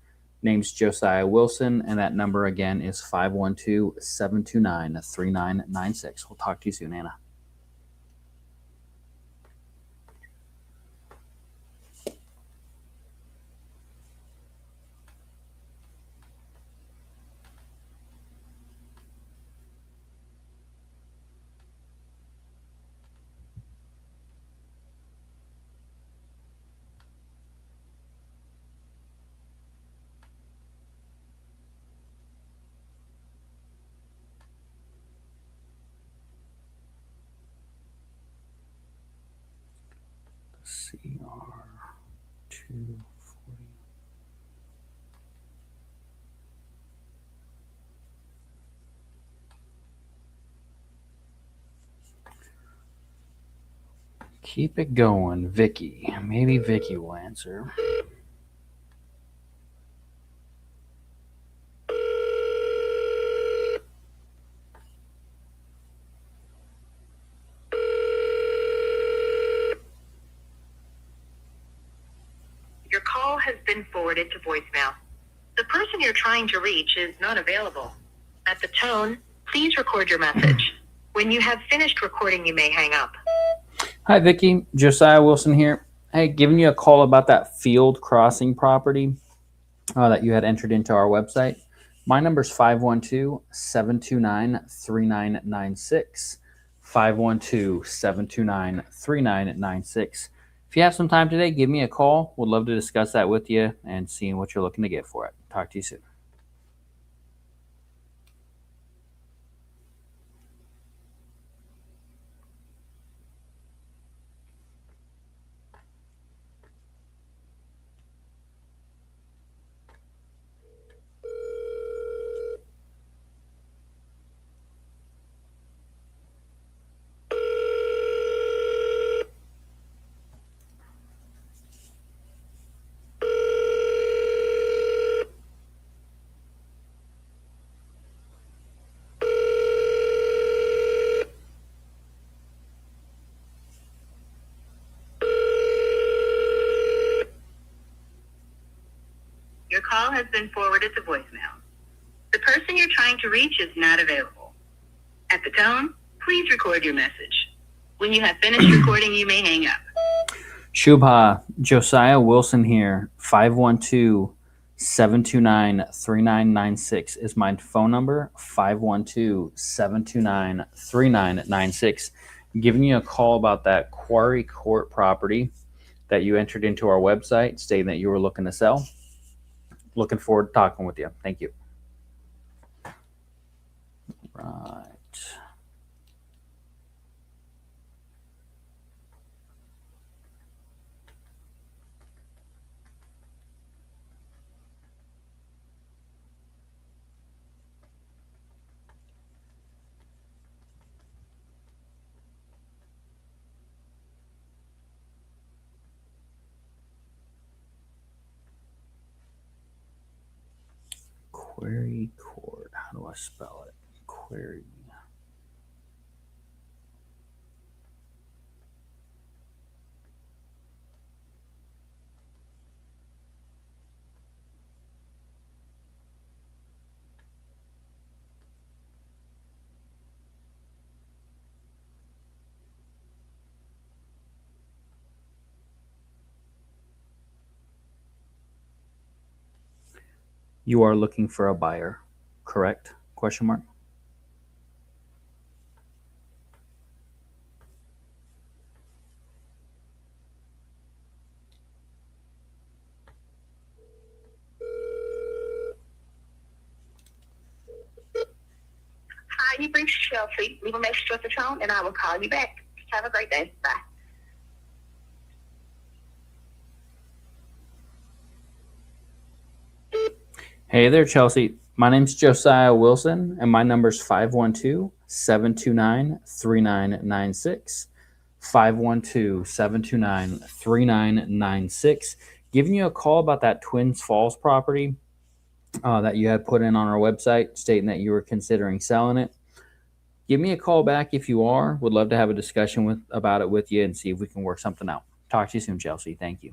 Name's Josiah Wilson, and that number again is 512-729-3996. We'll talk to you soon, Anna. CR 240. Keep it going, Vicky. Maybe Vicky will answer. Your call has been forwarded to voicemail. The person you're trying to reach is not available. At the tone, please record your message. When you have finished recording, you may hang up. Hi, Vicky. Josiah Wilson here. Hey, giving you a call about that Field Crossing property that you had entered into our website. My number is 512-729-3996. 512-729-3996. If you have some time today, give me a call. We'd love to discuss that with you and seeing what you're looking to get for it. Talk to you soon. Your call has been forwarded to voicemail. The person you're trying to reach is not available. At the tone, please record your message. When you have finished recording, you may hang up. Shubha, Josiah Wilson here. 512-729-3996 is my phone number. 512-729-3996. Giving you a call about that Quarry Court property that you entered into our website stating that you were looking to sell. Looking forward to talking with you. Thank you. Right. Quarry Court. How do I spell it? Quarry. You are looking for a buyer, correct? Question mark. Hi, you've reached Chelsea. Leave a message at the tone, and I will call you back. Have a great day. Bye. Hey there, Chelsea. My name's Josiah Wilson, and my number's 512-729-3996. 512-729-3996. Giving you a call about that Twins Falls property that you had put in on our website stating that you were considering selling it. Give me a call back if you are. Would love to have a discussion about it with you and see if we can work something out. Talk to you soon, Chelsea. Thank you.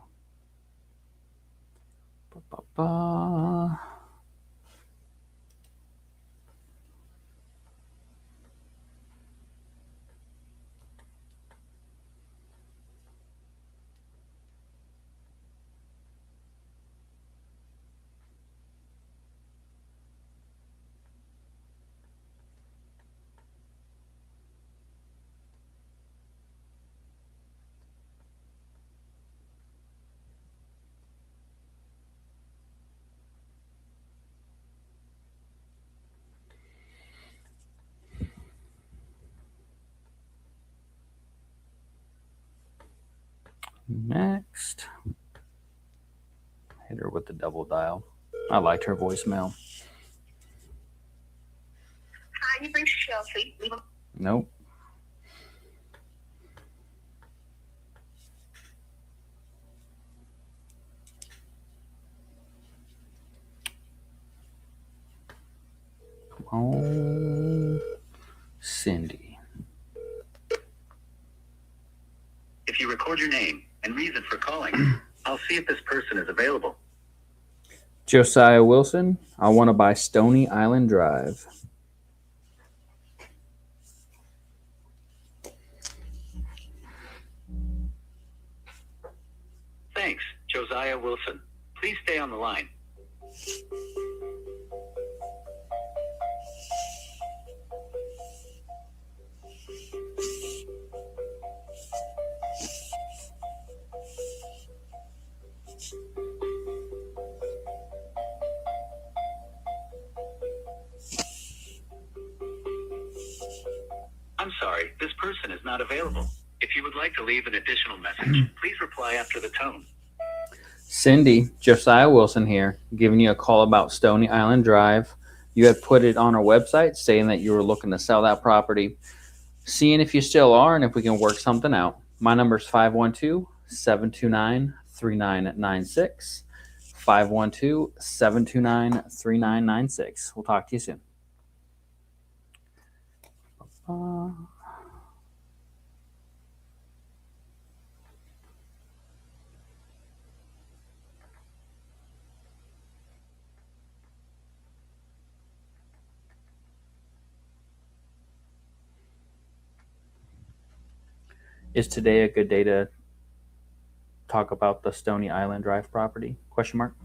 Ba-ba-ba. Next. Hit her with the double dial. I liked her voicemail. Hi, you've reached Chelsea. Leave a Nope. Come on, Cindy. If you record your name and reason for calling, I'll see if this person is available. Josiah Wilson. I want to buy Stony Island Drive. Thanks, Josiah Wilson. Please stay on the line. I'm sorry, this person is not available. If you would like to leave an additional message, please reply after the tone. Cindy, Josiah Wilson here, giving you a call about Stony Island Drive. You had put it on our website saying that you were looking to sell that property. Seeing if you still are and if we can work something out. My number is 512-729-3996. 512-729-3996. We'll talk to you soon. Is today a good day to talk about the Stony Island Drive property? Question mark.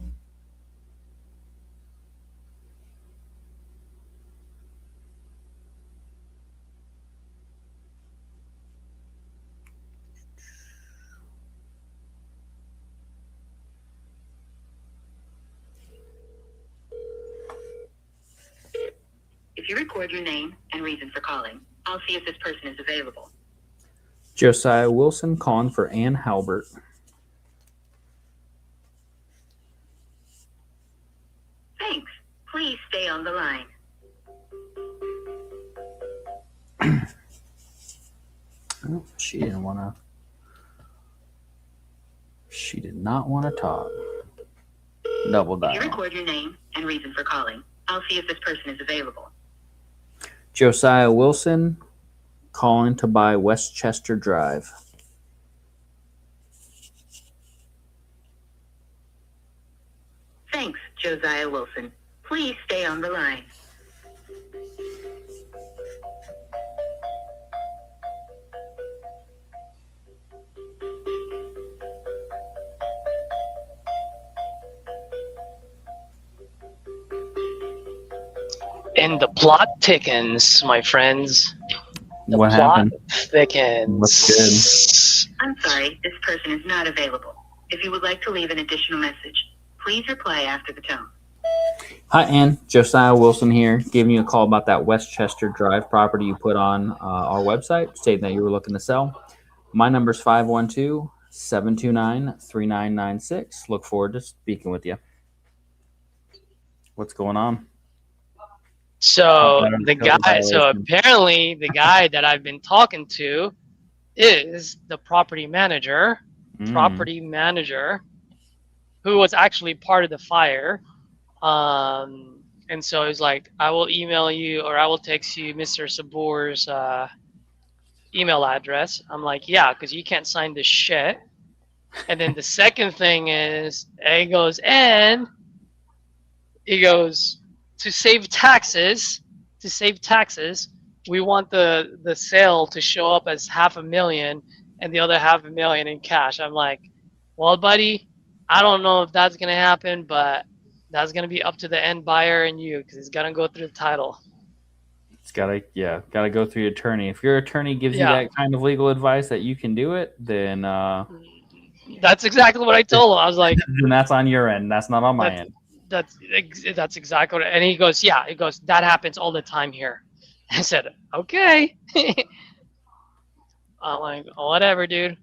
If you record your name and reason for calling, I'll see if this person is available. Josiah Wilson calling for Ann Halbert. Thanks. Please stay on the line. Oh, she didn't want to. She did not want to talk. Double If dial. you record your name and reason for calling, I'll see if this person is available. Josiah Wilson calling to buy Westchester Drive. Thanks, Josiah Wilson. Please stay on the line. And the plot thickens, my friends. The What plot happened? thickens. What's I'm sorry, this person is not available. If you would like to leave an additional message, please reply after the tone. Hi, Ann. Josiah Wilson here, giving you a call about that Westchester Drive property you put on our website, stating that you were looking to sell. My number is 512-729-3996. Look forward to speaking with you. What's going on? So Better the code guy, so violation. apparently the guy that I've been talking to is the property manager, who was actually part of the fire. And so he's like, I will email you or I will text you Mr. Sabor's email address. I'm like, yeah, because you can't sign this shit. And then the second thing is, he goes, to save taxes, we want the sale to show up as $500,000 and the other $500,000 in cash. I'm like, well, buddy, I don't know if that's gonna happen, but that's gonna be up to the end buyer and you, because it's gonna go through the title. It's gotta go through your attorney. If your attorney gives you Yeah. that kind of legal advice that you can do it, then That's exactly what I told him. I was like, then that's on your end. That's not on my end. That's exactly what. And he goes, yeah. He goes, that happens all the time here. I said, okay. I'm like, whatever, dude.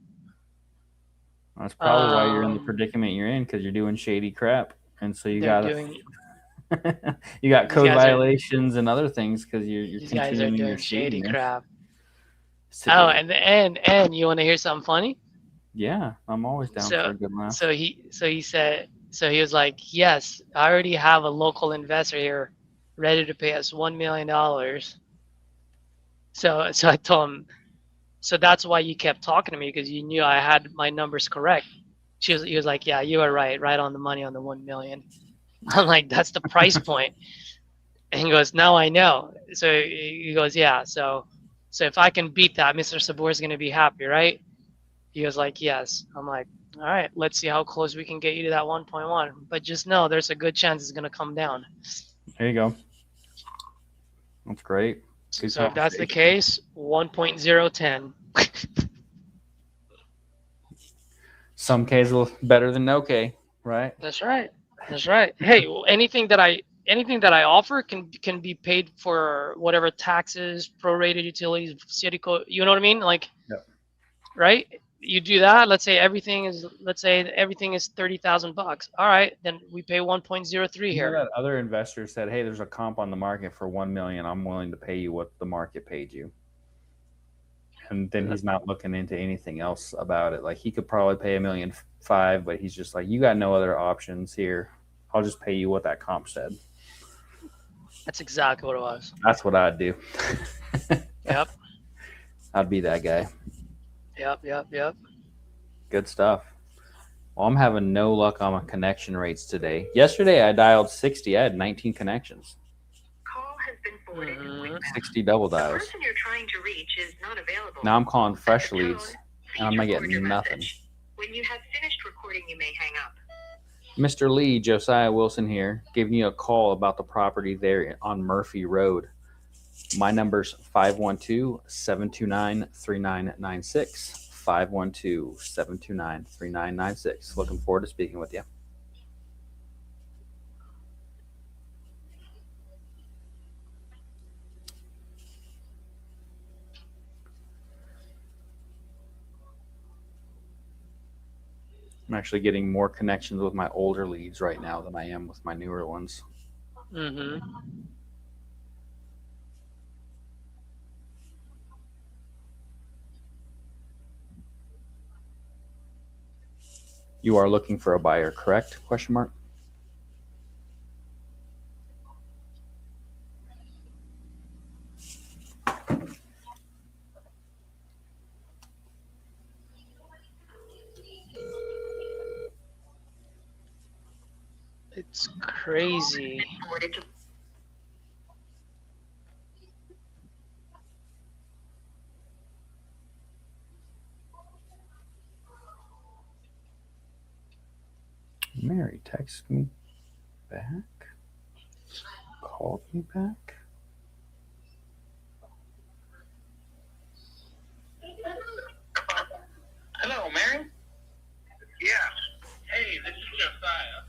That's probably why you're in the predicament you're in, because you're doing shady crap, and so you got doing. you got These code guys are- violations and other things because you're These guys are continuing your doing shady shadiness. crap. So- Oh, and you want to hear something funny? yeah, I'm always down for a good laugh. So he was like, yes, I already have a local investor here ready to pay us $1 million. So I told him, so that's why you kept talking to me, because you knew I had my numbers correct. He was like, yeah, you were right on the money on the 1 million. I'm like, that's the price point. And he goes, now I know. So he goes, yeah, so if I can beat that, Mr. Sabor is going to be happy, right? He was like, yes. I'm like, all right, let's see how close we can get you to that 1.1. But just know there's a good chance it's going to come down. There you go. That's great. Good So if that's the conversation. case, 1.010. Some K's better than no K, right? That's right. That's right. Hey, anything that I anything that I offer can be paid for whatever taxes, prorated utilities, city code. You know what I mean? Like, Yep. right? You do that. Let's say everything is 30,000 bucks. All right, then we pay 1.03 You know here. that other investor said, "Hey, there's a comp on the market for 1 million. I'm willing to pay you what the market paid you." And then he's not looking into anything else about it. Like he could probably pay $1.5 million, but he's just like, "You got no other options here. I'll just pay you what that comp said." That's exactly what it was. That's what I'd do. Yep. I'd be that guy. Yep. Good stuff. Well, I'm having no luck on my connection rates today. Yesterday, I dialed 60. I had 19 connections. Call has been forwarded to voicemail. 60 double The dials. person you're trying to reach is not available. Now I'm calling fresh At the tone, leads, and I'm not please record getting your nothing. message. When you have finished recording, you may hang up. Mr. Lee, Josiah Wilson here, giving you a call about the property there on Murphy Road. My number's 512-729-3996. 512-729-3996. Looking forward to speaking with you. I'm actually getting more connections with my older leads right now than I am with my newer ones. You are looking for a buyer, correct? Question mark. It's crazy. Forwarded to Mary texted me back. Called me back. Hello, Mary? Yeah. Hey, this is Josiah.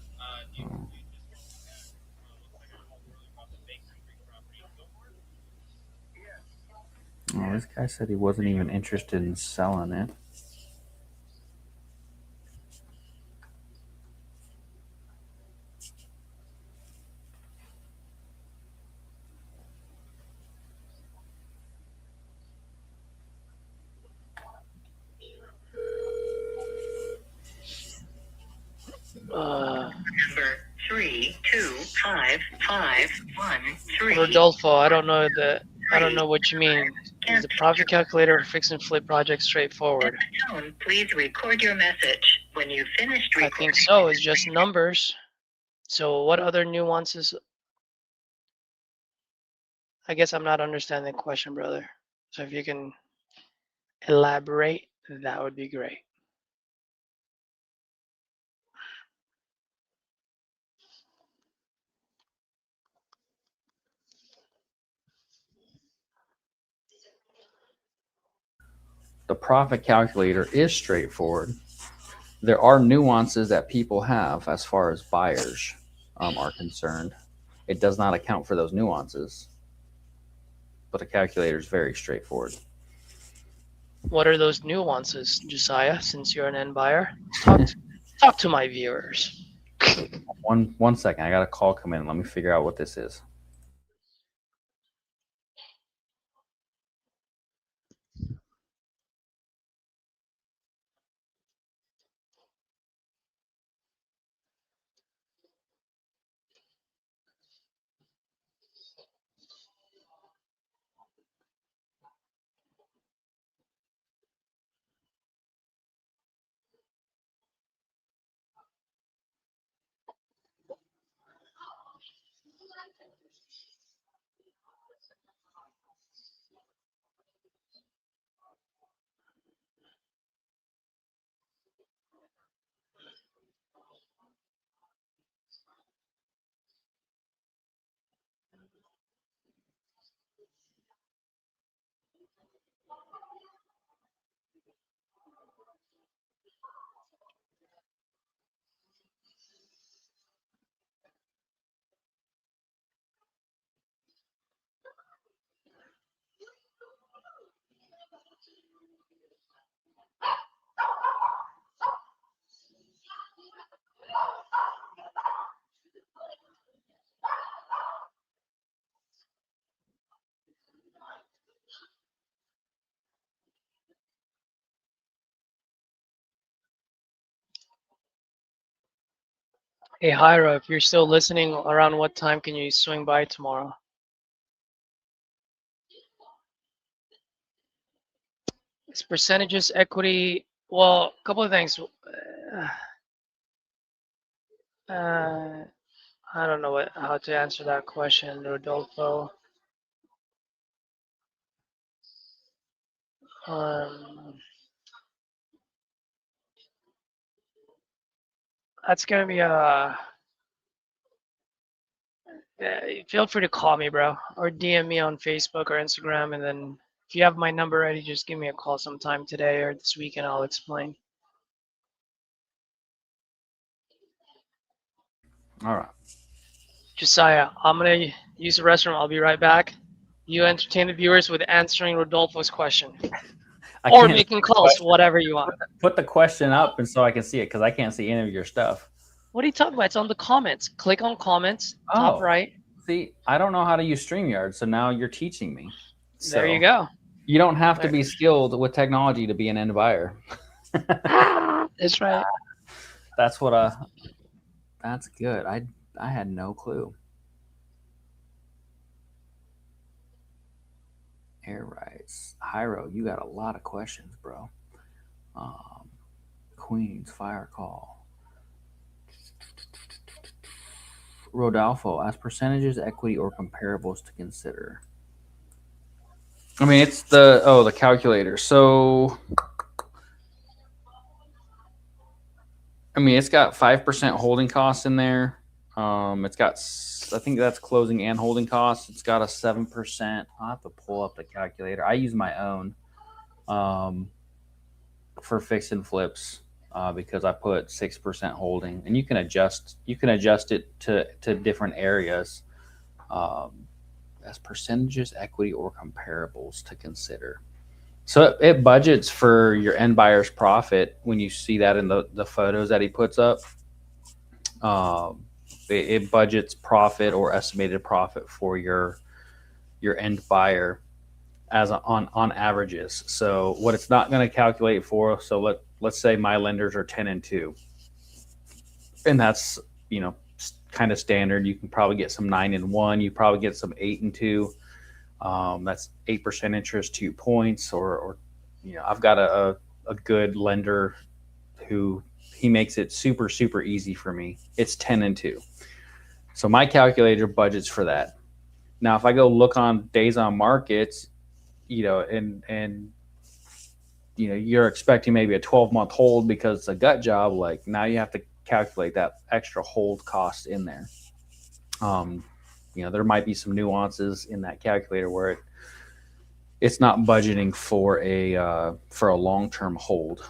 Oh, this guy said he wasn't even interested in selling it. number 325513. Rodolfo, I don't know what you mean. Is the profit calculator for fix and flip project straightforward? At the tone, please record your message. When you've finished I recording, think so. It's just numbers. So what other nuances? I guess I'm not understanding the question, brother. So if you can elaborate, that would be great. The profit calculator is straightforward. There are nuances that people have as far as buyers are concerned. It does not account for those nuances, but the calculator is very straightforward. What are those nuances, Josiah, since you're an end buyer? Talk to my viewers. One second. I got a call come in. Let me figure out what this is. Hey, Hyra, if you're still listening, around what time can you swing by tomorrow? It's percentages, equity. Well, a couple of things. I don't know how to answer that question, Rodolfo. That's gonna be feel free to call me, bro, or DM me on Facebook or Instagram, and then if you have my number ready, just give me a call sometime today or this weekend. I'll explain. All right. Josiah, I'm gonna use the restroom. I'll be right back. You entertain the viewers with answering Rodolfo's question or making calls, whatever you want. Put the question up and so I can see it because I can't see any of your stuff. What are you talking about? It's on the comments. Click on comments, top right. See, I don't know how to use StreamYard, so now you're teaching me. So there you go. You don't have to be skilled with technology to be an end buyer. That's right. That's what that's good. I had no clue. Air rights. Hyro, you got a lot of questions, bro. Queens, fire call. Rodolfo, as percentages, equity, or comparables to consider. I mean, it's the calculator. So, I mean, it's got 5% holding costs in there. It's got, I think that's closing and holding costs. It's got a 7%. I'll have to pull up the calculator. I use my own for fix and flips because I put 6% holding, and you can adjust it to different areas as percentages, equity, or comparables to consider. So it budgets for your end buyer's profit when you see that in the photos that he puts up. It budgets profit or estimated profit for your end buyer as on averages. So what it's not going to calculate for, so let's say my lenders are 10 and 2, and that's kind of standard. You can probably get some 9 and 1. You probably get some 8 and 2. That's 8% interest, 2 points, or I've got a good lender who he makes it super, super easy for me. It's 10 and 2. So my calculator budgets for that. Now, if I go look on days on markets, and you're expecting maybe a 12-month hold because it's a gut job, like now you have to calculate that extra hold cost in there. There might be some nuances in that calculator where it's not budgeting for a long-term hold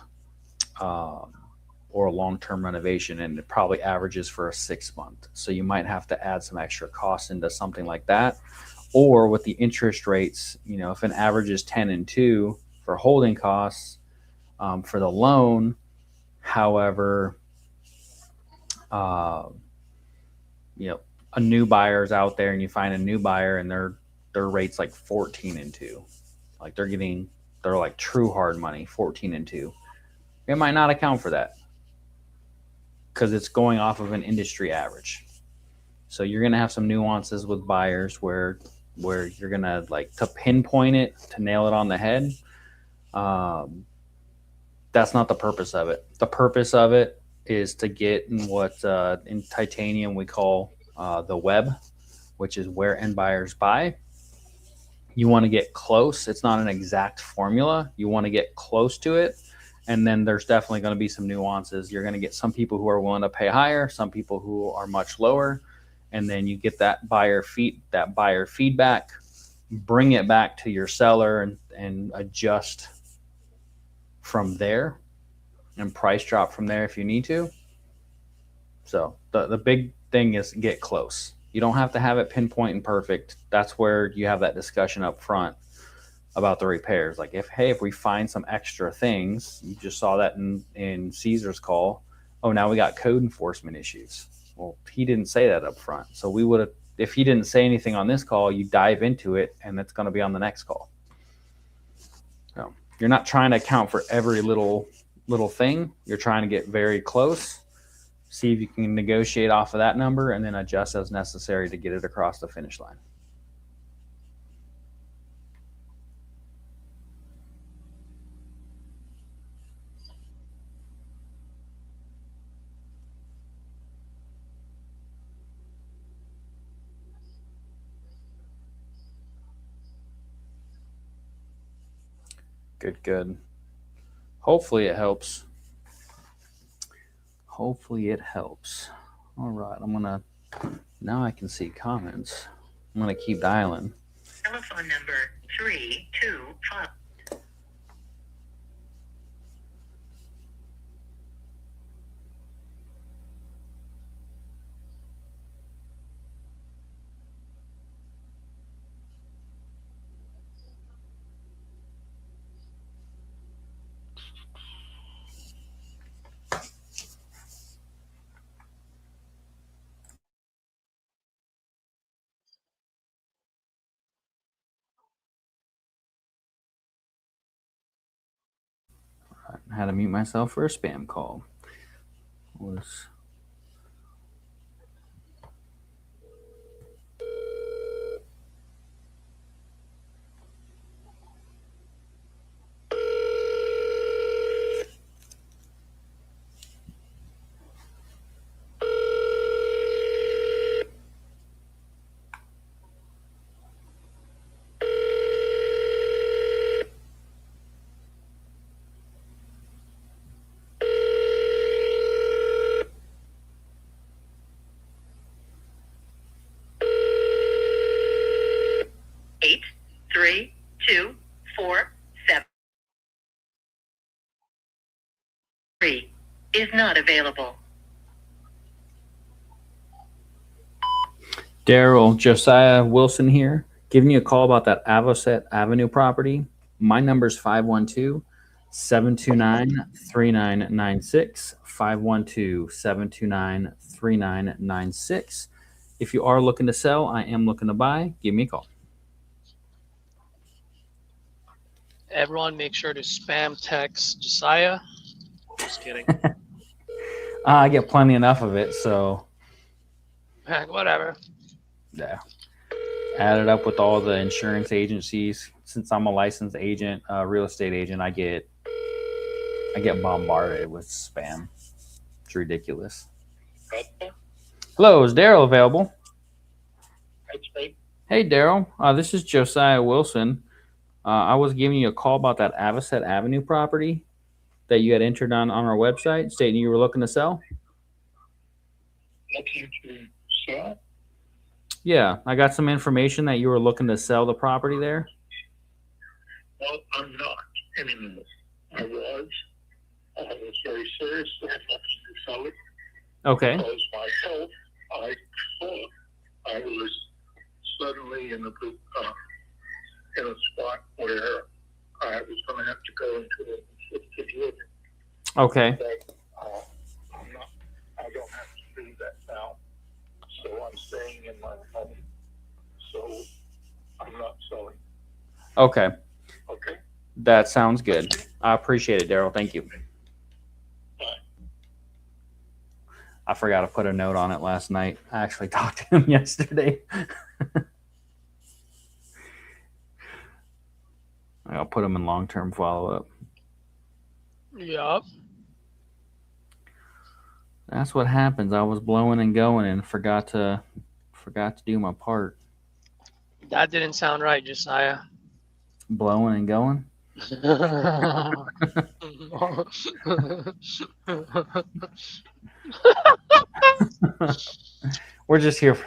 or a long-term renovation, and it probably averages for a 6-month. So you might have to add some extra costs into something like that. Or with the interest rates, if an average is 10 and 2 for holding costs for the loan, however, a new buyer's out there and you find a new buyer and their rate's like 14 and 2, like they're like true hard money, 14 and 2. It might not account for that because it's going off of an industry average. So you're going to have some nuances with buyers where you're going to to pinpoint it, to nail it on the head. That's not the purpose of it. The purpose of it is to get in what in titanium we call the web, which is where end buyers buy. You want to get close. It's not an exact formula. You want to get close to it. And then there's definitely going to be some nuances. You're going to get some people who are willing to pay higher, some people who are much lower. And then you get that buyer feedback, bring it back to your seller and adjust from there and price drop from there if you need to. So the big thing is get close. You don't have to have it pinpoint and perfect. That's where you have that discussion up front about the repairs. Like if we find some extra things, you just saw that in Caesar's call. Oh, now we got code enforcement issues. Well, he didn't say that up front. So we would have, if he didn't say anything on this call, you dive into it and it's going to be on the next call. So you're not trying to account for every little thing. You're trying to get very close see if you can negotiate off of that number and then adjust as necessary to get it across the finish line. Good, good. Hopefully it helps. Hopefully it helps. All right, now I can see comments. I'm gonna keep dialing. Telephone number 325. I had to mute myself for a spam call. Was 8, 3, 2, 4, 7, 3 is not available. Daryl, Josiah Wilson here, giving you a call about that Avocet Avenue property. My number is 512-729-3996, 512-729-3996. If you are looking to sell, I am looking to buy, give me a call. Everyone, make sure to spam text Josiah. Just kidding. I get plenty enough of it, so Heck, whatever. yeah. Add it up with all the insurance agencies. Since I'm a licensed agent, real estate agent, I get bombarded with spam. It's ridiculous. Hello, is Daryl available? Hey, Daryl. This is Josiah Wilson. I was giving you a call about that Avocet Avenue property that you had entered on our website, stating you were looking to sell. Looking to sell? Yeah, I got some information that you were looking to sell the property there. Well, I'm not anymore. I was very serious about to sell it. Okay. Because my health, I thought I was suddenly in a spot where I was going to have to go into assisted living. Okay. But I don't have to do that now. So I'm staying in my home. So I'm not selling. Okay. Okay. That sounds good. I appreciate it, Daryl. Thank you. Bye. I forgot to put a note on it last night. I actually talked to him yesterday. I'll put him in long-term follow-up. Yup. That's what happens. I was blowing and going and forgot to do my part. That didn't sound right, Josiah. Blowing and going. We're just here.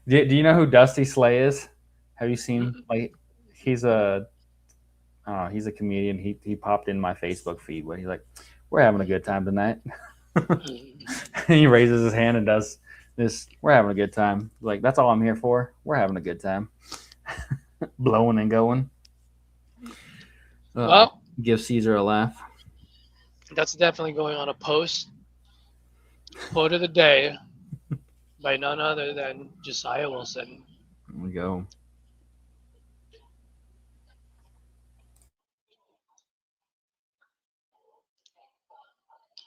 Do you know who Dusty Slay is? Have you seen? Like, he's a comedian. He popped in my Facebook feed when he's like, "We're having a good time tonight." He raises his hand and does this. We're having a good time. Like, that's all I'm here for. We're having a good time. Blowing and going. Well, give Caesar a laugh. That's definitely going on a post. Quote of the day by none other than Josiah Wilson. There we go.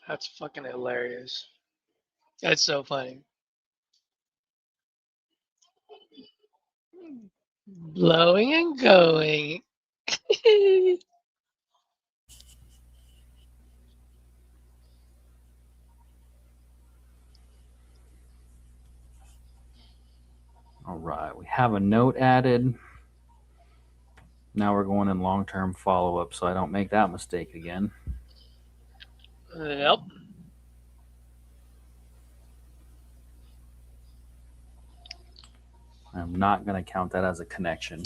That's fucking hilarious. That's so funny. Blowing and going. All right, we have a note added. Now we're going in long-term follow-up, so I don't make that mistake again. Yep. I'm not going to count that as a connection.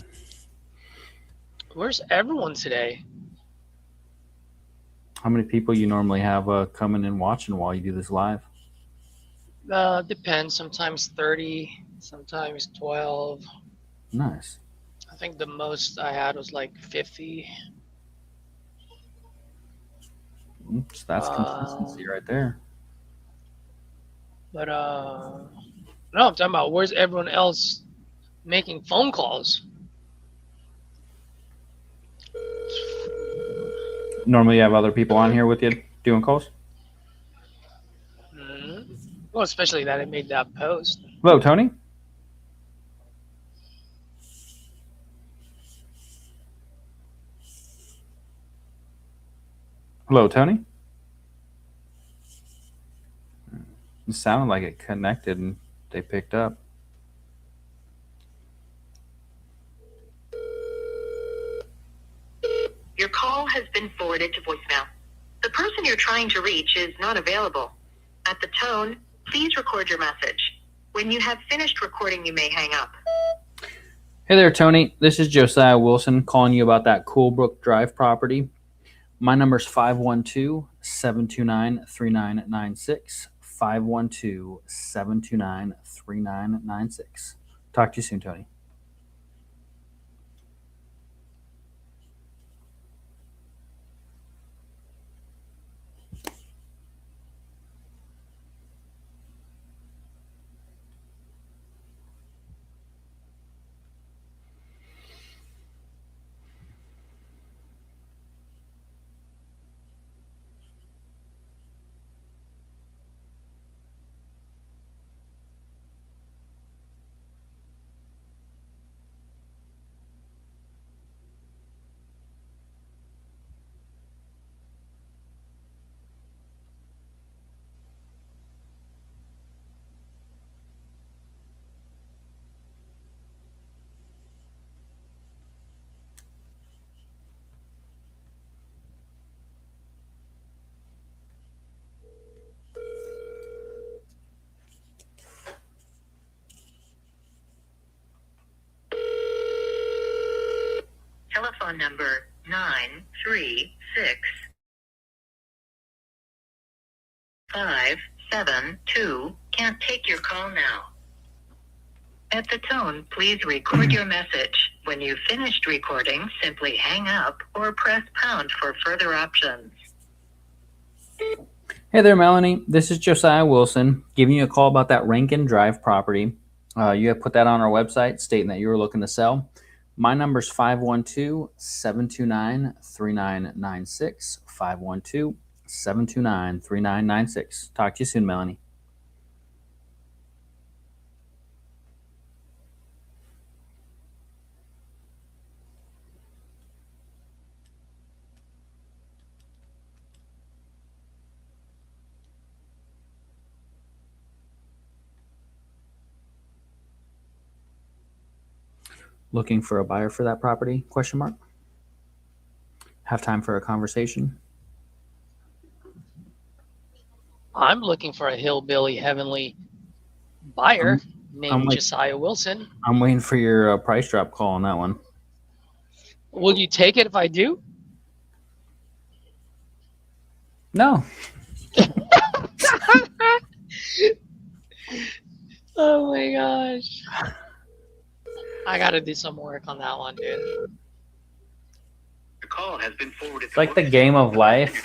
Where's everyone today? How many people you normally have coming and watching while you do this live? Depends. Sometimes 30, sometimes 12. Nice. I think the most I had was like 50. Oops, that's consistency right there. But no, I'm talking about where's everyone else making phone calls? Normally you have other people on here with you doing calls? Well, especially that I made that post. Hello, Tony. Hello, Tony. It sounded like it connected and they picked up. Your call has been forwarded to voicemail. The person you're trying to reach is not available. At the tone, please record your message. When you have finished recording, you may hang up. Hey there, Tony. This is Josiah Wilson calling you about that Coolbrook Drive property. My number is 512-729-3996. 512-729-3996. Talk to you soon, Tony. Telephone number 936-572 can't take your call now. At the tone, please record your message. When you've finished recording, simply hang up or press pound for further options. Hey there, Melanie. This is Josiah Wilson giving you a call about that Rankin Drive property. You have put that on our website stating that you were looking to sell. My number is 512-729-3996. 512-729-3996. Talk to you soon, Melanie. Looking for a buyer for that property? Question mark. Have time for a conversation? I'm looking for a hillbilly heavenly buyer named Josiah Wilson. I'm waiting for your price drop call on that one. Will you take it if I do? No. Oh my gosh. I gotta do some work on that one, dude. The call has been forwarded. It's like the game of life.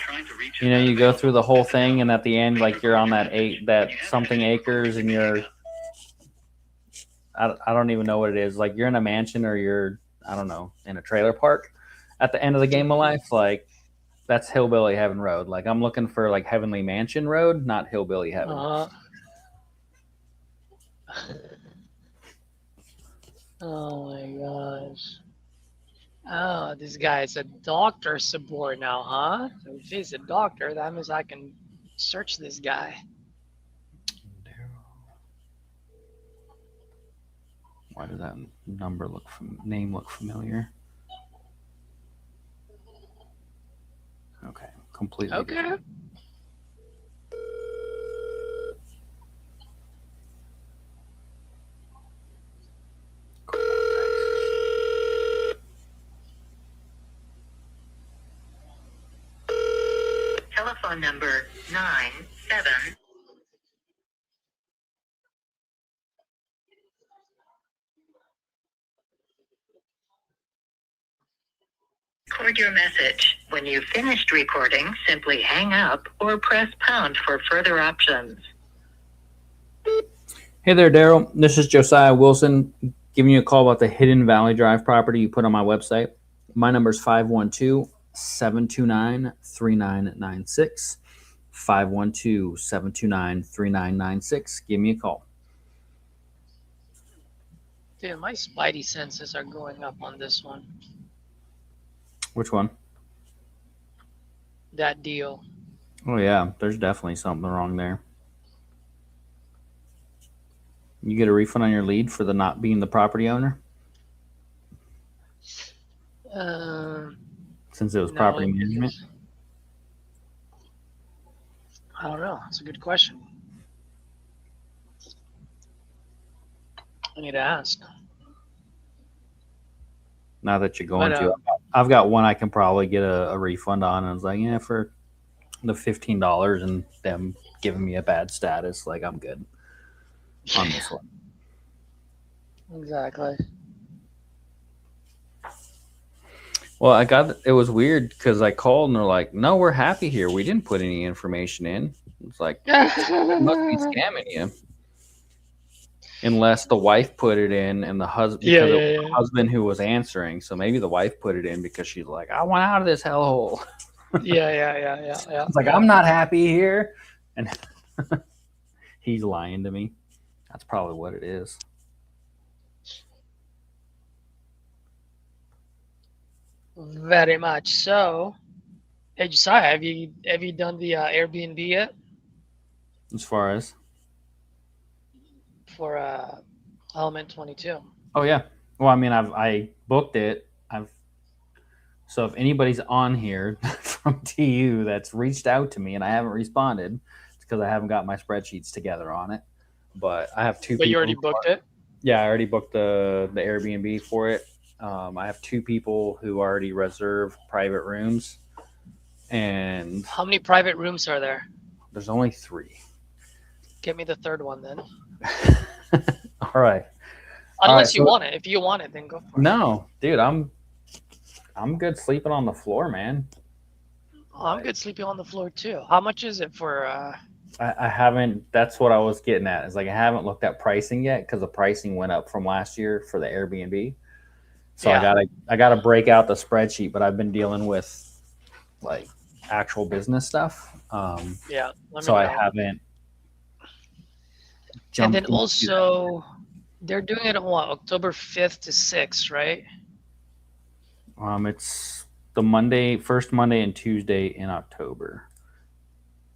You know, you go through the whole thing, and at the end, like you're on that something acres, and you're I don't even know what it is. Like you're in a mansion, or you're I don't know in a trailer park. At the end of the game of life, like that's hillbilly heaven road. Like I'm looking for like heavenly mansion road, not hillbilly heaven. Oh my gosh. Oh, this guy is a doctor support now, huh? So if he's a doctor, that means I can search this guy. Why does that number name look familiar? Okay, completely Okay. different. Telephone number 97. Record your message. When you've finished recording, simply hang up or press pound for further options. Hey there, Daryl. This is Josiah Wilson giving you a call about the Hidden Valley Drive property you put on my website. My number is 512-729-3996. 512-729-3996. Give me a call. Dude, my spidey senses are going up on this one. Which one? That deal. Oh, yeah. There's definitely something wrong there. You get a refund on your lead for the not being the property owner? Since it was property management? I don't know. That's a good question. I need to ask. Now that you're going But, to. I've got one I can probably get a refund on. And I was like, yeah, for the $15 and them giving me a bad status, like I'm good on this one. Exactly. Well, it was weird because I called and they're like, no, we're happy here. We didn't put any information in. It's like, must be scamming you. Unless the wife put it in and the husband, because it was the husband who was answering. So maybe the wife put it in because she's like, I want out of this hellhole. Yeah. It's like, I'm not happy here. And he's lying to me. That's probably what it is. Very much so. Hey, Josiah, have you done the Airbnb yet As far as? for Element 22? Oh yeah. Well, I mean, I booked it. So if anybody's on here from TU that's reached out to me and I haven't responded, it's because I haven't got my spreadsheets together on it. But I have two. But you already booked it? Yeah, I already booked the Airbnb for it. I have two people who already reserved private rooms. And how many private rooms are there? There's only 3. Get me the third one then. All right. Unless you want it. If you want it, then go for it. No, dude, I'm good sleeping on the floor, man. Oh, I'm good sleeping on the floor too. How much is it for? I haven't. That's what I was getting at. Is like I haven't looked at pricing yet because the pricing went up from last year for the Airbnb. So yeah. I gotta break out the spreadsheet, but I've been dealing with like actual business stuff. Yeah. So I haven't. And then also, they're doing it on what, October 5th to 6th, right? It's the first Monday and Tuesday in October.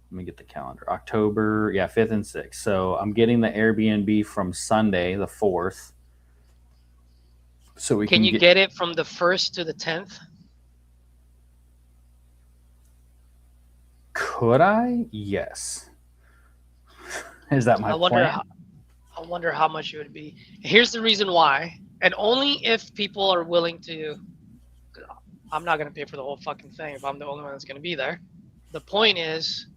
Let me get the calendar. October, 5th and 6th. So I'm getting the Airbnb from Sunday, the 4th. So we can get it from the 1st to the 10th? Could I? Yes. Is that my plan? I wonder how much it would be. Here's the reason why. And only if people are willing to. I'm not going to pay for the whole fucking thing if I'm the only one that's going to be there. The point is,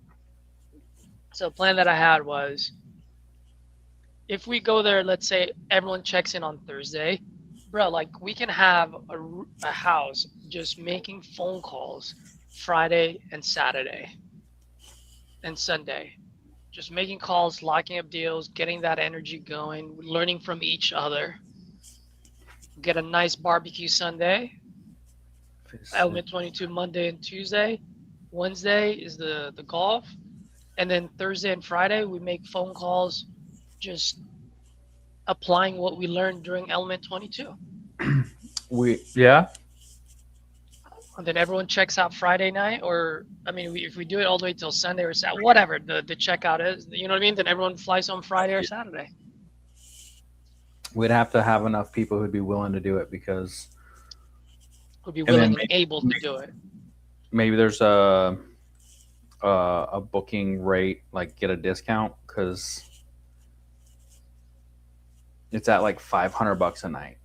so the plan that I had was, if we go there, let's say everyone checks in on Thursday, bro, like we can have a house just making phone calls Friday and Saturday and Sunday. Just making calls, locking up deals, getting that energy going, learning from each other. Get a nice barbecue Sunday. Element 22 Monday and Tuesday. Wednesday is the golf. And then Thursday and Friday, we make phone calls, just applying what we learned during element 22. Yeah. And then everyone checks out Friday night, or I mean, if we do it all the way till Sunday or Saturday, whatever the checkout is, you know what I mean? Then everyone flies home Friday or Saturday. We'd have to have enough people who'd be willing to do it because Would be willing and able to do it. maybe there's a booking rate, like get a discount because it's at like $500 a night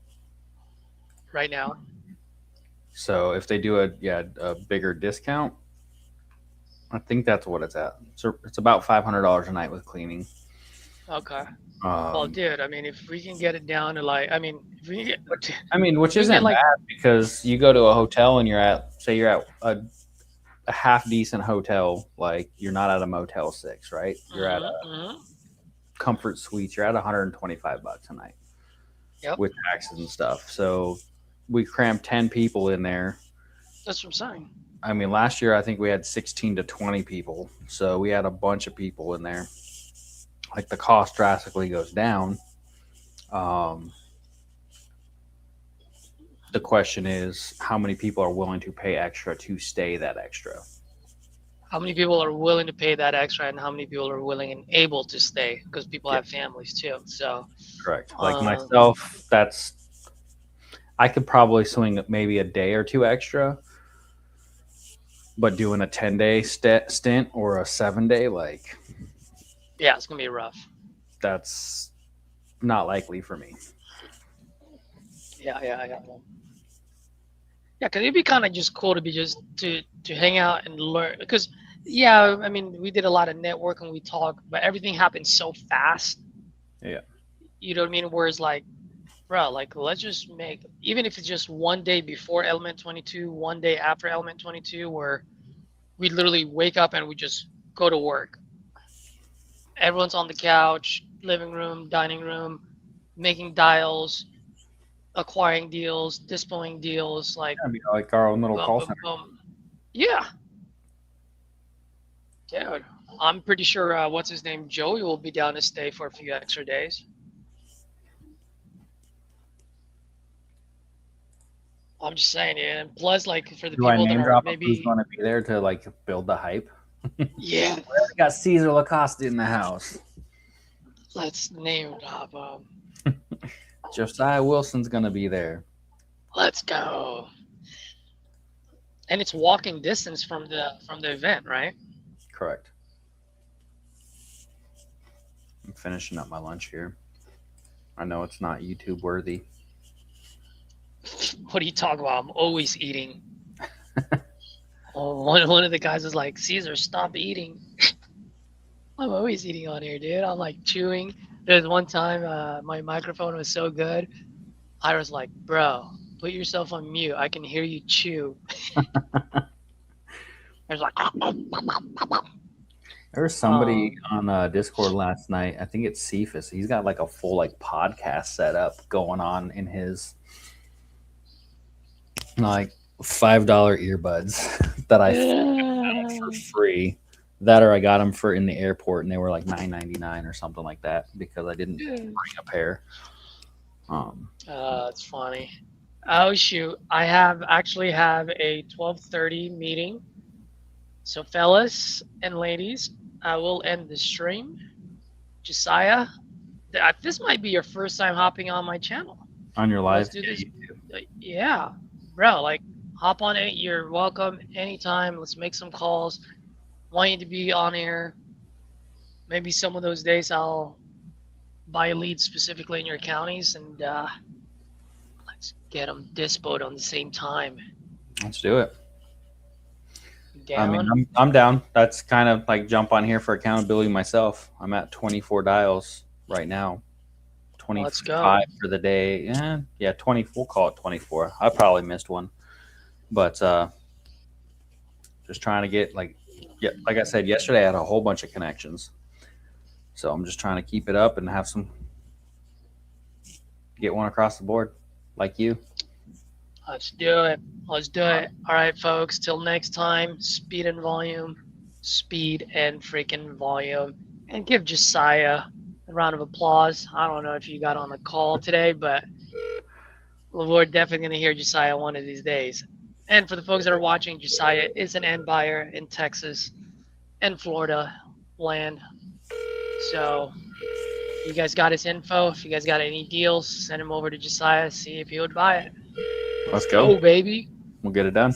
right now. So if they do a bigger discount, I think that's what it's at. So it's about $500 a night with cleaning. Okay. Well, dude, I mean, if we can get it down to like, I mean, if we can get, which isn't like, bad because you go to a hotel and you're at a half decent hotel, like you're not at a Motel 6, right? You're at a Comfort Suites. You're at $125 a night with taxes and stuff. So we crammed 10 people in there. That's what I'm saying. I mean, last year I think we had 16 to 20 people, so we had a bunch of people in there. Like the cost drastically goes down. The question is, how many people are willing to pay extra to stay that extra? How many people are willing to pay that extra, and how many people are willing and able to stay? Because people have families too. So correct. Like myself, I could probably swing maybe a day or two extra, but doing a 10-day stint or a 7-day, like, yeah, it's gonna be rough. That's not likely for me. Yeah, because it'd be kind of just cool to be just to hang out and learn. Because yeah, I mean, we did a lot of networking, we talked, but everything happened so fast. Yeah. You know what I mean? Whereas like, bro, like let's just make, even if it's just one day before element 22, one day after element 22, where we literally wake up and we just go to work. Everyone's on the couch, living room, dining room, making dials, acquiring deals, displaying deals, like like our own little call center. Yeah. Dude, I'm pretty sure what's his name, Joey, will be down to stay for a few extra days. I'm just saying, yeah. And plus, like for the people that are maybe who's going to be there to like build the hype. Yeah. We got Caesar Lacoste in the house. Let's name drop Josiah Wilson's gonna be there. Let's go. And it's walking distance from the event, right? Correct. I'm finishing up my lunch here. I know it's not YouTube worthy. What are you talking about? I'm always eating. One of the guys was like, Caesar, stop eating. I'm always eating on here, dude. I'm like chewing. There's one time my microphone was so good. I was like, bro, put yourself on mute. I can hear you chew. I was like, there was somebody on Discord last night. I think it's Cephas. He's got like a full like podcast setup going on in his like $5 earbuds that I found for free. That or I got them for in the airport and they were like $9.99 or something like that because I didn't bring a pair. It's funny. Oh shoot, I actually have a 12:30 meeting. So fellas and ladies, I will end the stream. Josiah, this might be your first time hopping on my channel. On your live? Let's do this. Yeah, bro, like hop on it. You're welcome anytime. Let's make some calls. Want you to be on air. Maybe some of those days I'll buy leads specifically in your counties and let's get them dispoed on the same time. Let's do it. Down. I mean, I'm down. That's kind of like jump on here for accountability myself. I'm at 24 dials right now. 25 for the day. Yeah, 20. We'll call it 24. I probably missed one, but just trying to get like I said yesterday, I had a whole bunch of connections. So I'm just trying to keep it up and have get one across the board like you. Let's do it. Let's do it. All right, folks. Till next time, speed and volume. Speed and freaking volume. And give Josiah a round of applause. I don't know if you got on the call today, but we're definitely going to hear Josiah one of these days. And for the folks that are watching, Josiah is an end buyer in Texas and Florida land. So you guys got his info. If you guys got any deals, send him over to Josiah, see if he would buy it. Let's go. Baby. We'll get it done.